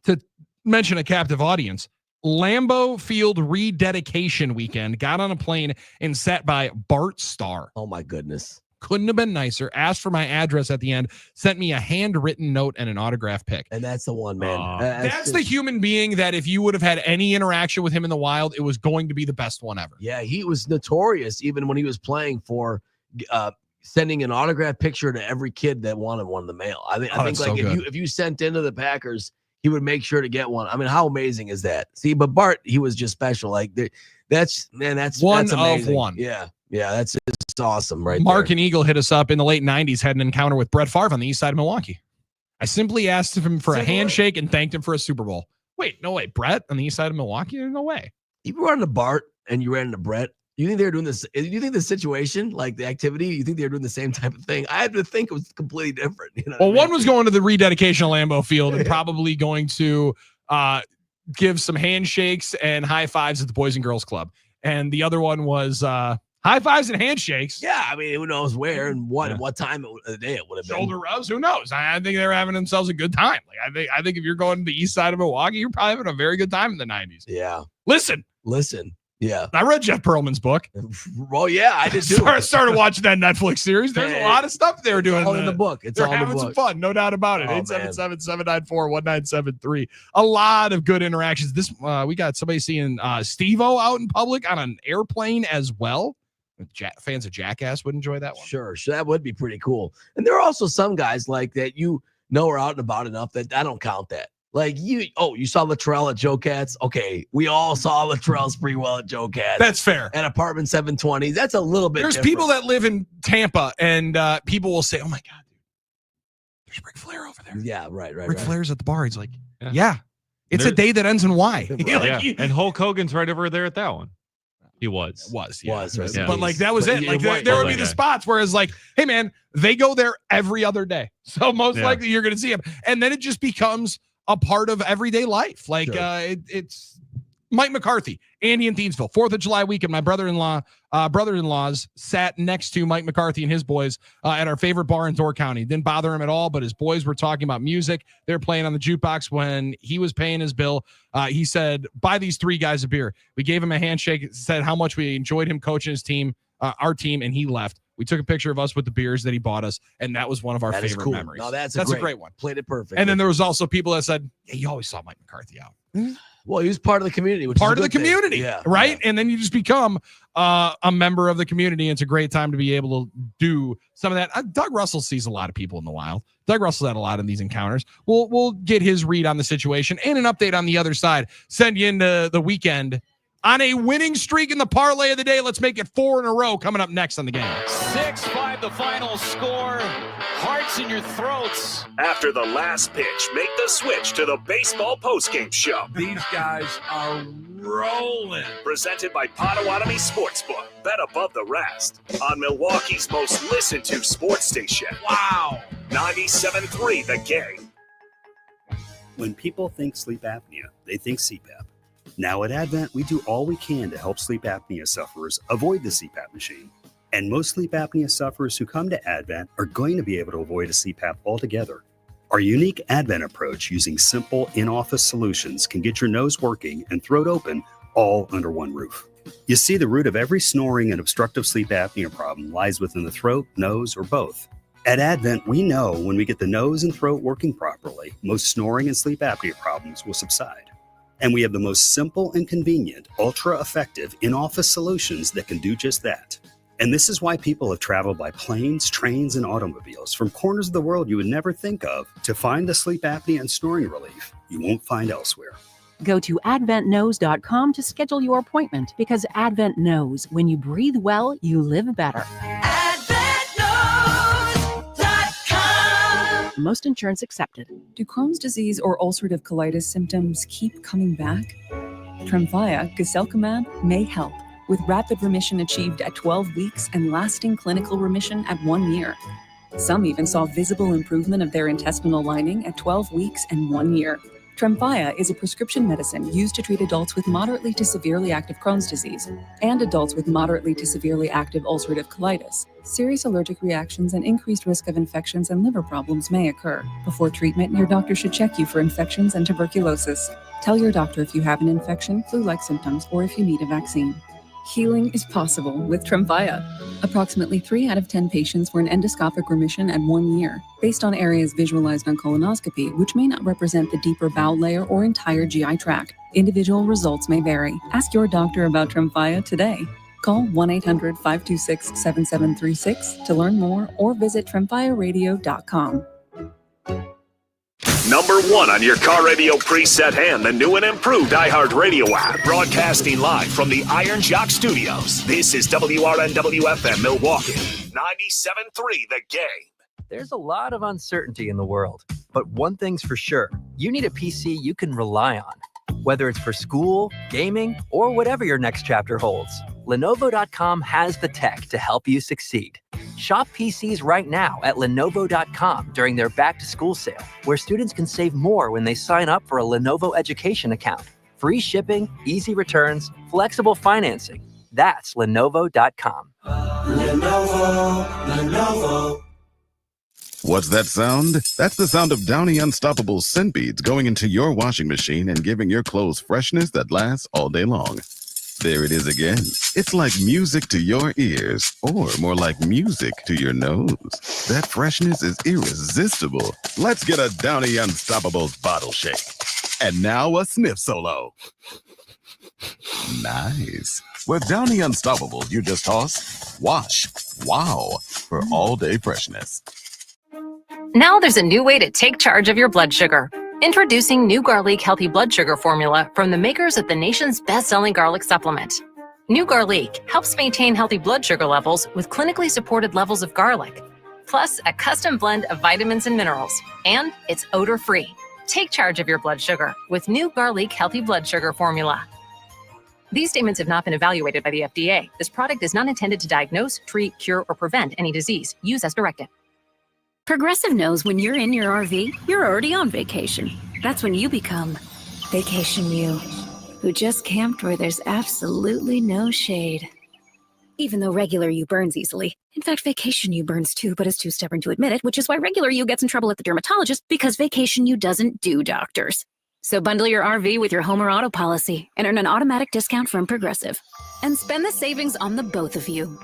To mention a captive audience, Lambeau Field rededication weekend, got on a plane and sat by Bart Starr. Oh my goodness. Couldn't have been nicer. Asked for my address at the end, sent me a handwritten note and an autograph pic. And that's the one, man. That's the human being that if you would have had any interaction with him in the wild, it was going to be the best one ever. Yeah, he was notorious even when he was playing for sending an autograph picture to every kid that wanted one in the mail. I think that's like so if you sent into the Packers, he would make sure to get one. I mean, how amazing is that? See, but Bart, he was just special. Like that's one that's of amazing. one. Yeah, that's just awesome, right? Mark there. and Eagle hit us up in the late 90s, had an encounter with Brett Favre on the east side of Milwaukee. I simply asked him for a handshake and thanked him for a Super Bowl. Wait, no way. Brett on the east side of Milwaukee? No way. You ran into Bart and you ran into Brett. You think they're doing this? Do you think the situation, like the activity, you think they're doing the same type of thing? I have to think it was completely different. Well, one was going to the rededication of Lambeau Field and probably going to give some handshakes and high fives at the Boys and Girls Club. And the other one was high fives and handshakes. Yeah, I mean, who knows where and what time of the day it would have been. Shoulder rubs, who knows? I think they were having themselves a good time. Like I think if you're going to the east side of Milwaukee, you're probably having a very good time in the 90s. Yeah. Listen. Yeah. I read Jeff Perlman's book. Well, yeah, I did too. Started watching that Netflix series. There's a lot of stuff they were doing. All in the book. It's They're all in the having some book. fun, no doubt about it. Oh, 877-794-1973. A lot of good interactions. This we got somebody seeing Steve-O out in public on an airplane as well. Fans of Jackass would enjoy that one. Sure, that would be pretty cool. And there are also some guys like that are out and about enough that I don't count that. Like you saw Latrell at Joe Cats. Okay, we all saw Latrell Sprewell at Joe Cats. That's fair. At Apartment 720. That's a little bit There's different. people that live in Tampa, and people will say, "Oh my God, dude, there's Ric Flair over there." Yeah, right. Ric Flair's at the bar. He's like, "Yeah, it's a day that ends in Y." And Hulk Hogan's right over there at that one. He was. Yeah. Yeah. But like that was it. Like there would be the spots where it's like, hey man, they go there every other day. So most likely you're gonna see him. And then it just becomes a part of everyday life. Like it's Mike McCarthy, Andy in Thiensville, 4th of July weekend. My brother-in-laws sat next to Mike McCarthy and his boys at our favorite bar in Door County. Didn't bother him at all, but his boys were talking about music. They were playing on the jukebox when he was paying his bill. He said, buy these 3 guys a beer. We gave him a handshake, said how much we enjoyed him coaching his team, our team, and he left. We took a picture of us with the beers that he bought us, and that was one of our favorite memories. No, that's a great one. Played it perfect. And then there was also people that said, yeah, you always saw Mike McCarthy out. Well, he was part of the community, which part is of the community, right? Yeah. And then you just become a member of the community. And it's a great time to be able to do some of that. Doug Russell sees a lot of people in the wild. Doug Russell's had a lot of these encounters. We'll get his read on the situation and an update on the other side. Send you into the weekend on a winning streak in the parlay of the day. Let's make it 4 in a row coming up next on the game. 6-5 the final score. Hearts in your throats. After the last pitch, make the switch to the baseball postgame show. These guys are rolling. Presented by Potawatomi Sportsbook. Bet above the rest on Milwaukee's most listened to sports station. Wow. 97.3 The Game. When people think sleep apnea, they think CPAP. Now at Advent, we do all we can to help sleep apnea sufferers avoid the CPAP machine. And most sleep apnea sufferers who come to Advent are going to be able to avoid a CPAP altogether. Our unique Advent approach using simple in-office solutions can get your nose working and throat open all under one roof. You see, the root of every snoring and obstructive sleep apnea problem lies within the throat, nose, or both. At Advent, we know when we get the nose and throat working properly, most snoring and sleep apnea problems will subside. And we have the most simple and convenient, ultra-effective in-office solutions that can do just that. And this is why people have traveled by planes, trains, and automobiles from corners of the world you would never think of to find the sleep apnea and snoring relief you won't find elsewhere. Go to adventknows.com to schedule your appointment because Advent knows when you breathe well, you live better. Most insurance accepted. Do Crohn's disease or ulcerative colitis symptoms keep coming back? Tremfya, guselkumab, may help, with rapid remission achieved at 12 weeks and lasting clinical remission at 1 year. Some even saw visible improvement of their intestinal lining at 12 weeks and 1 year. Tremfya is a prescription medicine used to treat adults with moderately to severely active Crohn's disease and adults with moderately to severely active ulcerative colitis. Serious allergic reactions and increased risk of infections and liver problems may occur. Before treatment, your doctor should check you for infections and tuberculosis. Tell your doctor if you have an infection, flu-like symptoms, or if you need a vaccine. Healing is possible with Tremfya. Approximately 3 out of 10 patients were in endoscopic remission at 1 year, based on areas visualized on colonoscopy, which may not represent the deeper bowel layer or entire GI tract. Individual results may vary. Ask your doctor about Tremfya today. Call 1-800-526-7736 to learn more or visit tremfyaradio.com. Number 1 on your car radio preset and the new and improved iHeartRadio app. Broadcasting live from the Iron Jock Studios. This is WRNW-FM Milwaukee. 97.3 The Game. There's a lot of uncertainty in the world, but one thing's for sure. You need a PC you can rely on. Whether it's for school, gaming, or whatever your next chapter holds, Lenovo.com has the tech to help you succeed. Shop PCs right now at Lenovo.com during their back-to-school sale, where students can save more when they sign up for a Lenovo education account. Free shipping, easy returns, flexible financing. That's Lenovo.com. Lenovo. What's that sound? That's the sound of Downy Unstoppable scent beads going into your washing machine and giving your clothes freshness that lasts all day long. There it is again. It's like music to your ears, or more like music to your nose. That freshness is irresistible. Let's get a Downy Unstoppables bottle shake. And now a sniff solo. Nice. With Downy Unstoppables, you just toss, wash, wow, for all-day freshness. Now there's a new way to take charge of your blood sugar. Introducing New Garlic Healthy Blood Sugar Formula from the makers of the nation's best-selling garlic supplement. New Garlic helps maintain healthy blood sugar levels with clinically supported levels of garlic, plus a custom blend of vitamins and minerals, and it's odor-free. Take charge of your blood sugar with New Garlic Healthy Blood Sugar Formula. These statements have not been evaluated by the FDA. This product is not intended to diagnose, treat, cure, or prevent any disease. Use as directed. Progressive knows when you're in your RV, you're already on vacation. That's when you become Vacation You, who just camped where there's absolutely no shade. Even though regular you burns easily. In fact, Vacation You burns too, but is too stubborn to admit it, which is why regular you gets in trouble at the dermatologist, because Vacation You doesn't do doctors. So bundle your RV with your home or auto policy and earn an automatic discount from Progressive. And spend the savings on the both of you.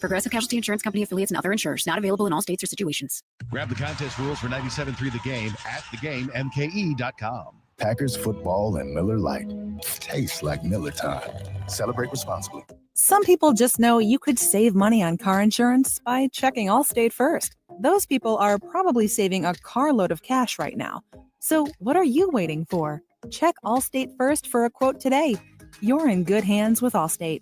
Progressive Casualty Insurance Company affiliates and other insurers. Not available in all states or situations. Grab the contest rules for 97.3 The Game at thegamemke.com. Packers football and Miller Lite. Tastes like Miller time. Celebrate responsibly. Some people just know you could save money on car insurance by checking Allstate first. Those people are probably saving a carload of cash right now. So what are you waiting for? Check Allstate first for a quote today. You're in good hands with Allstate.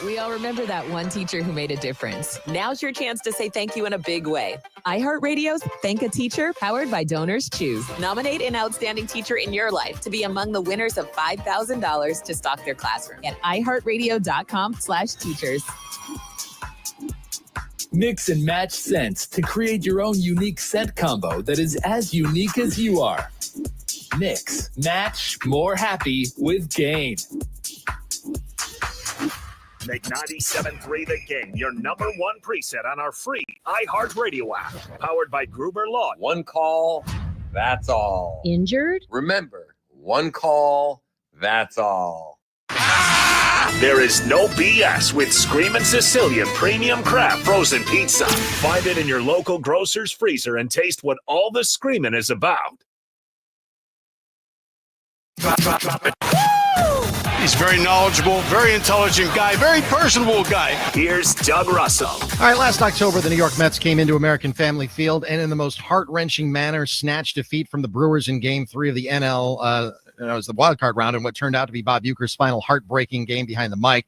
We all remember that one teacher who made a difference. Now's your chance to say thank you in a big way. iHeartRadio's Thank a Teacher, powered by Donors Choose. Nominate an outstanding teacher in your life to be among the winners of $5,000 to stock their classroom at iHeartRadio.com/teachers. Mix and match scents to create your own unique scent combo that is as unique as you are. Mix, match, more happy with Gain. Make 97.3 The Game your number one preset on our free iHeartRadio app, powered by Gruber Law. One call, that's all. Injured? Remember, one call, that's all. There is no BS with Screamin' Sicilian Premium Crab Frozen Pizza. Find it in your local grocer's freezer and taste what all the screamin' is about. Drop it. He's very knowledgeable, very intelligent guy, very personable guy. Here's Doug Russell. All right, last October, the New York Mets came into American Family Field and in the most heart-wrenching manner snatched defeat from the Brewers in Game 3 of the NL. It was the wild card round in what turned out to be Bob Uecker's final heartbreaking game behind the mic.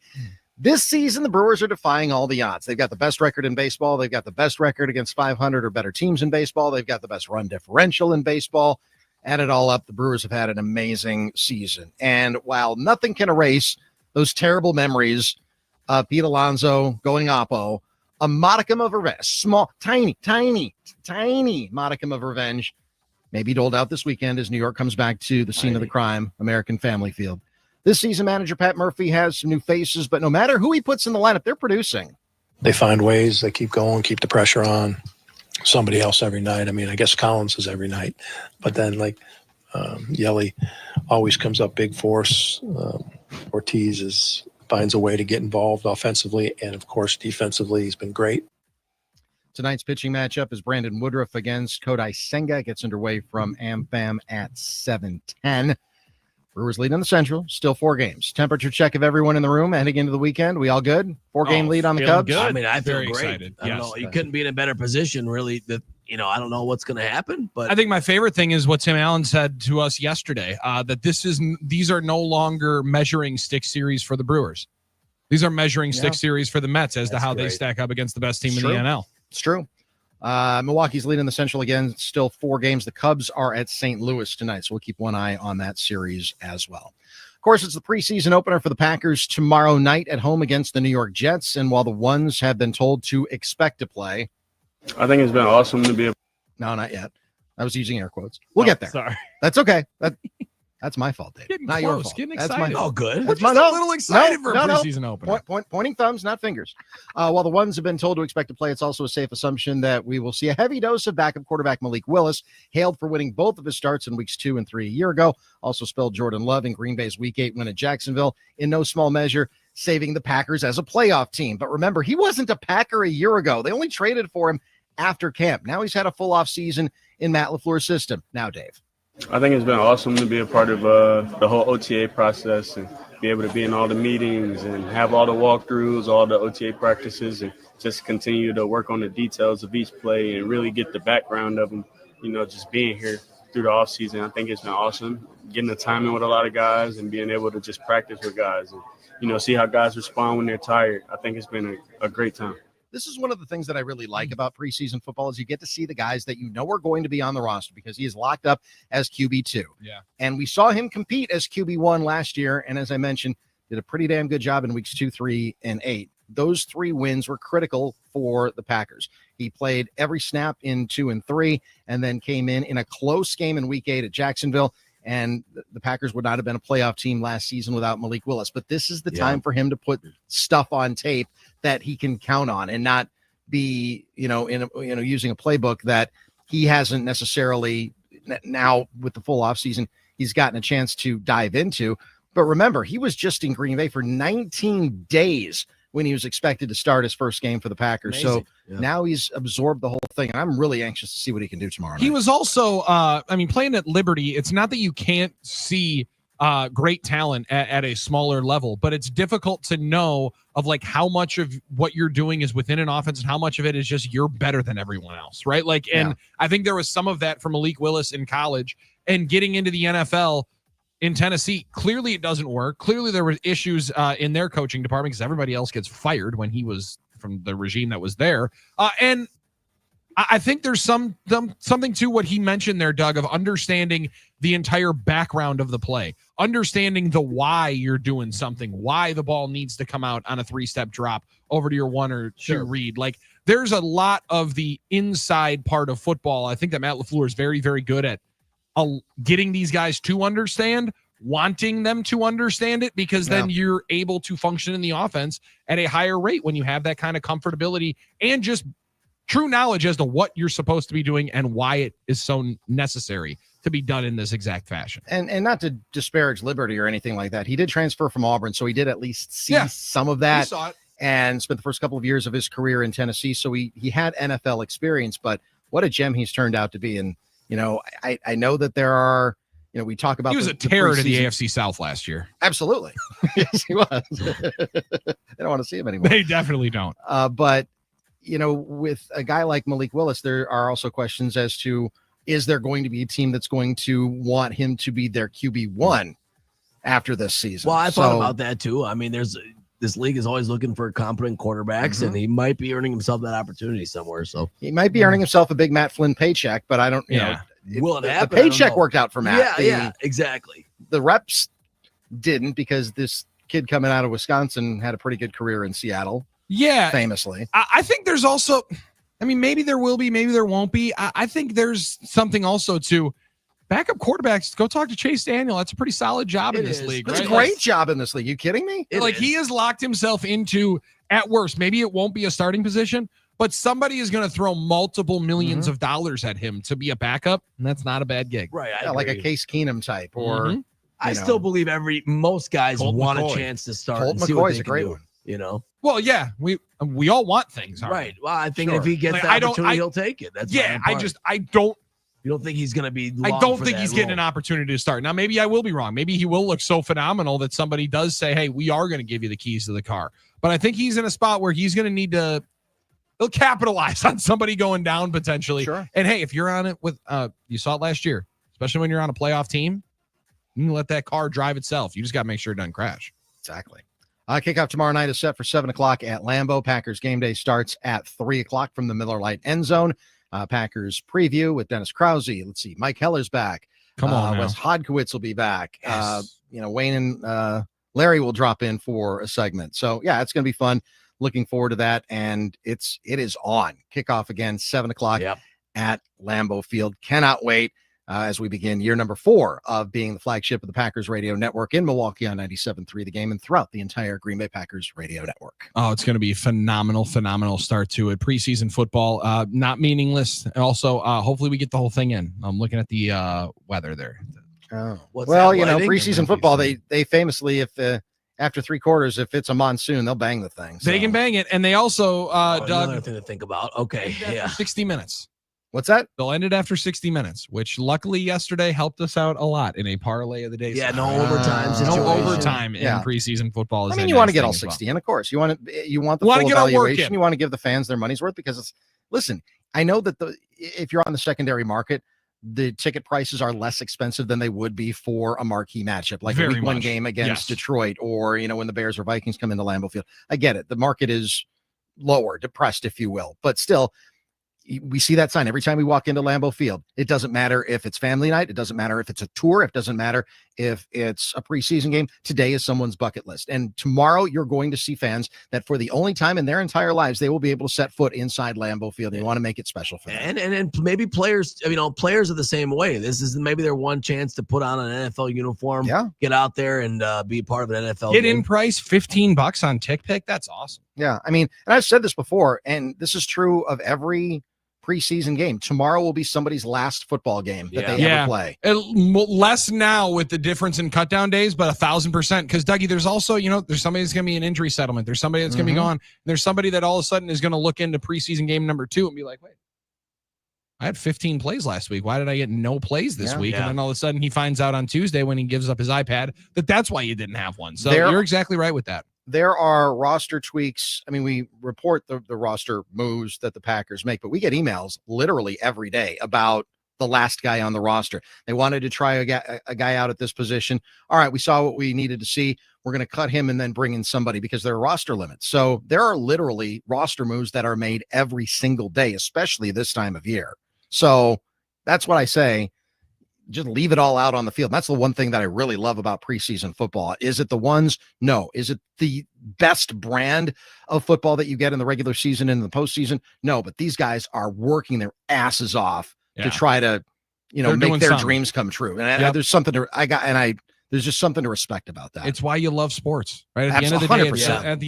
This season, the Brewers are defying all the odds. They've got the best record in baseball. They've got the best record against 500 or better teams in baseball. They've got the best run differential in baseball. Add it all up, the Brewers have had an amazing season. And while nothing can erase those terrible memories of Pete Alonso going oppo, a modicum of revenge, small, tiny modicum of revenge may be doled out this weekend as New York comes back to the scene of the crime, American Family Field. This season, manager Pat Murphy has some new faces, but no matter who he puts in the lineup, they're producing. They find ways, they keep going, keep the pressure on. Somebody else every night. I mean, I guess Collins is every night, but then Yelly always comes up big force. Ortiz finds a way to get involved offensively, and of course defensively, he's been great. Tonight's pitching matchup is Brandon Woodruff against Kodai Senga. Gets underway from AmFam at 7:10. Brewers lead in the Central, still 4 games. Temperature check of everyone in the room heading into the weekend. We all good? 4-game lead on the Cubs? Good. I mean, I feel Very great. excited. I don't know. You couldn't be in a better position, really. I don't know what's going to happen, but I think my favorite thing is what Tim Allen said to us yesterday, that these are no longer measuring stick series for the Brewers. These are measuring stick series for the Mets as to how they stack up against the best team in the NL. It's true. Milwaukee's leading the Central again, still 4 games. The Cubs are at St. Louis tonight, so we'll keep one eye on that series as well. Of course, it's the preseason opener for the Packers tomorrow night at home against the New York Jets, and while the ones have been told to expect to play, I think it's been awesome to be No, not yet. I was using air quotes. We'll get there. Sorry. That's okay. That's my fault, Dave. Getting Not close, your fault. getting That's excited. my fault. Oh, good. That's We're my just a little excited for a preseason opener. Pointing thumbs, not fingers. While the ones have been told to expect to play, it's also a safe assumption that we will see a heavy dose of backup quarterback Malik Willis, hailed for winning both of his starts in weeks 2 and 3 a year ago. Also spelled Jordan Love in Green Bay's Week 8 win at Jacksonville, in no small measure saving the Packers as a playoff team. But remember, he wasn't a Packer a year ago. They only traded for him after camp. Now he's had a full off season in Matt LaFleur's system. Now, Dave. I think it's been awesome to be a part of the whole OTA process and be able to be in all the meetings and have all the walkthroughs, all the OTA practices, and just continue to work on the details of each play and really get the background of them, just being here through the offseason. I think it's been awesome, getting the time in with a lot of guys and being able to just practice with guys and, see how guys respond when they're tired. I think it's been a great time. This is one of the things that I really like about preseason football is you get to see the guys that are going to be on the roster because he is locked up as QB2. Yeah. And we saw him compete as QB1 last year. And as I mentioned, did a pretty damn good job in weeks 2, 3, and 8. those 3 wins were critical for the Packers. He played every snap in 2 and 3, and then came in a close game in week 8 at Jacksonville. And the Packers would not have been a playoff team last season without Malik Willis. But this is the time for him to put stuff on tape that he can count on, and not be, using a playbook that he hasn't necessarily now with the full offseason he's gotten a chance to dive into. But remember, he was just in Green Bay for 19 days when he was expected to start his first game for the Packers. Amazing. So now he's absorbed the whole thing, and I'm really anxious to see what he can do tomorrow night. He was also, playing at Liberty. It's not that you can't see great talent at a smaller level, but it's difficult to know of like how much of what you're doing is within an offense and how much of it is just you're better than everyone else, right? Like, and I think there was some of that from Malik Willis in college, and getting into the NFL in Tennessee. Clearly it doesn't work. Clearly there were issues in their coaching department because everybody else gets fired when he was from the regime that was there. And I think there's something to what he mentioned there, Doug, of understanding the entire background of the play, understanding the why you're doing something, why the ball needs to come out on a 3-step drop over to your 1 or 2 read. Like, there's a lot of the inside part of football. I think that Matt LaFleur is very, very good at getting these guys to understand, wanting them to understand it, because then you're able to function in the offense at a higher rate when you have that kind of comfortability and just true knowledge as to what you're supposed to be doing and why it is so necessary to be done in this exact fashion. And not to disparage Liberty or anything like that. He did transfer from Auburn, so he did at least see some of that. He saw it. And spent the first couple of years of his career in Tennessee. So he had NFL experience, but what a gem he's turned out to be. And, I know that there are, we talk about. He was a terror to the AFC South last year. Absolutely. Yes, he was. They don't want to see him anymore. They definitely don't. But, with a guy like Malik Willis, there are also questions as to, is there going to be a team that's going to want him to be their QB1 after this season? Well, I thought about that too. I mean, this league is always looking for competent quarterbacks, and he might be earning himself that opportunity somewhere. So he might be earning himself a big Matt Flynn paycheck, but I don't, will it happen? The paycheck worked out for Matt. Yeah, exactly. The reps didn't, because this kid coming out of Wisconsin had a pretty good career in Seattle. Yeah. Famously. I think there's also, maybe there will be, maybe there won't be. I think there's something also to backup quarterbacks. Go talk to Chase Daniel. That's a pretty solid job in this league. It's right? a great job in this league. You kidding me? He has locked himself into, at worst, maybe it won't be a starting position, but somebody is going to throw multiple millions of dollars at him to be a backup, and that's not a bad gig. Right. Like a Case Keenum type, or I still believe most guys Colt want McCoy. a chance to start. Colt and see what McCoy's they a can great do, one. Well, yeah, we all want things, right? Well, I think if he gets the opportunity, he'll take it. That's I don't. You don't think he's going to be? I don't think he's getting an opportunity to start. Now, maybe I will be wrong. Maybe he will look so phenomenal that somebody does say, "Hey, we are going to give you the keys to the car." But I think he's in a spot where he's going to need to. He'll capitalize on somebody going down potentially. Sure. And hey, if you're on it with, you saw it last year, especially when you're on a playoff team, you can let that car drive itself. You just got to make sure it doesn't crash. Exactly. Kickoff tomorrow night is set for 7:00 at Lambeau. Packers game day starts at 3:00 from the Miller Lite end zone. Packers preview with Dennis Krause. Let's see. Mike Heller's back. Come on now. Wes Hodkiewicz will be back. Yes. Wayne and Larry will drop in for a segment. So yeah, it's going to be fun. Looking forward to that. And it is on. Kickoff again, 7:00 at Lambeau Field. Cannot wait as we begin year number 4 of being the flagship of the Packers radio network in Milwaukee on 97.3 The Game and throughout the entire Green Bay Packers radio network. Oh, it's going to be a phenomenal start to it. Preseason football, not meaningless. And also, hopefully we get the whole thing in. I'm looking at the weather there. Oh, preseason football, they famously, if after 3 quarters, if it's a monsoon, they'll bang the thing. So. They can bang it. And they also, Doug, another thing to think about. Okay. Yeah. 60 minutes. What's that? They'll end it after 60 minutes, which luckily yesterday helped us out a lot in a parlay of the day. Yeah, no overtime situation. No overtime in preseason football. I mean, you want to get all 60 in, of course. You want the full evaluation. You want to give the fans their money's worth because listen, I know that if you're on the secondary market, the ticket prices are less expensive than they would be for a marquee matchup, like a week 1 game against Detroit, or, when the Bears or Vikings come into Lambeau Field. I get it. The market is lower, depressed, if you will, but still, we see that sign every time we walk into Lambeau Field. It doesn't matter if it's family night. It doesn't matter if it's a tour. It doesn't matter if it's a preseason game. Today is someone's bucket list. And tomorrow you're going to see fans that for the only time in their entire lives, they will be able to set foot inside Lambeau Field. They want to make it special for them. And maybe players, players are the same way. This is maybe their one chance to put on an NFL uniform, get out there and be part of an NFL Get game. in price, $15 on TickPick. That's awesome. Yeah. I mean, and I've said this before, and this is true of every preseason game. Tomorrow will be somebody's last football game that they ever play. Less now with the difference in cut down days, but 1,000%. Because Dougie, there's also, there's somebody that's going to be an injury settlement. There's somebody that's going to be gone. And there's somebody that all of a sudden is going to look into preseason game number 2 and be like, wait, I had 15 plays last week. Why did I get no plays this week? And then all of a sudden he finds out on Tuesday when he gives up his iPad that's why you didn't have one. So you're exactly right with that. There are roster tweaks. I mean, we report the roster moves that the Packers make, but we get emails literally every day about the last guy on the roster. They wanted to try a guy out at this position. All right, we saw what we needed to see. We're going to cut him and then bring in somebody because there are roster limits. So there are literally roster moves that are made every single day, especially this time of year. So that's what I say. Just leave it all out on the field. That's the one thing that I really love about preseason football. Is it the ones? No. Is it the best brand of football that you get in the regular season and the postseason? No, but these guys are working their asses off to try to, make their dreams come true. And there's something there's just something to respect about that. It's why you love sports, right? At the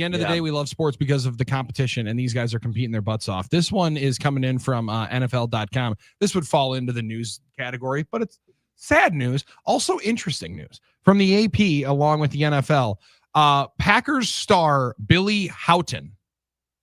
end of the day, we love sports because of the competition, and these guys are competing their butts off. This one is coming in from NFL.com. This would fall into the news category, but it's sad news, also interesting news from the AP along with the NFL. Packers star Billy Houghton,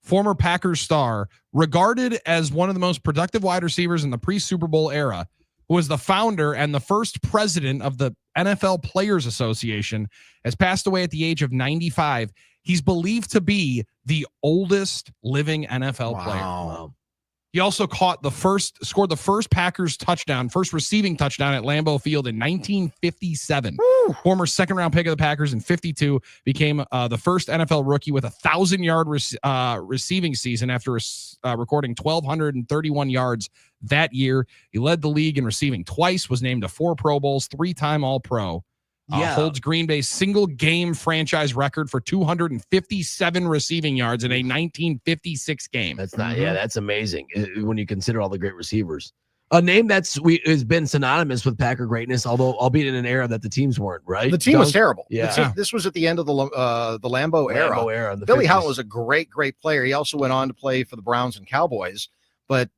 former Packers star, regarded as one of the most productive wide receivers in the pre-Super Bowl era, who was the founder and the first president of the NFL Players Association, has passed away at the age of 95. He's believed to be the oldest living NFL player. Wow. He also scored the first Packers touchdown, first receiving touchdown at Lambeau Field in 1957. Woo! Former second-round pick of the Packers in 52, became the first NFL rookie with 1,000-yard receiving season after recording 1,231 yards that year. He led the league in receiving twice, was named to 4 Pro Bowls, 3-time All-Pro. Holds Green Bay's single-game franchise record for 257 receiving yards in a 1956 game. That's not, that's amazing when you consider all the great receivers. A name has been synonymous with Packer greatness, albeit in an era that the teams weren't, right? The team was terrible. Yeah. This was at the end of the Lambeau era. Billy Houghton was a great player. He also went on to play for the Browns and Cowboys, but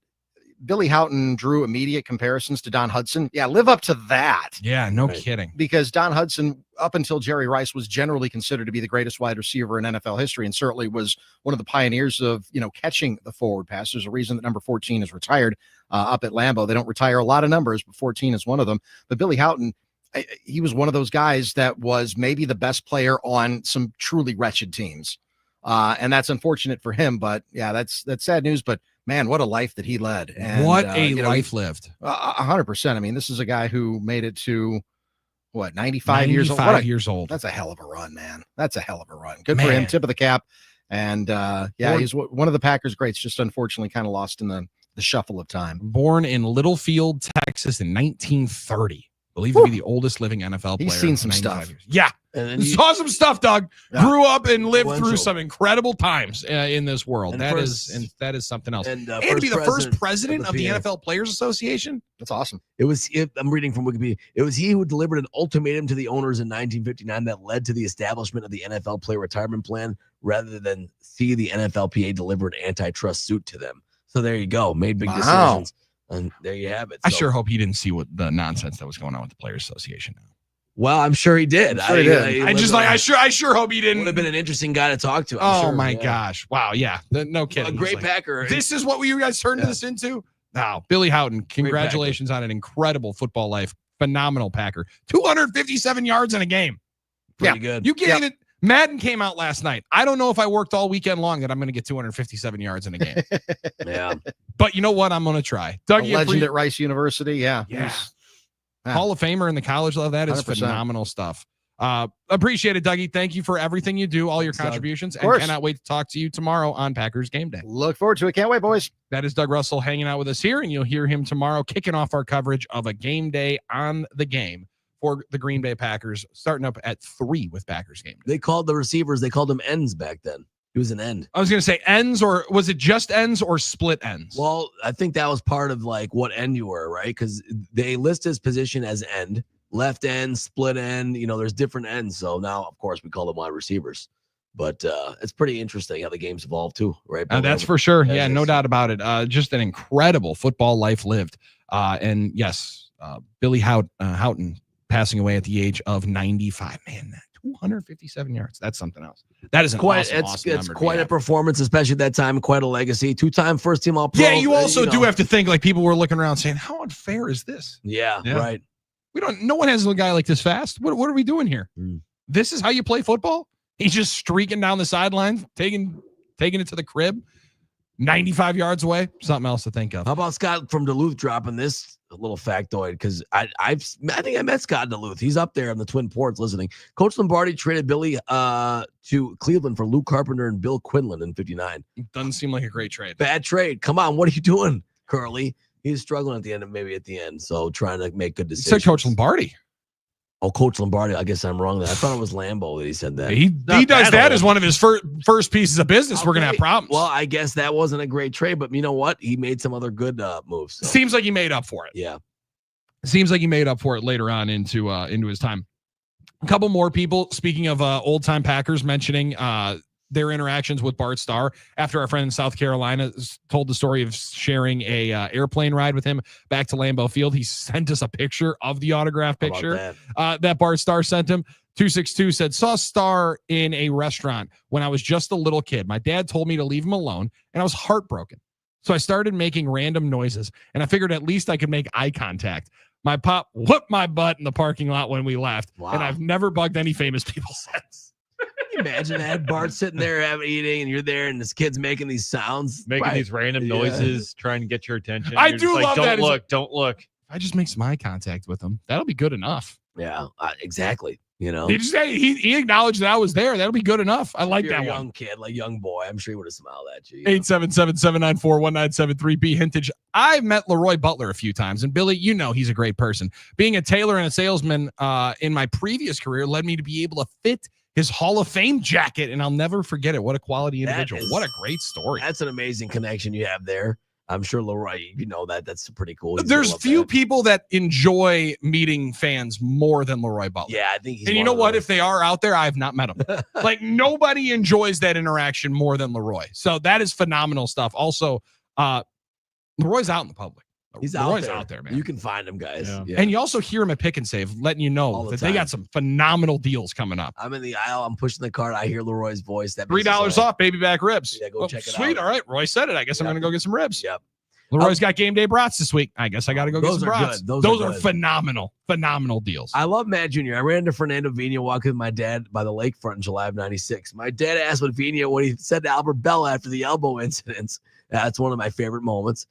Billy Houghton drew immediate comparisons to Don Hudson. Yeah, live up to that. Yeah, no kidding. Because Don Hudson, up until Jerry Rice, was generally considered to be the greatest wide receiver in NFL history, and certainly was one of the pioneers of catching the forward pass. There's a reason that number 14 is retired up at Lambeau. They don't retire a lot of numbers, but 14 is one of them. But Billy Houghton, he was one of those guys that was maybe the best player on some truly wretched teams, and that's unfortunate for him. But yeah, that's sad news. But man, what a life that he led. And what a life lived. 100%. I mean, this is a guy who made it to 95 years old. 95 years old. That's a hell of a run, man. That's a hell of a run. Good for him. Tip of the cap. And he's one of the Packers greats, just unfortunately kind of lost in the shuffle of time. Born in Littlefield, Texas in 1930. Believed to be the oldest living NFL player. He's seen some stuff. Years. Yeah. And saw some stuff, Doug. Yeah. Grew up and lived through some incredible times in this world. And that is something else. And to be the first president of the NFL Players Association. That's awesome. I'm reading from Wikipedia. It was he who delivered an ultimatum to the owners in 1959 that led to the establishment of the NFL Player Retirement Plan, rather than see the NFLPA deliver an antitrust suit to them. So there you go. Made big decisions. And there you have it. I sure hope he didn't see what the nonsense that was going on with the Players Association now. Well, I'm sure he did. I sure hope he didn't. Would have been an interesting guy to talk to. Gosh. Wow. Yeah. No kidding. A great Packer. This is what you guys turned this into? Wow. Billy Houghton, congratulations on an incredible football life. Phenomenal Packer. 257 yards in a game. Pretty good. You can't even. Madden came out last night. I don't know if I worked all weekend long that I'm going to get 257 yards in a game. Yeah. But you know what? I'm going to try. Dougie, legend at Rice University. Yeah. Hall of Famer in the college level. That is 100%. Phenomenal stuff. Appreciate it, Dougie. Thank you for everything you do, all your Thanks, Doug. contributions, Of and course. cannot wait to talk to you tomorrow on Packers Game Day. Look forward to it. Can't wait, boys. That is Doug Russell hanging out with us here, and you'll hear him tomorrow kicking off our coverage of a game day on the game for the Green Bay Packers, starting up at 3 with Packers Game Day. They called the receivers, they called them ends back then. He was an end. I was going to say ends, or was it just ends or split ends? Well, I think that was part of like what end you were, right? Because they list his position as end, left end, split end. There's different ends. So now, of course, we call them wide receivers. But it's pretty interesting how the game's evolved too, right? That's for sure. Yeah, no doubt about it. Just an incredible football life lived. And yes, Billy Houghton passing away at the age of 95. Man, 257 yards. That's something else. That is an awesome it's quite a performance, especially at that time. Quite a legacy. 2-time first team All-Pro. Yeah, you also do have to think, like, people were looking around saying, how unfair is this? Yeah, right. No one has a guy like this fast. What are we doing here? This is how you play football? He's just streaking down the sideline, taking it to the crib, 95 yards away. Something else to think of. How about Scott from Duluth dropping this little factoid? Because I think I met Scott in Duluth. He's up there on the Twin Ports listening. Coach Lombardi traded Billy to Cleveland for Luke Carpenter and Bill Quinlan in 59. Doesn't seem like a great trade. Bad trade. Come on, what are you doing, Curly? He's struggling at the end, so trying to make good decisions. You said Coach Lombardi. Oh, Coach Lombardi. I guess I'm wrong there. I thought it was Lambeau that he said that. He does that as one of his first pieces of business. We're going to have problems. Well, I guess that wasn't a great trade, but you know what? He made some other good moves. So. Seems like he made up for it. Yeah. Seems like he made up for it later on into his time. A couple more people, speaking of old time Packers, mentioning their interactions with Bart Starr after our friend in South Carolina told the story of sharing a airplane ride with him back to Lambeau Field. He sent us a picture of the autograph picture that Bart Starr sent him. 262 said, saw Starr in a restaurant when I was just a little kid. My dad told me to leave him alone, and I was heartbroken. So I started making random noises, and I figured at least I could make eye contact. My pop whooped my butt in the parking lot when we left, and I've never bugged any famous people since. Imagine that Bart sitting there eating, and you're there, and this kid's making these sounds, making these random noises, trying to get your attention. I You're do just love that. Don't look. If I just make some eye contact with him, that'll be good enough. Yeah, exactly. He acknowledged that I was there. That'll be good enough. I like that young one. Kid, like young boy. I'm sure he would have smiled at you. 877-794-1973. B Hintage. I've met Leroy Butler a few times, and Billy, he's a great person. Being a tailor and a salesman in my previous career led me to be able to fit his Hall of Fame jacket, and I'll never forget it. What a quality individual. What a great story. That's an amazing connection you have there. I'm sure Leroy, that's pretty cool. There's few people that enjoy meeting fans more than Leroy Butler. Yeah, I think he's and you know what? If they are out there, I have not met them. Like, nobody enjoys that interaction more than Leroy. So that is phenomenal stuff. Also, Leroy's out in the public. He's Leroy's out there, man. You can find him, guys. Yeah. And you also hear him at Pick and Save, letting you know that they got some phenomenal deals coming up. I'm in the aisle. I'm pushing the cart. I hear Leroy's voice. That $3 off baby back ribs. Yeah, go check it out. Sweet. All right. Roy said it. I guess I'm going to go get some ribs. Yep. Leroy's got game day brats this week. I guess I got to go get some brats. Good. Those are phenomenal deals. I love Matt Jr. I ran into Fernando Vina walking with my dad by the lakefront in July of '96. My dad asked what he said to Albert Bell after the elbow incidents. That's one of my favorite moments.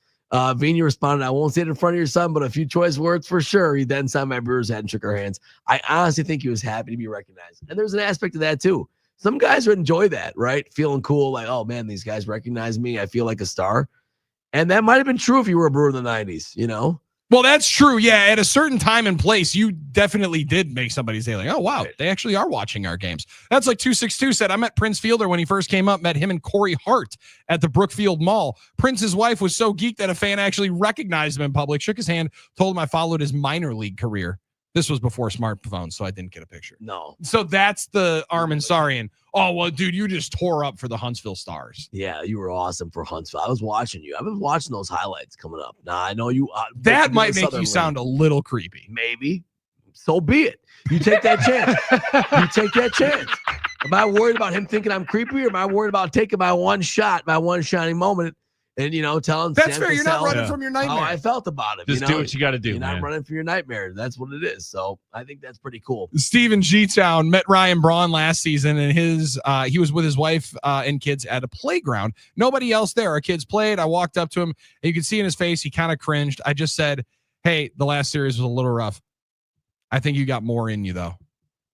Vina responded, I won't say it in front of your son, but a few choice words for sure. He then signed my Brewers hat and shook our hands. I honestly think he was happy to be recognized. And there's an aspect of that too. Some guys would enjoy that, right? Feeling cool, like, oh man, these guys recognize me. I feel like a star. And that might have been true if you were a Brewer in the 90s, Well, that's true. Yeah, at a certain time and place, you definitely did make somebody's day like, oh, wow, they actually are watching our games. That's like 262 said, I met Prince Fielder when he first came up, met him and Corey Hart at the Brookfield Mall. Prince's wife was so geeked that a fan actually recognized him in public, shook his hand, told him I followed his minor league career. This was before smartphones, so I didn't get a picture. No. So that's the Armin Sarian. Oh, well, dude, you just tore up for the Huntsville Stars. Yeah, you were awesome for Huntsville. I was watching you. I've been watching those highlights coming up. Now, I know you. That might make you sound a little creepy. Maybe. So be it. You take that chance. You take that chance. Am I worried about him thinking I'm creepy, or am I worried about taking my one shot, my one shining moment, and, telling that's Sam fair. You're not running Cassell from your nightmare. how I felt about it. Just do what you got to do, You're man. not running from your nightmare. That's what it is. So I think that's pretty cool. Steven G-Town met Ryan Braun last season, and he was with his wife and kids at a playground. Nobody else there. Our kids played. I walked up to him, and you could see in his face, he kind of cringed. I just said, hey, the last series was a little rough. I think you got more in you, though.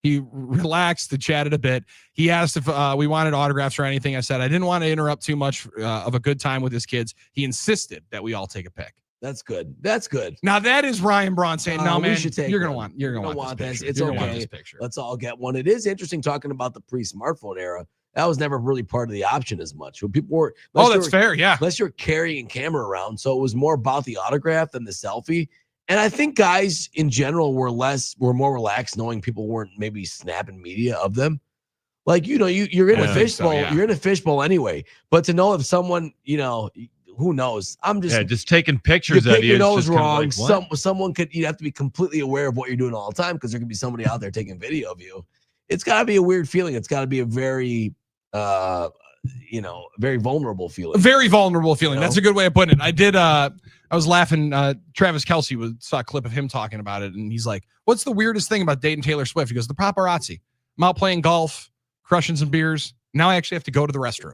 He relaxed and chatted a bit. He asked if we wanted autographs or anything. I said I didn't want to interrupt too much of a good time with his kids. He insisted that we all take a pic. That's good. That's good. Now that is Ryan Braun saying, "No, man, you're gonna want this. this. It's You're gonna want okay. this picture." Let's all get one. It is interesting talking about the pre-smartphone era. That was never really part of the option as much. When people were, that's fair. Yeah, unless you're carrying camera around, so it was more about the autograph than the selfie. And I think guys in general were more relaxed, knowing people weren't maybe snapping media of them. Like, you're in a fishbowl. You're in a fishbowl anyway. But to know if someone, who knows? I'm just taking pictures of you. Your nose wrong. Someone you'd have to be completely aware of what you're doing all the time because there could be somebody out there taking video of you. It's got to be a weird feeling. It's got to be a very, very vulnerable feeling. Very vulnerable feeling. That's a good way of putting it. I was laughing. Travis Kelce saw a clip of him talking about it, and he's like, "What's the weirdest thing about dating Taylor Swift?" He goes, "The paparazzi. I'm out playing golf, crushing some beers. Now I actually have to go to the restroom."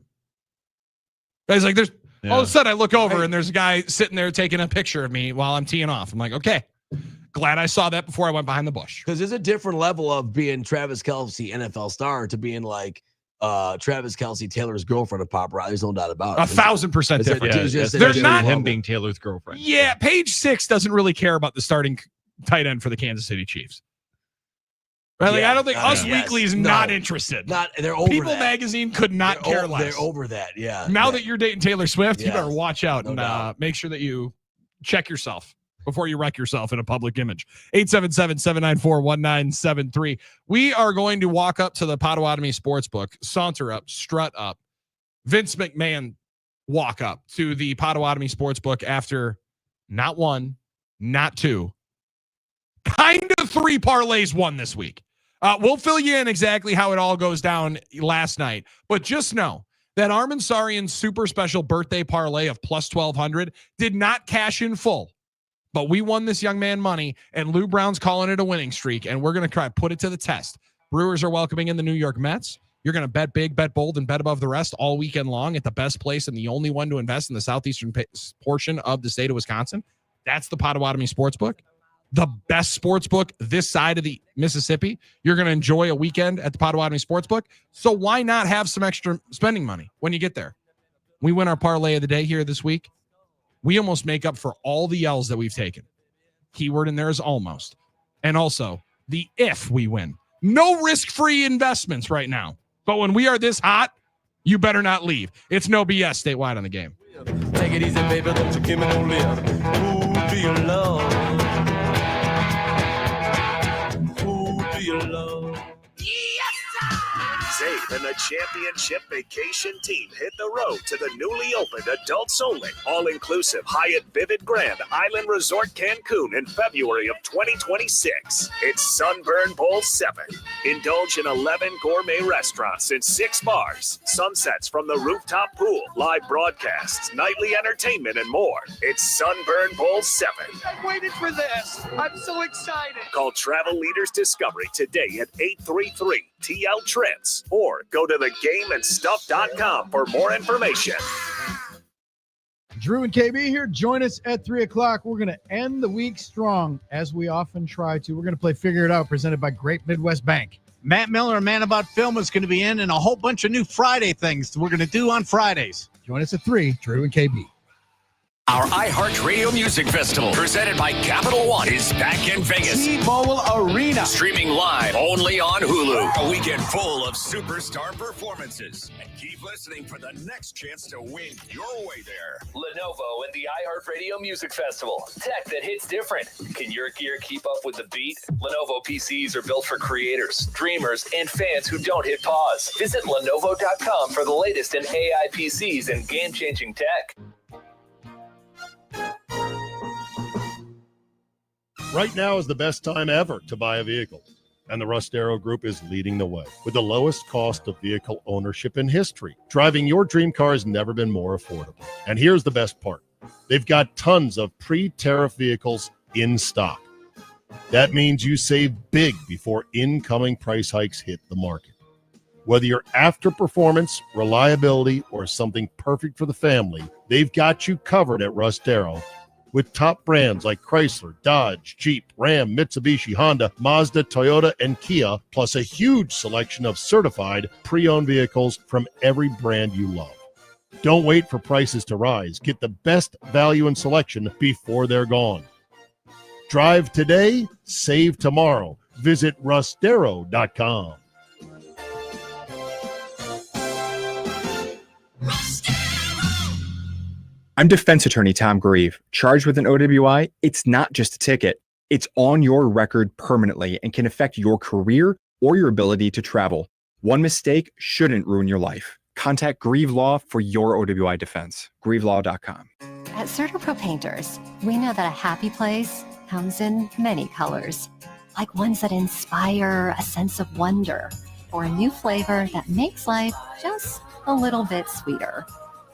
He's like, all of a sudden I look over and there's a guy sitting there taking a picture of me while I'm teeing off. I'm like, okay, glad I saw that before I went behind the bush. Because there's a different level of being Travis Kelce, NFL star, to being like Travis Kelce, Taylor's girlfriend of paparazzi. There's no doubt about it. 1,000% different. There's not him being Taylor's girlfriend. Yeah, Page 6 doesn't really care about the starting tight end for the Kansas City Chiefs. Right? Like, I don't think Us Weekly is not interested. They're over People that. Magazine could not care less. They're over that. Yeah. Now that you're dating Taylor Swift, you Yes. better watch out No and doubt. make sure that you check yourself before you wreck yourself in a public image. 877-794-1973. We are going to walk up to the Potawatomi Sportsbook, saunter up, strut up. Vince McMahon walk up to the Potawatomi Sportsbook after not one, not two, kind of three parlays won this week. We'll fill you in exactly how it all goes down last night, but just know that Armin Sarian's super special birthday parlay of plus 1,200 did not cash in full, but we won this young man money, and Lou Brown's calling it a winning streak, and we're going to try to put it to the test. Brewers are welcoming in the New York Mets. You're going to bet big, bet bold, and bet above the rest all weekend long at the best place and the only one to invest in the southeastern portion of the state of Wisconsin. That's the Potawatomi Sportsbook. The best sports book this side of the Mississippi. You're going to enjoy a weekend at the Potawatomi Sportsbook. So why not have some extra spending money when you get there? We win our parlay of the day here this week. We almost make up for all the L's that we've taken. Keyword in there is almost. And also the if we win. No risk-free investments right now. But when we are this hot, you better not leave. It's no BS statewide on the game. Take it easy, baby. Don't you give me no lip. Who do you love? Zabe and the championship vacation team hit the road to the newly opened adults only all-inclusive Hyatt Vivid Grand Island Resort Cancun in February of 2026. It's Sunburn Bowl 7. Indulge in 11 gourmet restaurants and 6 bars, sunsets from the rooftop pool, live broadcasts, nightly entertainment, and more. It's Sunburn Bowl 7. I waited for this. I'm so excited. Call Travel Leaders Discovery today at 833-TL-TRIPS or go to thegameandstuff.com for more information. Drew and KB here. Join us at 3 o'clock. We're going to end the week strong, as we often try to. We're going to play Figure It Out, presented by Great Midwest Bank. Matt Miller, a man about film, is going to be in, and a whole bunch of new Friday things we're going to do on Fridays. Join us at 3, Drew and KB. Our iHeartRadio Music Festival, presented by Capital One, is back in Vegas. T-Mobile Arena. Streaming live only on Hulu. A weekend full of superstar performances. And keep listening for the next chance to win your way there. Lenovo and the iHeartRadio Music Festival. Tech that hits different. Can your gear keep up with the beat? Lenovo PCs are built for creators, dreamers, and fans who don't hit pause. Visit Lenovo.com for the latest in AI PCs and game-changing tech. Right now is the best time ever to buy a vehicle, and the Russ Darrow Group is leading the way with the lowest cost of vehicle ownership in history. Driving your dream car has never been more affordable. And here's the best part. They've got tons of pre-tariff vehicles in stock. That means you save big before incoming price hikes hit the market. Whether you're after performance, reliability, or something perfect for the family, they've got you covered at Russ Darrow. with top brands like Chrysler, Dodge, Jeep, Ram, Mitsubishi, Honda, Mazda, Toyota, and Kia, plus a huge selection of certified pre-owned vehicles from every brand you love. Don't wait for prices to rise. Get the best value and selection before they're gone. Drive today, save tomorrow. Visit Rustero.com. I'm defense attorney Tom Grieve. Charged with an OWI, it's not just a ticket. It's on your record permanently and can affect your career or your ability to travel. One mistake shouldn't ruin your life. Contact Grieve Law for your OWI defense. GrieveLaw.com. At CertaPro Painters, we know that a happy place comes in many colors, like ones that inspire a sense of wonder, or a new flavor that makes life just a little bit sweeter,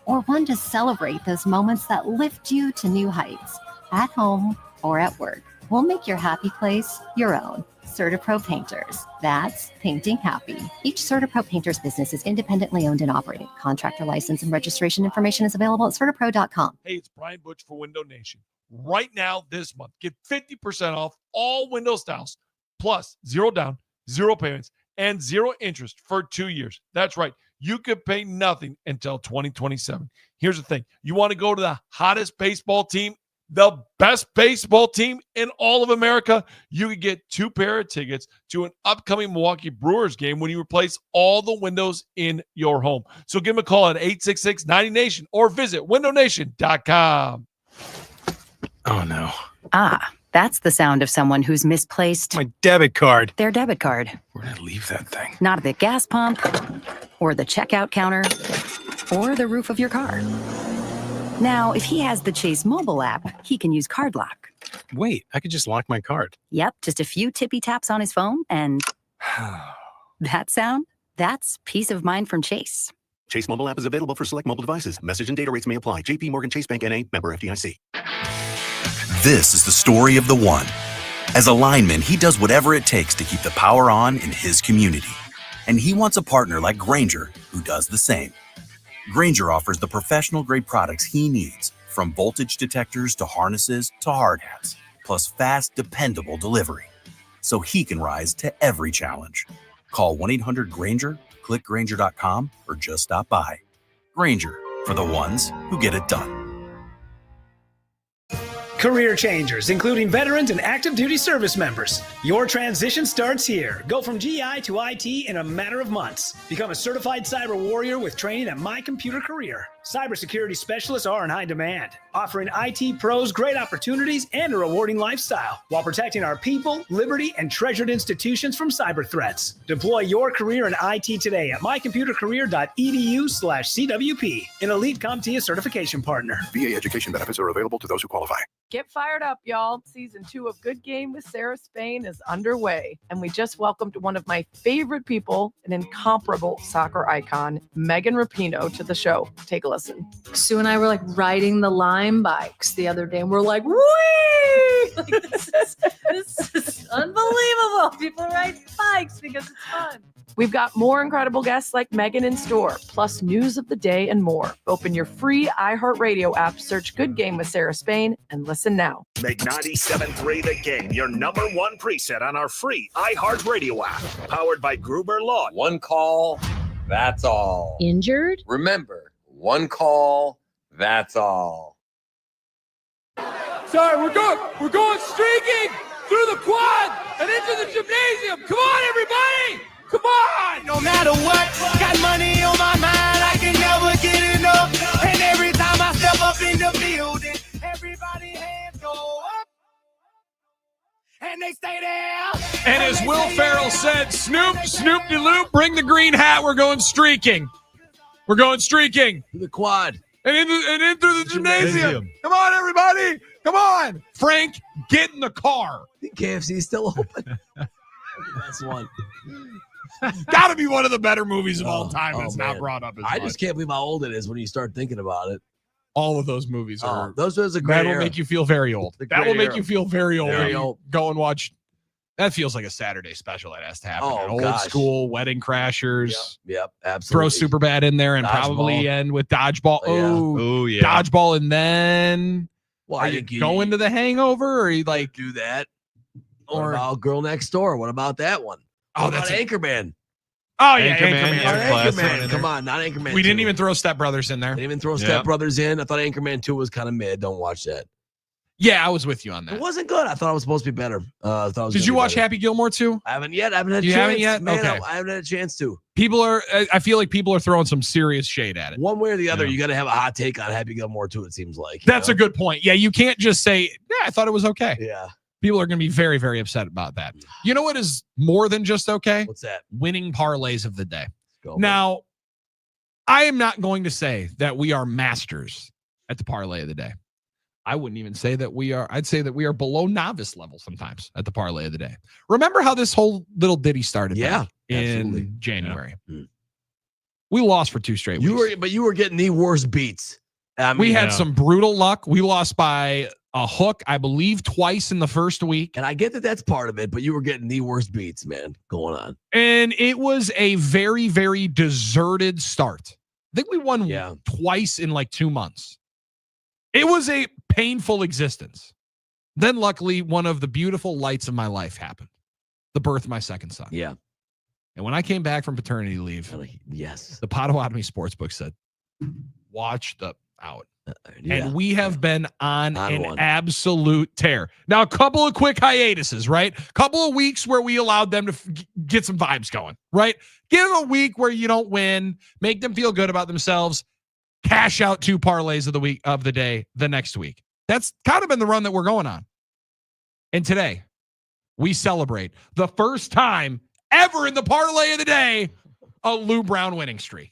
or one to celebrate those moments that lift you to new heights, at home or at work. We'll make your happy place your own. CertaPro Painters. That's painting happy. Each CertaPro Painters business is independently owned and operated. Contractor license and registration information is available at CertaPro.com. Hey, it's Brian Butch for Window Nation. Right now, this month, get 50% off all window styles, plus 0 down, 0 payments, and 0 interest for 2 years. That's right. You could pay nothing until 2027. Here's the thing. You want to go to the hottest baseball team, the best baseball team in all of America? You could get 2 pair of tickets to an upcoming Milwaukee Brewers game when you replace all the windows in your home. So give them a call at 866-90NATION or visit windownation.com. Oh, no. Ah, that's the sound of someone who's misplaced my debit card. Their debit card. Where did I leave that thing? Not at the gas pump, or the checkout counter, or the roof of your car. Now, if he has the Chase mobile app, he can use Card Lock. Wait, I could just lock my card. Yep, just a few tippy taps on his phone, and that sound, that's peace of mind from Chase. Chase mobile app is available for select mobile devices. Message and data rates may apply. JP Morgan Chase Bank N.A., member FDIC. This is the story of the one. As a lineman, he does whatever it takes to keep the power on in his community. And he wants a partner like Grainger who does the same. Grainger offers the professional-grade products he needs, from voltage detectors to harnesses to hard hats, plus fast, dependable delivery, so he can rise to every challenge. Call 1-800-GRAINGER, click Grainger.com, or just stop by. Grainger, for the ones who get it done. Career changers, including veterans and active duty service members. Your transition starts here. Go from GI to IT in a matter of months. Become a certified cyber warrior with training at My Computer Career. Cybersecurity specialists are in high demand, offering IT pros great opportunities and a rewarding lifestyle while protecting our people, liberty, and treasured institutions from cyber threats. Deploy your career in IT today at mycomputercareer.edu/CWP, an elite CompTIA certification partner. VA education benefits are available to those who qualify. Get fired up, y'all. Season 2 of Good Game with Sarah Spain is underway, and we just welcomed one of my favorite people, an incomparable soccer icon, Megan Rapinoe, to the show. Take a listen. Sue and I were like riding the Lime bikes the other day, and we're like, whee! Like, this is unbelievable. People ride bikes because it's fun. We've got more incredible guests like Megan in store, plus news of the day and more. Open your free iHeartRadio app, search Good Game with Sarah Spain, and listen now. Make 97.3 The Game your number one preset on our free iHeartRadio app. Powered by Gruber Law. One call, that's all. Injured? Remember, one call, that's all. Sorry, we're going streaking through the quad and into the gymnasium. Come on, everybody! Come on! No matter what, got money on my mind, I can never get enough. And every time I step up in the building, everybody hands go up. And they stay there. And as Will Ferrell said, Snoop-de-loop, bring the green hat. We're going streaking. We're going streaking. The quad. And in through the gymnasium. Come on, everybody. Come on. Frank, get in the car. The KFC is still open. That's one. Got to be one of the better movies of all time. It's not brought up as much. I just can't believe how old it is when you start thinking about it. All of those movies are. Those was a great That'll era. make you feel very old. That will make you feel very old. Very old. Go and watch. That feels like a Saturday special that has to happen. Oh, Old gosh. School, Wedding Crashers. Yep, absolutely. Throw Superbad in there and Dodgeball. probably end with Dodgeball. Yeah. Oh, yeah. Dodgeball and then Well, Are I you think going to the Hangover, or are you like do that? What or about Girl Next Door? What about that one? Oh, What about that's Anchorman. Oh yeah, Anchorman, Anchorman. yeah, classic. Anchorman. Come on, not Anchorman. We didn't 2. even throw Step Brothers in there. They didn't even throw Yeah. Step Brothers in. I thought Anchorman 2 was kind of mid. Don't watch that. Yeah, I was with you on It that. wasn't good. I thought it was supposed to be better. I thought it was Did gonna you be watch better. Happy Gilmore too? I haven't yet. I haven't had a You chance. haven't yet? Man, Okay. I haven't had a chance to. People are. I feel like people are throwing some serious shade at it. One way or the other, Yeah. you got to have a hot take on Happy Gilmore too. It seems like That's a good point. Yeah, you can't just say, "Yeah, I thought it was okay." Yeah. People are going to be very, very upset about that. You know what is more than just okay? What's that? Winning parlays of the day. Go. Now, I am not going to say that we are masters at the parlay of the day. I wouldn't even say that we are. I'd say that we are below novice level sometimes at the parlay of the day. Remember how this whole little ditty started? Yeah, back in absolutely. January. Yeah. Mm. We lost for 2 straight weeks. You were getting the worst beats. I mean, We had some brutal luck. We lost by a hook, I believe, twice in the first week. and I get that that's part of it, but you were getting the worst beats, man, going on. And it was a very, very deserted start. I think we won Yeah. twice in like 2 months. It was a painful existence. Then, luckily, one of the beautiful lights of my life happened: the birth of my second son. Yeah. And when I came back from paternity leave, Yes. the Potawatomi Sportsbook said, watch the out. Yeah. And we have been on an one. absolute tear. Now, a couple of quick hiatuses, right? Couple of weeks where we allowed them to get some vibes going, right? Give them a week where you don't win, make them feel good about themselves, cash out 2 parlays of the week of the day the next week. That's kind of been the run that we're going on. And today, we celebrate the first time ever in the parlay of the day a Lou Brown winning streak.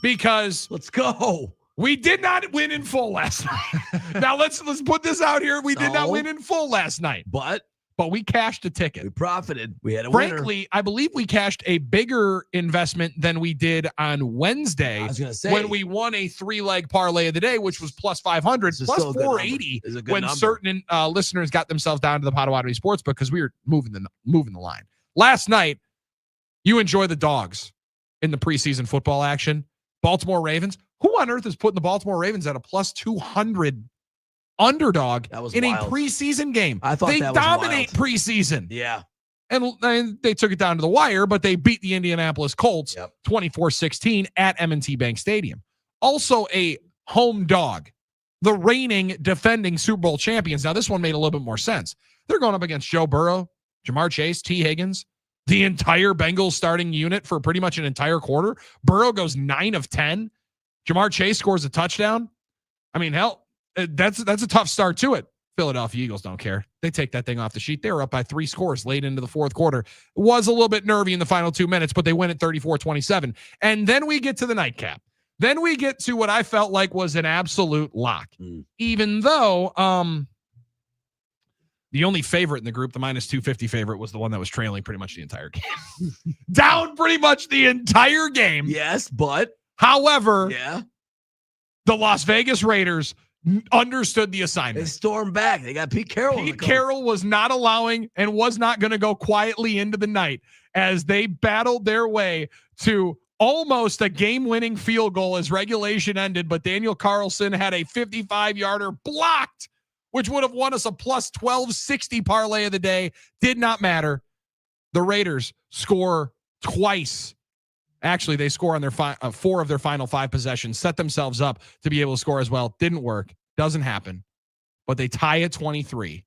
Because let's go. We did not win in full last night. Now let's put this out here. We did not No. win in full last night, But we cashed a ticket. we profited. We had a winner. Frankly, I believe we cashed a bigger investment than we did on Wednesday I was gonna say when we won a 3-leg parlay of the day, which was plus 500, This is plus still a good number. 480 This is a good when number. certain listeners got themselves down to the Potawatomi Sportsbook because we were moving the line. Last night, you enjoy the dogs in the preseason football action. Baltimore Ravens. Who on earth is putting the Baltimore Ravens at a plus 200 underdog in wild. a preseason game? I thought they that was dominate preseason. Yeah. And they took it down to the wire, but they beat the Indianapolis Colts 24-16 at M&T Bank Stadium. Also a home dog, the reigning defending Super Bowl champions. Now, this one made a little bit more sense. They're going up against Joe Burrow, Jamar Chase, T. Higgins, the entire Bengals starting unit for pretty much an entire quarter. Burrow goes 9 of 10. Jamar Chase scores a touchdown. I mean, hell, that's a tough start to it. Philadelphia Eagles don't care. They take that thing off the sheet. They were up by 3 scores late into the fourth quarter. It was a little bit nervy in the final 2 minutes, but they win at 34-27. And then we get to the nightcap. Then we get to what I felt like was an absolute lock. Even though the only favorite in the group, the minus 250 favorite, was the one that was trailing pretty much the entire game. Down pretty much the entire game. Yes, but however, yeah, the Las Vegas Raiders understood the assignment. they stormed back. They got Pete Carroll. Pete Carroll was not allowing and was not going to go quietly into the night as they battled their way to almost a game-winning field goal as regulation ended, but Daniel Carlson had a 55-yarder blocked, which would have won us a plus 1260 parlay of the day. Did not matter. The Raiders score twice. Actually, they score on their 4 of their final 5 possessions, set themselves up to be able to score as well. Didn't work. Doesn't happen. But they tie at 23.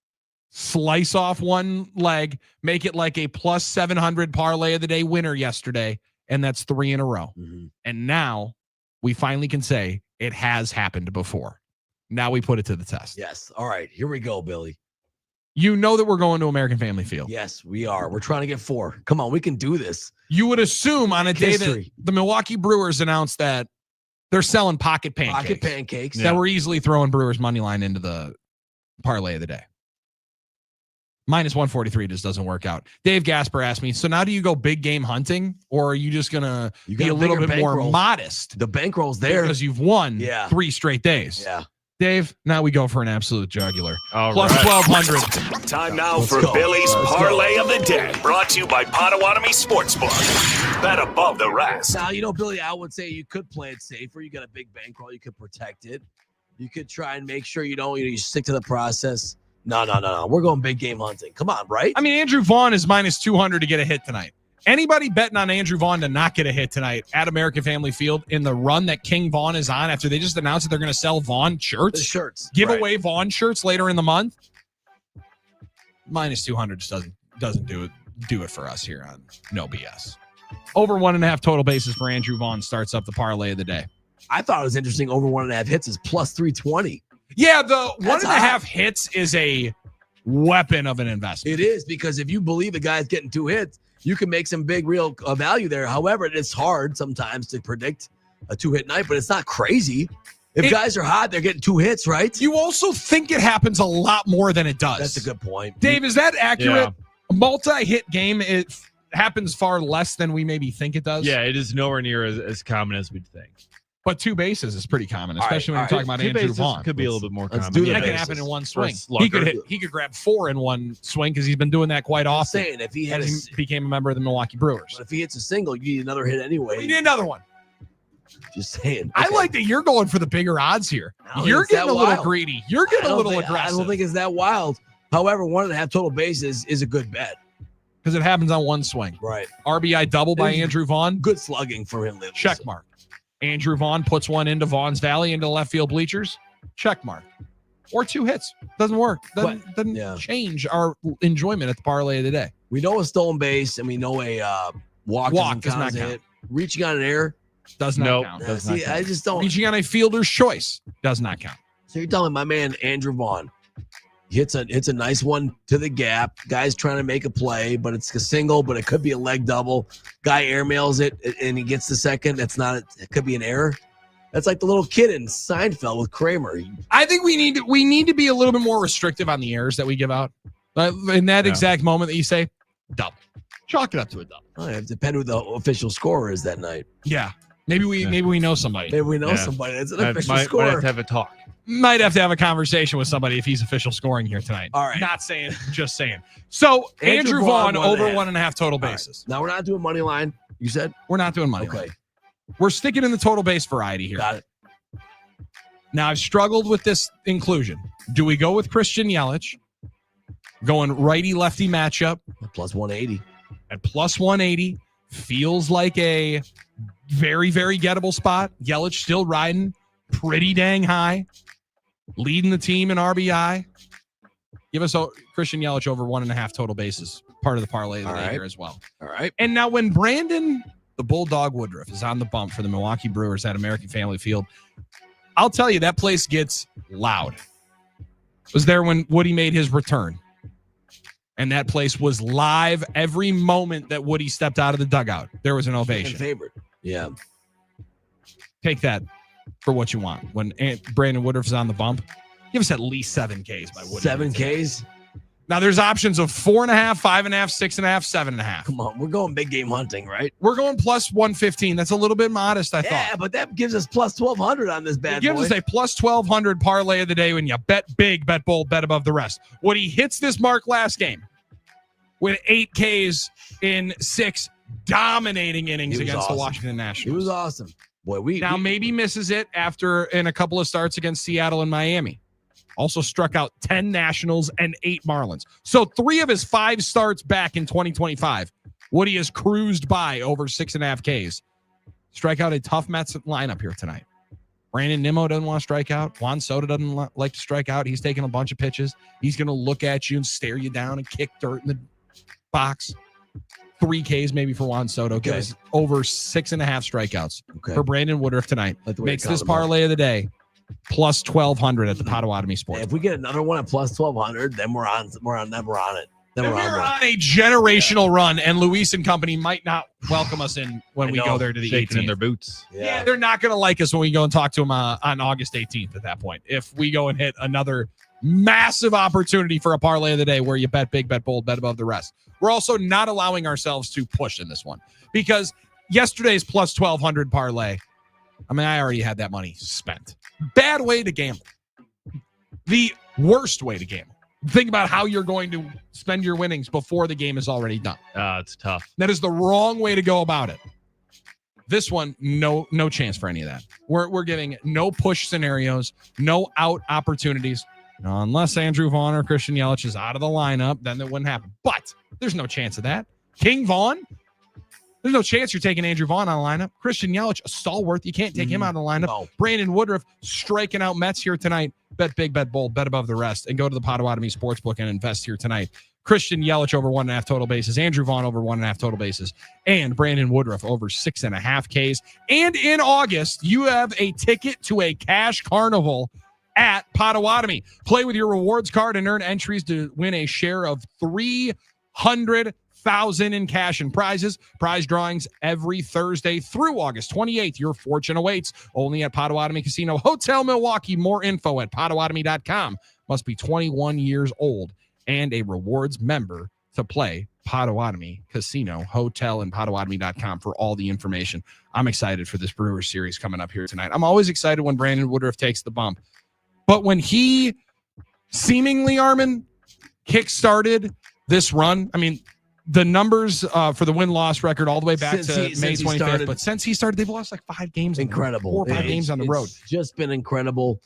Slice off one leg, make it like a plus 700 parlay of the day winner yesterday, and that's 3 in a row. And now we finally can say it has happened before. Now we put it to the test. Yes. All right. Here we go, Billy. You know that we're going to American Family Field. Yes, we are. We're trying to get 4. Come on, we can do this. You would assume on a day that History. the Milwaukee Brewers announced that they're selling pocket pancakes. Pocket pancakes. That were easily throwing Brewers money line into the parlay of the day. Minus 143 just doesn't work out. Dave Gasper asked me, so now do you go big game hunting, or are you just going to You be got a a little bigger bit more bankroll. modest? The bankroll's there. Because you've won Yeah. 3 straight days. Yeah. Dave, now we go for an absolute jugular. All Plus right. 1,200. Time now Let's for go. Billy's Let's go. Parlay of the Day, brought to you by Potawatomi Sportsbook. Bet above the rest. Now, you know, Billy, I would say you could play it safer. You got a big bankroll. You could protect it. You could try and make sure you stick to the process. No. We're going big game hunting. Come on, right? I mean, Andrew Vaughn is minus 200 to get a hit tonight. Anybody betting on Andrew Vaughn to not get a hit tonight at American Family Field in the run that King Vaughn is on after they just announced that they're going to sell Vaughn shirts? Give away Vaughn shirts later in the month? Minus 200 just doesn't do it for us here on No BS. Over 1.5 total bases for Andrew Vaughn starts up the parlay of the day. I thought it was interesting. Over 1.5 hits is plus 320. Yeah, the 1.5 hits is a weapon of an investment. It is, because if you believe the guy's getting 2 hits, you can make some big real value there. However, it's hard sometimes to predict a 2-hit night, but it's not crazy. If guys are hot, they're getting 2 hits, right? You also think it happens a lot more than it does. That's a good point. Dave, is that accurate? Yeah. A multi-hit game, it happens far less than we maybe think it does. Yeah, it is nowhere near as common as we'd think. But 2 bases is pretty common, especially when you're talking about Andrew Vaughn. Could be a little bit more common. That can happen in one swing. He could grab 4 in one swing because he's been doing that quite often. Saying if he became a member of the Milwaukee Brewers. But if he hits a single, you need another hit anyway. We need another one. Just saying. I like that you're going for the bigger odds here. You're getting a little greedy. You're getting a little aggressive. I don't think it's that wild. However, 1.5 total bases is a good bet. Because it happens on one swing. Right. RBI double by Andrew Vaughn. Good slugging for him. Check mark. Andrew Vaughn puts one into Vaughn's Valley into the left field bleachers. Check mark. Or 2 hits. Doesn't work. Doesn't change our enjoyment at the parlay of the day. We know a stolen base and we know a walk does not count. Reaching on an error does not count. I just don't. Reaching on a fielder's choice does not count. So you're telling my man Andrew Vaughn hits a nice one to the gap. Guy's trying to make a play, but it's a single, but it could be a leg double. Guy airmails it and he gets the second. It could be an error. That's like the little kid in Seinfeld with Kramer. I think we need to be a little bit more restrictive on the errors that we give out. In that exact moment that you say double, chalk it up to a double. It depends who the official scorer is that night. Yeah, maybe we know somebody. Maybe we know somebody. That's an official scorer. Might have to have a talk. Might have to have a conversation with somebody if he's official scoring here tonight. All right. Not saying, just saying. So Andrew Vaughn over 1.5 total bases. Now we're not doing money line. You said we're not doing money line. We're sticking in the total base variety here. Got it. Now I've struggled with this inclusion. Do we go with Christian Yelich? Going righty lefty matchup. Plus 180. At plus 180. Feels like a very, very gettable spot. Yelich still riding pretty dang high. Leading the team in RBI. Give us Christian Yelich over 1.5 total bases. Part of the parlay of the day here as well. All right. And now when Brandon, the Bulldog Woodruff, is on the bump for the Milwaukee Brewers at American Family Field, I'll tell you, that place gets loud. Was there when Woody made his return. And that place was live every moment that Woody stepped out of the dugout. There was an ovation. Favorite. Yeah. Take that for what you want. When Brandon Woodruff is on the bump, give us at least 7 Ks by Woody. 7 Ks? Now there's options of 4.5, 5.5, 6.5, 7.5. Come on, we're going big game hunting, right? We're going plus 115. That's a little bit modest, I thought. Yeah, but that gives us plus 1,200 on this bad boy. It gives us a plus 1,200 parlay of the day when you bet big, bet bold, bet above the rest. When he hits this mark last game with 8 Ks in 6 dominating innings against the Washington Nationals. He was awesome. Boy, maybe misses it after in a couple of starts against Seattle and Miami. Also struck out 10 Nationals and 8 Marlins. So 3 of his 5 starts back in 2025, Woody has cruised by over 6.5 Ks. Strike out a tough Mets lineup here tonight. Brandon Nimmo doesn't want to strike out. Juan Soto doesn't like to strike out. He's taking a bunch of pitches. He's going to look at you and stare you down and kick dirt in the box. 3 Ks maybe for Juan Soto. Give us over 6.5 strikeouts for Brandon Woodruff tonight. Makes this parlay of the day plus 1,200 at the Potawatomi Sports. If we get another one at plus 1,200, then we're on it. Then we're on a generational run, and Luis and company might not welcome us in when we go there to the 18th. In their boots. Yeah, they're not going to like us when we go and talk to them on August 18th at that point. If we go and hit another massive opportunity for a parlay of the day where you bet big, bet bold, bet above the rest. We're also not allowing ourselves to push in this one because yesterday's plus 1,200 parlay, I mean, I already had that money spent. Bad way to gamble. The worst way to gamble. Think about how you're going to spend your winnings before the game is already done. It's tough. That is the wrong way to go about it. This one, no chance for any of that. We're giving no push scenarios, no out opportunities. Now, unless Andrew Vaughn or Christian Yelich is out of the lineup, then that wouldn't happen. But there's no chance of that. King Vaughn, there's no chance you're taking Andrew Vaughn on the lineup. Christian Yelich, a stalwart, you can't take him out of the lineup. No. Brandon Woodruff striking out Mets here tonight. Bet big, bet bold, bet above the rest, and go to the Potawatomi Sportsbook and invest here tonight. Christian Yelich over 1.5 total bases, Andrew Vaughn over 1.5 total bases, and Brandon Woodruff over 6.5 Ks. And in August, you have a ticket to a cash carnival at Potawatomi. Play with your rewards card and earn entries to win a share of $300,000 in cash and prizes. Prize drawings every Thursday through August 28th. Your fortune awaits only at Potawatomi Casino Hotel Milwaukee. More info at potawatomi.com. Must be 21 years old and a rewards member to play. Potawatomi Casino Hotel and potawatomi.com for all the information. I'm excited for this Brewers series coming up here tonight. I'm always excited when Brandon Woodruff takes the bump. But when he seemingly, Armin, kick-started this run, I mean, the numbers for the win-loss record all the way back to May 25th, but since he started, they've lost like 5 games. Incredible. 4 or 5 games on the road. It's just been incredible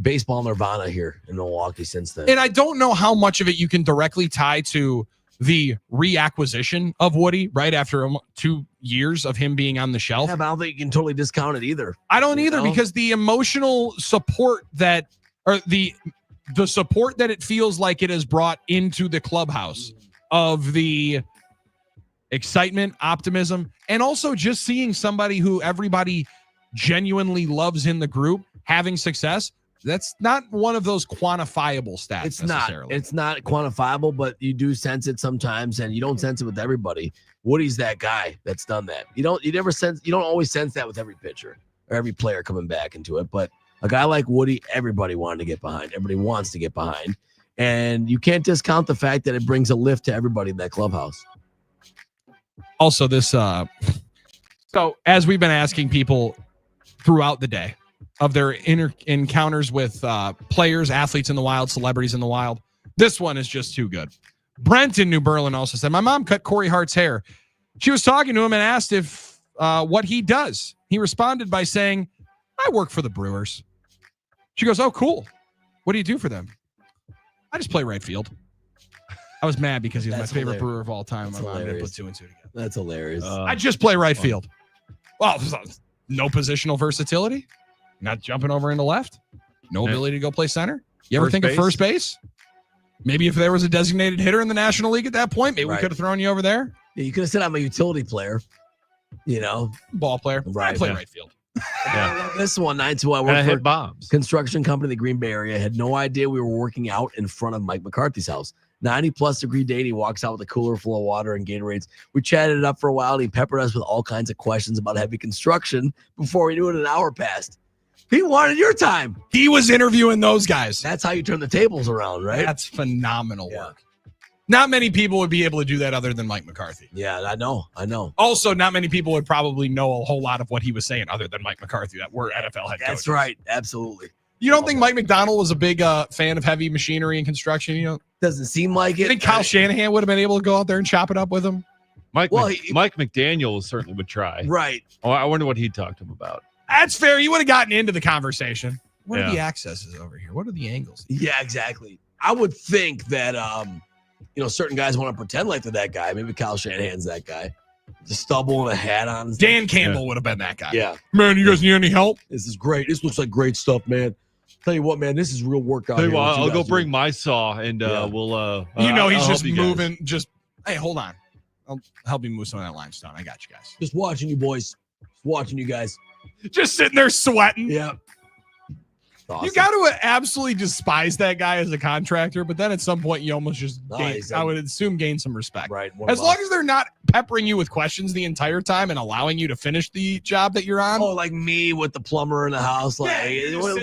baseball nirvana here in Milwaukee since then. And I don't know how much of it you can directly tie to the reacquisition of Woody right after 2 years of him being on the shelf. Yeah, but I don't think you can totally discount it either. I don't either, because the emotional support that, or the support that it feels like it has brought into the clubhouse of the excitement, optimism, and also just seeing somebody who everybody genuinely loves in the group having success. That's not one of those quantifiable stats. It's not quantifiable, but you do sense it sometimes, and you don't sense it with everybody. Woody's that guy that's done that. You don't always sense that with every pitcher or every player coming back into it, but a guy like Woody, everybody wanted to get behind. Everybody wants to get behind. And you can't discount the fact that it brings a lift to everybody in that clubhouse. Also, this so as we've been asking people throughout the day of their encounters with players, athletes in the wild, celebrities in the wild, this one is just too good. Brent in New Berlin also said, my mom cut Corey Hart's hair. She was talking to him and asked if what he does. He responded by saying, I work for the Brewers. She goes, oh, cool. What do you do for them? I just play right field. I was mad because he's my favorite Brewer of all time. My mom didn't put 2 and 2 together. That's hilarious. I just play right field. Well, no positional versatility. Not jumping over into left. No ability to go play center. You ever think of first base? Maybe if there was a designated hitter in the National League at that point, maybe we could have thrown you over there. Yeah, you could have said I'm a utility player. Ball player. Right. I play right field. This one night, so I worked for a construction company in the Green Bay area. Had no idea we were working out in front of Mike McCarthy's house. 90+ degree day. He walks out with a cooler full of water and Gatorades. We chatted it up for a while. And he peppered us with all kinds of questions about heavy construction. Before we knew it, an hour passed. He wanted your time. He was interviewing those guys. That's how you turn the tables around, right? That's phenomenal work. Not many people would be able to do that other than Mike McCarthy. Yeah, I know. Also, not many people would probably know a whole lot of what he was saying other than Mike McCarthy that were NFL head coaches. That's right. Absolutely. You don't think Mike McDonald was a big fan of heavy machinery and construction? Doesn't seem like it. I think Kyle Shanahan would have been able to go out there and chop it up with him. Mike McDaniel certainly would try. Right. Oh, I wonder what he talked to him about. That's fair. He would have gotten into the conversation. What are the accesses over here? What are the angles? Yeah, exactly. I would think that certain guys want to pretend like they're that guy. Maybe Kyle Shanahan's that guy. The stubble and a hat on. Dan Campbell would have been that guy. Yeah. Man, you guys need any help? This is great. This looks like great stuff, man. Tell you what, man, this is real workout. Tell you what, I'll go bring my saw and we'll. He's just moving. Hey, hold on. I'll help you move some of that limestone. I got you guys. Just watching you boys. Just watching you guys. Just sitting there sweating. Yeah. Awesome. You got to absolutely despise that guy as a contractor, but then at some point you almost just I would assume gain some respect. Right. As long as they're not peppering you with questions the entire time and allowing you to finish the job that you're on. Oh, like me with the plumber in the house. Like,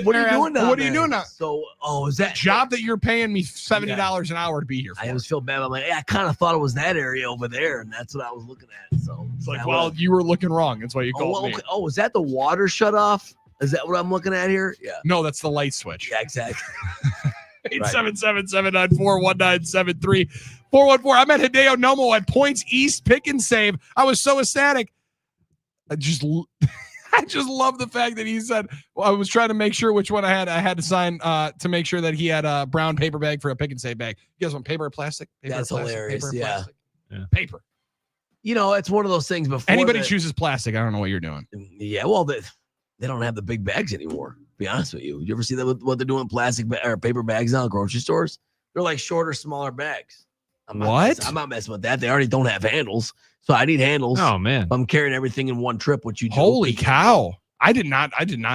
what are you doing now? What are you doing now? So, is that job that you're paying me $70 an hour to be here for? I always feel bad. I'm like, I kind of thought it was that area over there, and that's what I was looking at. So it's like, you were looking wrong. That's why you called me. Oh, is that the water shut off? Is that what I'm looking at here? Yeah. No, that's the light switch. Yeah, exactly. 877-794-1973. 414. I'm at Hideo Nomo at Points East Pick and Save. I was so ecstatic. I just love the fact that he said, well, I was trying to make sure which one I had. I had to sign to make sure that he had a brown paper bag for a Pick and Save bag. You guys want paper or plastic? Paper That's or plastic? hilarious. Paper or Yeah. plastic? Paper. You know, it's one of those things before. Anybody chooses plastic, I don't know what you're doing. Yeah, well, they don't have the big bags anymore, to be honest with you. You ever see that with what they're doing plastic or paper bags now at grocery stores? They're like shorter, smaller bags. I'm not messing with that. They already don't have handles. So I need handles. Oh, man. I'm carrying everything in one trip, which you do. Holy cow. I did not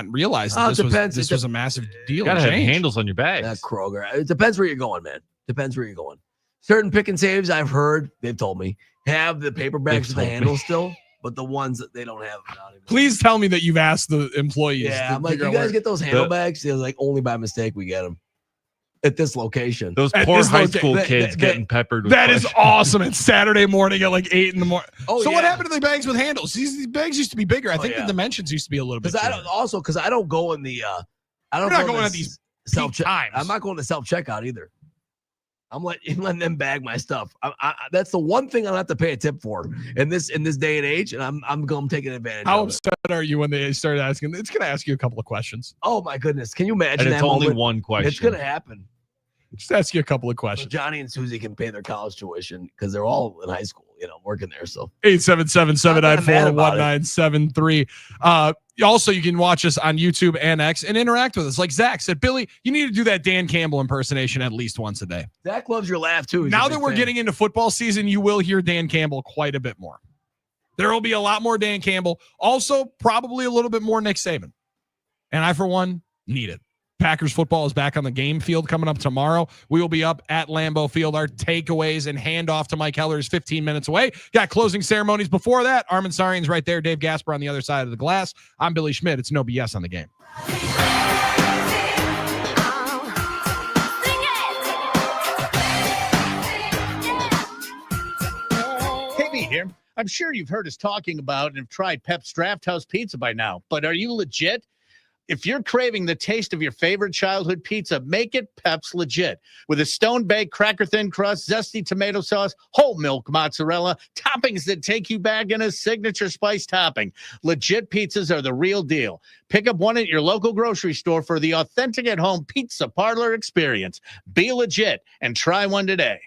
realize that this was a massive deal. You gotta have handles on your bags. That Kroger. It depends where you're going, man. Depends where you're going. Certain Pick and Saves, I've heard, they've told me, have the paper bags with the handles still, but the ones that they don't have. Please tell me that you've asked the employees. Yeah, I'm like, you guys get those handle bags? They're like, only by mistake we get them at this location. Those poor high school kids getting peppered with That is questions. awesome. It's Saturday morning at like 8 a.m. Oh, so yeah. what happened to the bags with handles? These bags used to be bigger. I think the dimensions used to be a little bit Because I don't go in the I don't You're not go going in at these self peak times. I'm not going to self checkout either. I'm letting them bag my stuff. That's the one thing I'll have to pay a tip for in this day and age, and I'm taking advantage. How of it. upset are you when they started asking? It's going to ask you a couple of questions. Oh my goodness! Can you imagine? And it's that only moment? one question. It's gonna happen. Just ask you a couple of So questions. Johnny and Susie can pay their college tuition because they're all in high school, working there. So 877-794-1973. Also, you can watch us on YouTube and X and interact with us. Like Zach said, Billy, you need to do that Dan Campbell impersonation at least once a day. Zach loves your laugh too. He's a Now big that we're fan. getting into football season, you will hear Dan Campbell quite a bit more. There will be a lot more Dan Campbell. Also, probably a little bit more Nick Saban. And I, for one, need it. Packers football is back on the game field coming up tomorrow. We will be up at Lambeau Field. Our takeaways and handoff to Mike Heller is 15 minutes away. Got closing ceremonies before that. Armin Sarian's right there. Dave Gasper on the other side of the glass. I'm Billy Schmidt. It's no BS on the game. KB here. I'm sure you've heard us talking about and have tried Pep's Draft House Pizza by now, but are you legit? If you're craving the taste of your favorite childhood pizza, make it Pep's Legit. With a stone-baked, cracker-thin crust, zesty tomato sauce, whole milk mozzarella, toppings that take you back, and a signature spice topping. Legit pizzas are the real deal. Pick up one at your local grocery store for the authentic at-home pizza parlor experience. Be legit and try one today.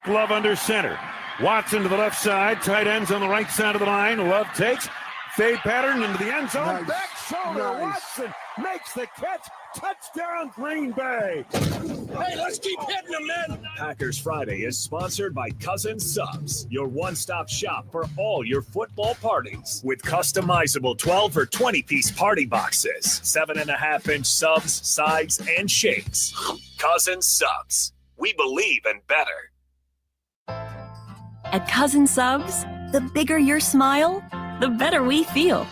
Glove under center. Watson to the left side. Tight ends on the right side of the line. Love takes. Fade pattern into the end zone. Nice. Back shoulder. Nice. Watson makes the catch. Touchdown, Green Bay. Hey, let's keep hitting them, man. Packers Friday is sponsored by Cousins Subs, your one-stop shop for all your football parties. With customizable 12 or 20-piece party boxes, 7.5-inch subs, sides, and shakes. Cousins Subs. We believe in better. At Cousin Subs, the bigger your smile, the better we feel.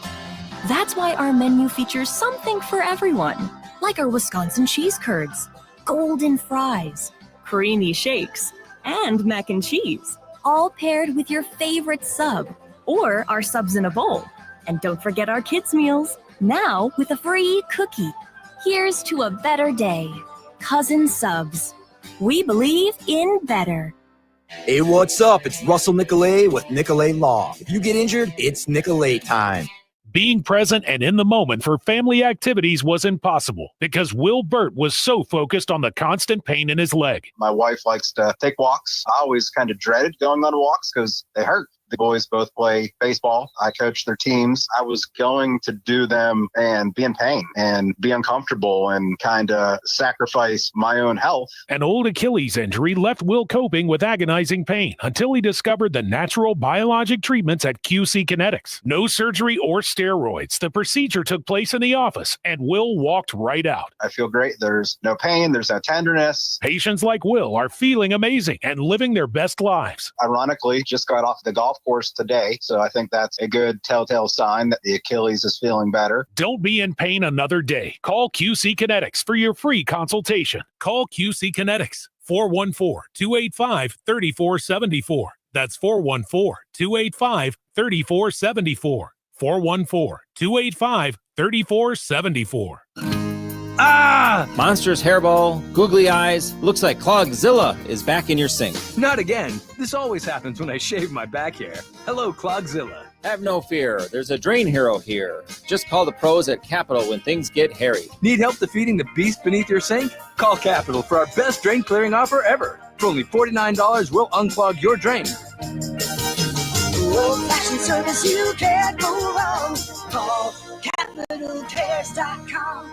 That's why our menu features something for everyone, like our Wisconsin cheese curds, golden fries, creamy shakes, and mac and cheese, all paired with your favorite sub or our subs in a bowl. And don't forget our kids' meals, now with a free cookie. Here's to a better day. Cousin Subs. We believe in better. Hey, what's up? It's Russell Nicolay with Nicolay Law. If you get injured, it's Nicolay time. Being present and in the moment for family activities was impossible because Will Burt was so focused on the constant pain in his leg. My wife likes to take walks. I always kind of dreaded going on walks because they hurt. The boys both play baseball. I coach their teams. I was going to do them and be in pain and be uncomfortable and kind of sacrifice my own health. An old Achilles injury left Will coping with agonizing pain until he discovered the natural biologic treatments at QC Kinetics. No surgery or steroids. The procedure took place in the office, and Will walked right out. I feel great. There's no pain. There's no tenderness. Patients like Will are feeling amazing and living their best lives. Ironically, just got off the golf course today, so I think that's a good telltale sign that the Achilles is feeling better. Don't be in pain another day. Call QC Kinetics for your free consultation. Call QC Kinetics, 414-285-3474. That's 414-285-3474. 414-285-3474. Ah! Monsters hairball, googly eyes. Looks like Clogzilla is back in your sink. Not again. This always happens when I shave my back hair. Hello, Clogzilla. Have no fear. There's a drain hero here. Just call the pros at Capital when things get hairy. Need help defeating the beast beneath your sink? Call Capital for our best drain clearing offer ever. For only $49, we'll unclog your drain. Old-fashioned service, you can't go wrong. Call CapitalCares.com.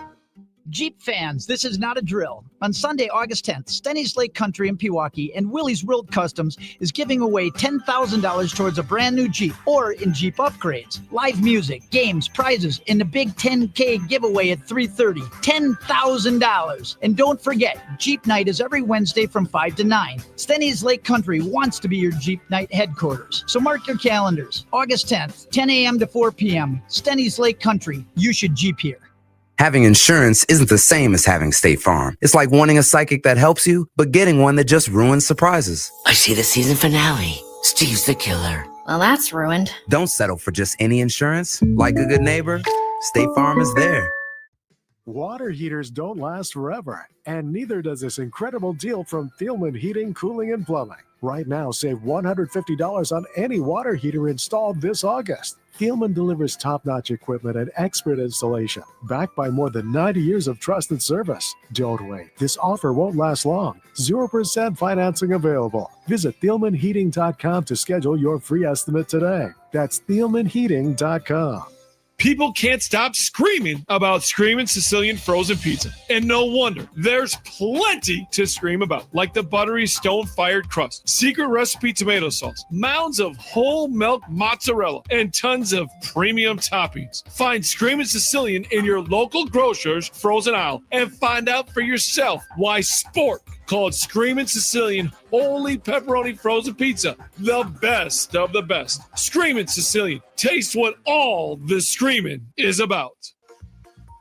Jeep fans, this is not a drill. On Sunday, August 10th, Stenny's Lake Country in Pewaukee and Willie's World Customs is giving away $10,000 towards a brand new Jeep or in Jeep upgrades. Live music, games, prizes, and the big 10K giveaway at 3:30. $10,000. And don't forget, Jeep Night is every Wednesday from 5 to 9. Stenny's Lake Country wants to be your Jeep Night headquarters. So mark your calendars. August 10th, 10 a.m. to 4 p.m. Stenny's Lake Country. You should Jeep here. Having insurance isn't the same as having State Farm. It's like wanting a psychic that helps you, but getting one that just ruins surprises. I see the season finale. Steve's the killer. Well, that's ruined. Don't settle for just any insurance. Like a good neighbor, State Farm is there. Water heaters don't last forever, and neither does this incredible deal from Thielman Heating, Cooling, and Plumbing. Right now, save $150 on any water heater installed this August. Thielman delivers top-notch equipment and expert installation, backed by more than 90 years of trusted service. Don't wait. This offer won't last long. 0% financing available. Visit ThielmanHeating.com to schedule your free estimate today. That's ThielmanHeating.com. People can't stop screaming about Screamin' Sicilian frozen pizza. And no wonder. There's plenty to scream about, like the buttery stone-fired crust, secret recipe tomato sauce, mounds of whole milk mozzarella, and tons of premium toppings. Find Screamin' Sicilian in your local grocer's frozen aisle and find out for yourself why Sport called Screamin' Sicilian Holy Pepperoni Frozen Pizza the best of the best. Screamin' Sicilian. Taste what all the screaming is about.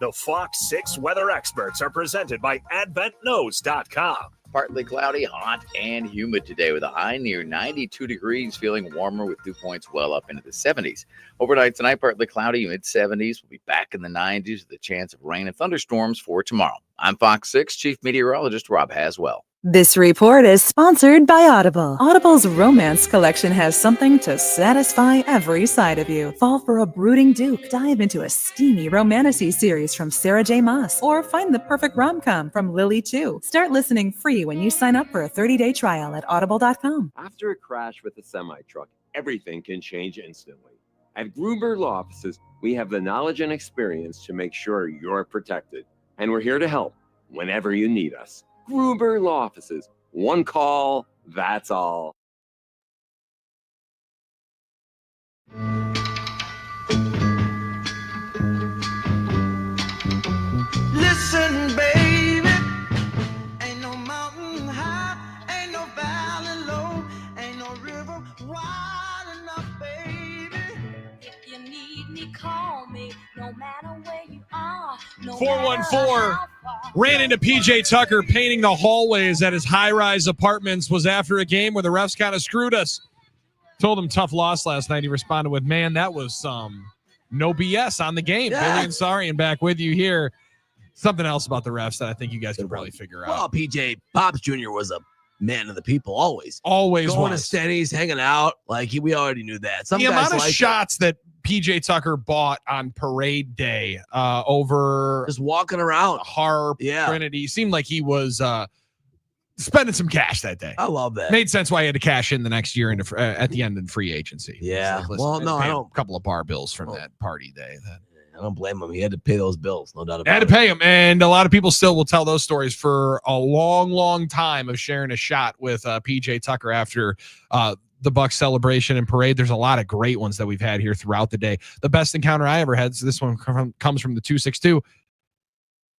The Fox 6 weather experts are presented by AdventNose.com. Partly cloudy, hot, and humid today with a high near 92 degrees, feeling warmer with dew points well up into the 70s. Overnight tonight, partly cloudy, mid-70s. We'll be back in the 90s with a chance of rain and thunderstorms for tomorrow. I'm Fox 6 Chief Meteorologist Rob Haswell. This report is sponsored by Audible. Audible's romance collection has something to satisfy every side of you. Fall for a brooding duke. Dive into a steamy romantasy series from Sarah J. Maas. Or find the perfect rom-com from Lily Chu. Start listening free when you sign up for a 30-day trial at audible.com. After a crash with a semi-truck, everything can change instantly. At Gruber Law Offices, we have the knowledge and experience to make sure you're protected. And we're here to help whenever you need us. Gruber Law Offices. One call, that's all. Listen, baby, ain't no mountain high, ain't no valley low, ain't no river wide enough, baby. If you need me, call me, no matter where you are. 414 ran into PJ Tucker painting the hallways at his high-rise apartments. Was after a game where the refs kind of screwed us. Told him tough loss last night. He responded with, man, that was no BS on the game. Yeah. Billy and Sarian back with you here. Something else about the refs that I think you guys can probably figure out. Well, PJ Pops Jr. was a man of the people, always. Always going was. to Stenny's, hanging out. Like, we already knew that. Some The guys amount of like shots that PJ Tucker bought on parade day over just walking around Harp, Trinity. Seemed like he was spending some cash that day. I love that. Made sense why he had to cash in the next year into at the end in free agency. Yeah. Like, Well, no, I don't. A couple of bar bills from that party day. I don't blame him. He had to pay those bills, no doubt about it. Had to pay him, and a lot of people still will tell those stories for a long, long time of sharing a shot with PJ Tucker after the Bucs celebration and parade. There's a lot of great ones that we've had here throughout the day. The best encounter I ever had, so this one comes from the 262,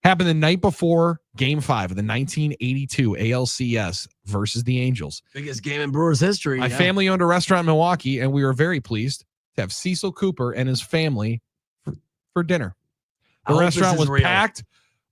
happened the night before Game 5 of the 1982 ALCS versus the Angels. Biggest game in Brewers history. My family owned a restaurant in Milwaukee, and we were very pleased to have Cecil Cooper and his family for dinner. The restaurant was packed,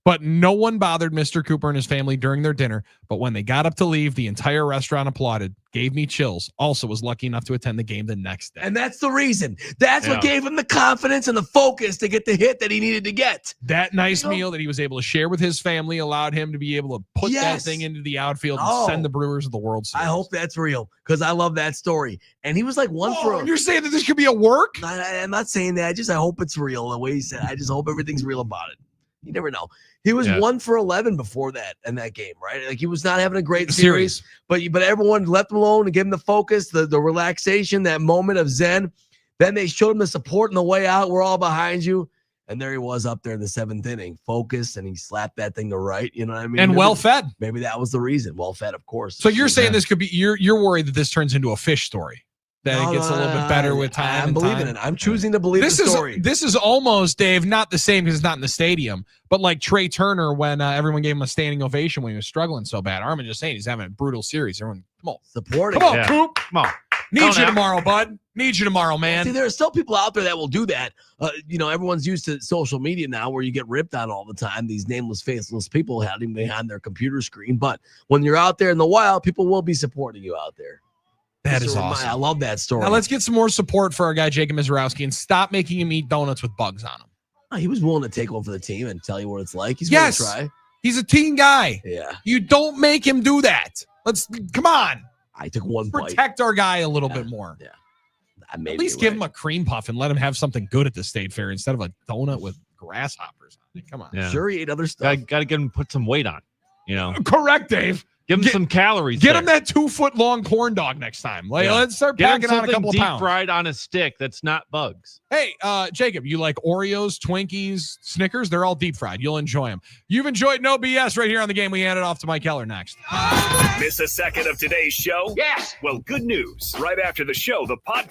But no one bothered Mr. Cooper and his family during their dinner. But when they got up to leave, the entire restaurant applauded, gave me chills. Also was lucky enough to attend the game the next day. And that's the reason. That's what gave him the confidence and the focus to get the hit that he needed to get. That nice meal that he was able to share with his family allowed him to be able to put that thing into the outfield and send the Brewers to the World Series. I hope that's real because I love that story. And he was like You're saying that this could be a work? I'm not saying that. I hope it's real the way he said. I just hope everything's real about it. You never know. He was 1 for 11 before that in that game, right? Like he was not having a great series, but everyone left him alone and gave him the focus, the relaxation, that moment of zen. Then they showed him the support on the way out. We're all behind you. And there he was up there in the 7th inning, focused, and he slapped that thing to right. You know what I mean? And well fed. Maybe that was the reason. Well fed, of course. So you're saying this could be, you're worried that this turns into a fish story. That it gets a little bit better with time. I'm believing it. I'm choosing to believe the story. This is almost, Dave, not the same because it's not in the stadium, but like Trey Turner when everyone gave him a standing ovation when he was struggling so bad. Armin just saying he's having a brutal series. Everyone, come on. Supporting. Come on, Coop. Come on. Need you tomorrow, bud. Need you tomorrow, man. See, there are still people out there that will do that. Everyone's used to social media now where you get ripped on all the time. These nameless, faceless people hiding behind their computer screen. But when you're out there in the wild, people will be supporting you out there. That is awesome. I love that story. Now let's get some more support for our guy, Jacob Mizorowski, and stop making him eat donuts with bugs on him. He was willing to take one for the team and tell you what it's like. He's willing to try. He's a team guy. Yeah. You don't make him do that. Come on. I took one bite. Protect our guy a little bit more. Yeah. At least give him a cream puff and let him have something good at the state fair instead of a donut with grasshoppers on it. Come on. Yeah. Sure, he ate other stuff. Got to get him put some weight on. Correct, Dave. Give him some calories. Get him that 2-foot-long corn dog next time. Let's start packing on a couple of pounds. Deep fried on a stick that's not bugs. Hey, Jacob, you like Oreos, Twinkies, Snickers? They're all deep fried. You'll enjoy them. You've enjoyed No BS right here on the game. We hand it off to Mike Keller next. Miss a second of today's show? Yes. Well, good news. Right after the show, the podcast